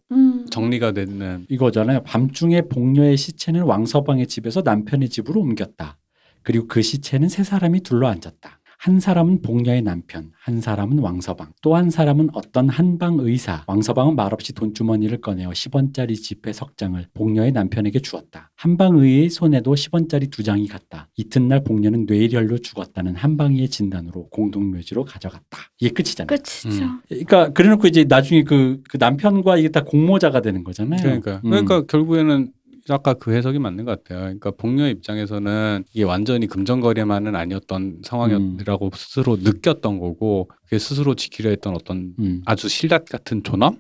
정리가 되는 이거잖아요. 밤중에 복녀의 시체는 왕서방의 집에서 남편의 집으로 옮겼다. 그리고 그 시체는 세 사람이 둘러앉았다. 한 사람은 복녀의 남편, 한 사람은 왕서방, 또 한 사람은 어떤 한방 의사. 왕서방은 말없이 돈주머니를 꺼내어 10원짜리 지폐 석장을 복녀의 남편에게 주었다. 한방의의 손에도 10원짜리 2장이 갔다. 이튿날 복녀는 뇌혈로 죽었다는 한방의의 진단으로 공동묘지로 가져갔다. 이게 끝이잖아요. 끝이죠. 그러니까 그래놓고 이제 나중에 그 남편과 이게 다 공모자가 되는 거잖아요. 그러니까 결국에는 아까 그 해석이 맞는 것 같아요. 그러니까 복녀 입장에서는 이게 완전히 금전거래만은 아니었던 상황이라고 스스로 느꼈던 거고 그게 스스로 지키려 했던 어떤 아주 실낱 같은 존엄?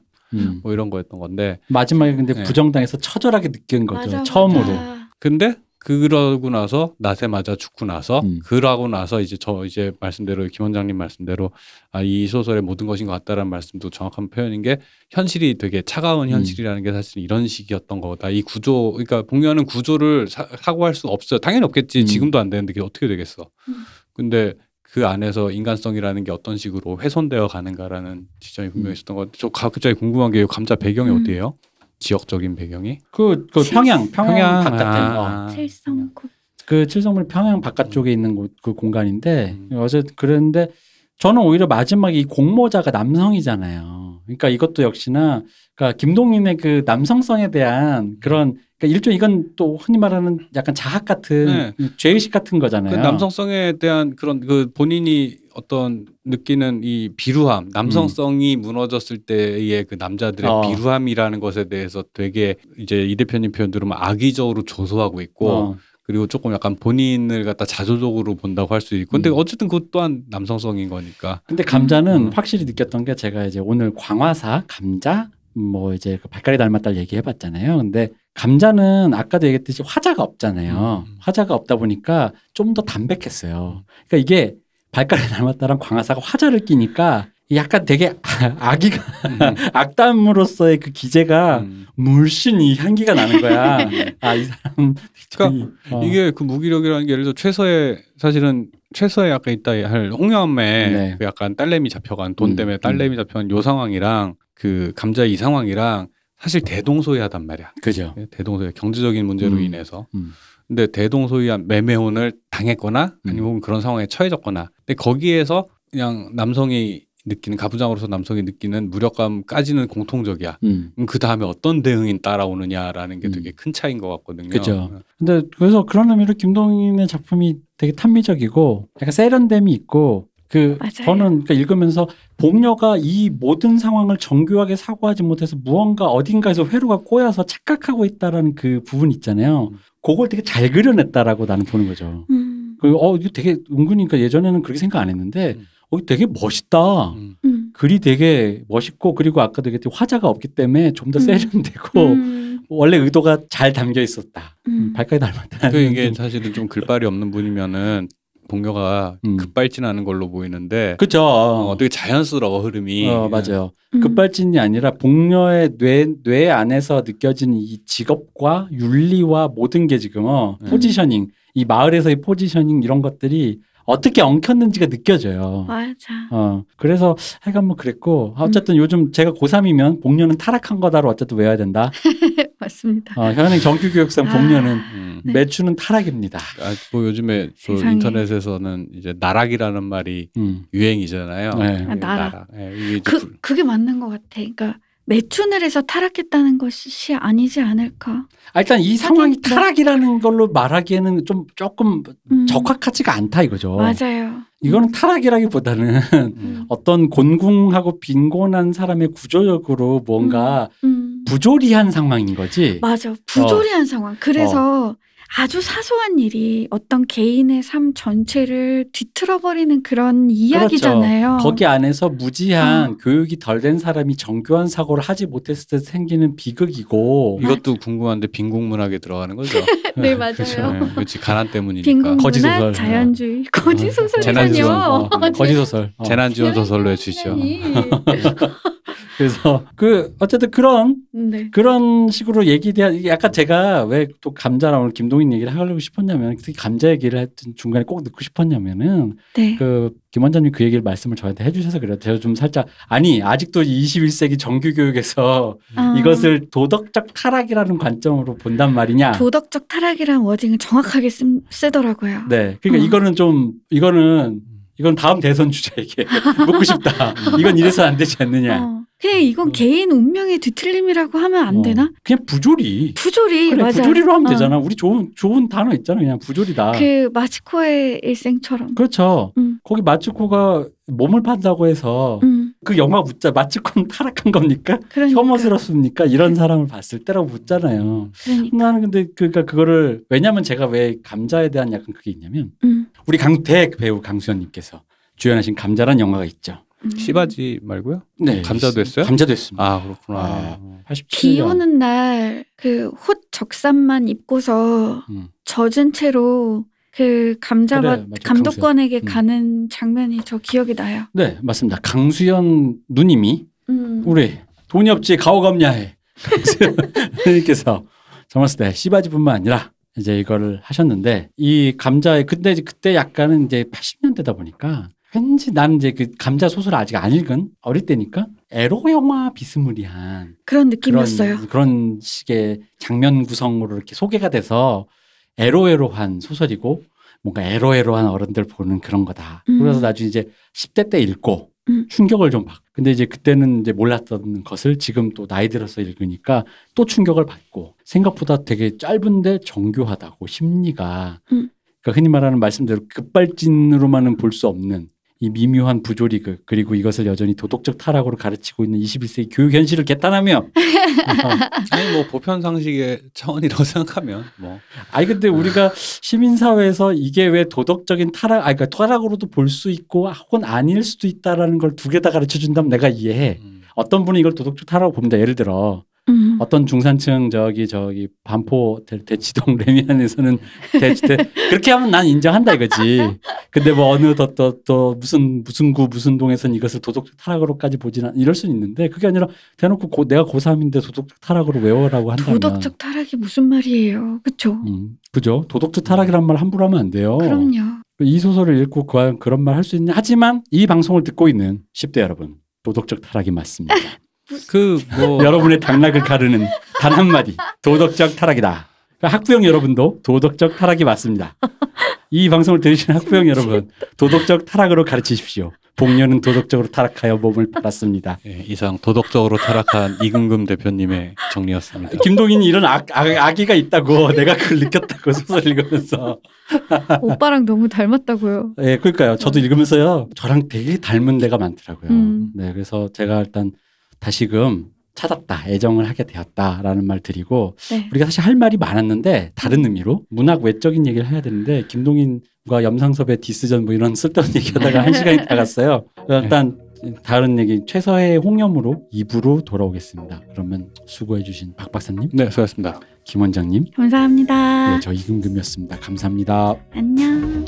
뭐 이런 거였던 건데 마지막에 근데 부정당해서 처절하게 느낀 거죠. 맞아, 처음으로. 맞아. 근데 그러고 나서 낫에 맞아 죽고 나서 그러고 나서 이제 말씀대로 김 원장님 말씀대로 이 소설의 모든 것인 것 같다라는 말씀도 정확한 표현인 게 현실이 되게 차가운 현실이라는 게 사실 이런 식이었던 거다. 이 구조 그러니까 복녀는 구조를 사고할 수 없어요. 당연히 없겠지. 지금도 안 되는데 그게 어떻게 되겠어. 근데 그 안에서 인간성이라는 게 어떤 식으로 훼손되어 가는가라는 지점이 분명히 있었던 것 같아요. 저 갑자기 궁금한 게 감자 배경이 어디예요? 지역적인 배경이? 그 평양 바깥에. 칠성구. 그 칠성물 평양 바깥쪽에 있는 그 공간인데 어쨌든 그런데 저는 오히려 마지막에 이 공모자가 남성이잖아요. 그러니까 이것도 역시나 그러니까 김동인의 그 남성성에 대한 그런 그러니까 일종 이건 또 흔히 말하는 약간 자학 같은 죄의식 같은 거잖아요. 그 남성성에 대한 그런 그 본인이 어떤 느끼는 이 비루함, 남성성이 무너졌을 때의 그 남자들의 비루함이라는 것에 대해서 되게 이제 이 대표님 표현대로 악의적으로 조소하고 있고 그리고 조금 약간 본인을 갖다 자조적으로 본다고 할 수 있고 근데 어쨌든 그것 또한 남성성인 거니까. 근데 감자는 확실히 느꼈던 게 제가 이제 오늘 광화사 감자 뭐 이제 그 발가리 닮았다를 얘기해봤잖아요. 근데 감자는 아까도 얘기했듯이 화자가 없잖아요. 화자가 없다 보니까 좀 더 담백했어요. 그러니까 이게 발가리 닮았다랑 광화사가 화자를 끼니까 약간 되게 악담으로서의 그 기제가 물씬 이 향기가 나는 거야. 이 사람. 그러니까 이게 그 무기력이라는 게 예를 들어 최서에 아까 있다 할 홍여함의 그 약간 딸내미 잡혀간 돈 때문에 딸내미 잡혀간 요 상황이랑 그 감자 이 상황이랑 사실 대동소이하단 말이야. 그죠. 대동소이 경제적인 문제로 인해서. 근데 대동소이한 매매혼을 당했거나 아니면 그런 상황에 처해졌거나 근데 거기에서 그냥 남성이 느끼는 가부장으로서 남성이 느끼는 무력감까지는 공통적이야. 그 다음에 어떤 대응이 따라오느냐라는 게 되게 큰 차이인 것 같거든요. 그렇죠. 근데 그래서 그런 의미로 김동인의 작품이 되게 탐미적이고 약간 세련됨이 있고 저는 그러니까 읽으면서 복녀가 이 모든 상황을 정교하게 사고하지 못해서 무언가 어딘가에서 회로가 꼬여서 착각하고 있다라는 그 부분 있잖아요. 그걸 되게 잘 그려냈다라고 나는 보는 거죠. 이거 되게 은근히 그러니까 예전에는 그렇게 생각 안 했는데 되게 멋있다. 글이 되게 멋있고 그리고 아까도 얘기했듯이 화자가 없기 때문에 좀 더 세련되고 원래 의도가 잘 담겨 있었다. 발가락이 닮았다. 이게 사실은 좀 글발이 없는 분이면은 복녀가 급발진하는 걸로 보이는데 그렇죠. 되게 자연스러워 흐름이. 맞아요. 급발진이 아니라 복녀의 뇌 안에서 느껴지는 이 직업과 윤리와 모든 게 지금 포지셔닝, 이 마을에서의 포지셔닝 이런 것들이 어떻게 엉켰는지가 느껴져요. 맞아. 그래서 하여간 뭐 그랬고 어쨌든 요즘 제가 고3이면 복녀는 타락한 거다로 어쨌든 외워야 된다. 맞습니다. 현행 정규교육상 복녀는 매추는 타락입니다. 뭐 요즘에 또 인터넷에서는 이제 나락이라는 말이 유행이잖아요. 네. 나락. 이게 그게 맞는 것 같아. 그러니까 매춘을 해서 타락했다는 것이 아니지 않을까. 일단 이 상황이 타락이라는 걸로 말하기에는 좀 조금 적합하지가 않다 이거죠. 맞아요. 이거는 타락이라기보다는 어떤 곤궁하고 빈곤한 사람의 구조적으로 뭔가 부조리한 상황인 거지. 맞아. 부조리한 상황. 그래서 아주 사소한 일이 어떤 개인의 삶 전체를 뒤틀어버리는 그런 이야기잖아요. 그렇죠. 거기 안에서 무지한 교육이 덜 된 사람이 정교한 사고를 하지 못했을 때 생기는 비극이고. 이것도 궁금한데 빈국문학에 들어가는 거죠. 네, 맞아요. 그렇지. 가난 때문이니까. 빈국문학, 자연주의, 거지소설이요. 거지소설. 재난지원 소설로 해주시죠. 그래서 어쨌든 그런 식으로 얘기돼. 약간 제가 왜 또 감자랑 오늘 김동인 얘기를 하려고 싶었냐면, 특히 감자 얘기를 했던 중간에 꼭 넣고 싶었냐면은 김 원장님 그 얘기를 말씀을 저한테 해주셔서 그래요. 제가 좀 살짝 아직도 21세기 정규 교육에서 이것을 도덕적 타락이라는 관점으로 본단 말이냐. 도덕적 타락이라는 워딩을 정확하게 쓰더라고요. 네, 그러니까 이건 다음 대선 주자에게 묻고 싶다. 이건 이래서 안 되지 않느냐. 그냥 이건 개인 운명의 뒤틀림이라고 하면 안 되나? 그냥 부조리. 그래, 맞아. 부조리로 하면 되잖아. 우리 좋은 단어 있잖아. 그냥 부조리다. 그 마츠코의 일생처럼. 그렇죠. 거기 마츠코가 몸을 판다고 해서 그 영화 묻자. 마츠코는 타락한 겁니까? 그러니까. 혐오스럽습니까? 이런 사람을 봤을 때라고 묻잖아요. 그러니까. 나는 근데 그거를 왜냐면 제가 왜 감자에 대한 약간 그게 있냐면 우리 배우 강수현님께서 주연하신 감자란 영화가 있죠. 시바지 말고요? 네. 감자도 했어요? 감자도 했습니다. 아, 그렇구나. 87년. 비 오는 날 그 옷 적삼만 입고서 젖은 채로 그 감자밭 감독관에게 가는 장면이 저 기억이 나요. 네, 맞습니다. 강수연 누님이 우리 돈이 없지 가오가 없냐해. 강수연님께서 젊었을 때 시바지뿐만 아니라 이제 이거를 하셨는데 이 감자에 근데 그때 약간은 이제 80년대다 보니까 왠지 나는 이제 그 감자 소설을 아직 안 읽은 어릴 때니까 에로 영화 비스무리한 그런 느낌이었어요. 그런 식의 장면 구성으로 이렇게 소개가 돼서 에로에로한 소설이고 뭔가 에로에로한 어른들 보는 그런 거다. 그래서 나중에 이제 10대 때 읽고 충격을 좀 받고. 근데 이제 그때는 이제 몰랐던 것을 지금 또 나이 들어서 읽으니까 또 충격을 받고 생각보다 되게 짧은데 정교하다고 심리가. 그러니까 흔히 말하는 말씀대로 급발진으로만은 볼 수 없는 이 미묘한 부조리극 그리고 이것을 여전히 도덕적 타락으로 가르치고 있는 21세기 교육 현실을 개탄하며 아니 뭐 보편 상식의 차원이라고 생각하면 뭐 근데 우리가 시민사회에서 이게 왜 도덕적인 타락 그러니까 타락으로도 볼 수 있고 혹은 아닐 수도 있다라는 걸 두 개 다 가르쳐 준다면 내가 이해해. 어떤 분이 이걸 도덕적 타락으로 봅니다. 예를 들어 어떤 중산층 저기 반포 대치동 레미안에서는 그렇게 하면 난 인정한다 이거지. 근데 뭐 어느 또 무슨 구 무슨 동에서는 이것을 도덕적 타락으로까지 보지는 이럴 수는 있는데 그게 아니라 대놓고 내가 고3인데 도덕적 타락으로 외워라고 한다면 도덕적 타락이 무슨 말이에요. 그렇죠? 그죠? 도덕적 타락이란 말 함부로 하면 안 돼요. 그럼요. 이 소설을 읽고 그런 말 할 수 있냐. 하지만 이 방송을 듣고 있는 10대 여러분 도덕적 타락이 맞습니다. 여러분의 당락을 가르는 단 한마디 도덕적 타락이다. 그러니까 학부형 여러분도 도덕적 타락이 맞습니다. 이 방송을 들으시는 학부형 여러분 도덕적 타락으로 가르치십시오. 복녀는 도덕적으로 타락하여 몸을 팔았습니다. 네, 이상 도덕적으로 타락한 이근금 대표님의 정리였습니다. 김동인이 이런 악의가 있다고 내가 그걸 느꼈다고 소설 읽으면서 오빠랑 너무 닮았다고요. 네, 그러니까요. 저도 읽으면서요. 저랑 되게 닮은 데가 많더라고요. 네, 그래서 제가 일단 다시금 찾았다. 애정을 하게 되었다라는 말 드리고 우리가 사실 할 말이 많았는데 다른 의미로 문학 외적인 얘기를 해야 되는데 김동인과 염상섭의 디스전 뭐 이런 쓸데없는 얘기하다가 1시간이 다 갔어요. 일단 다른 얘기 최서의 홍염으로 2부로 돌아오겠습니다. 그러면 수고해 주신 박 박사님. 네, 수고하셨습니다. 김 원장님. 감사합니다. 네, 저 이금금이었습니다. 감사합니다. 안녕.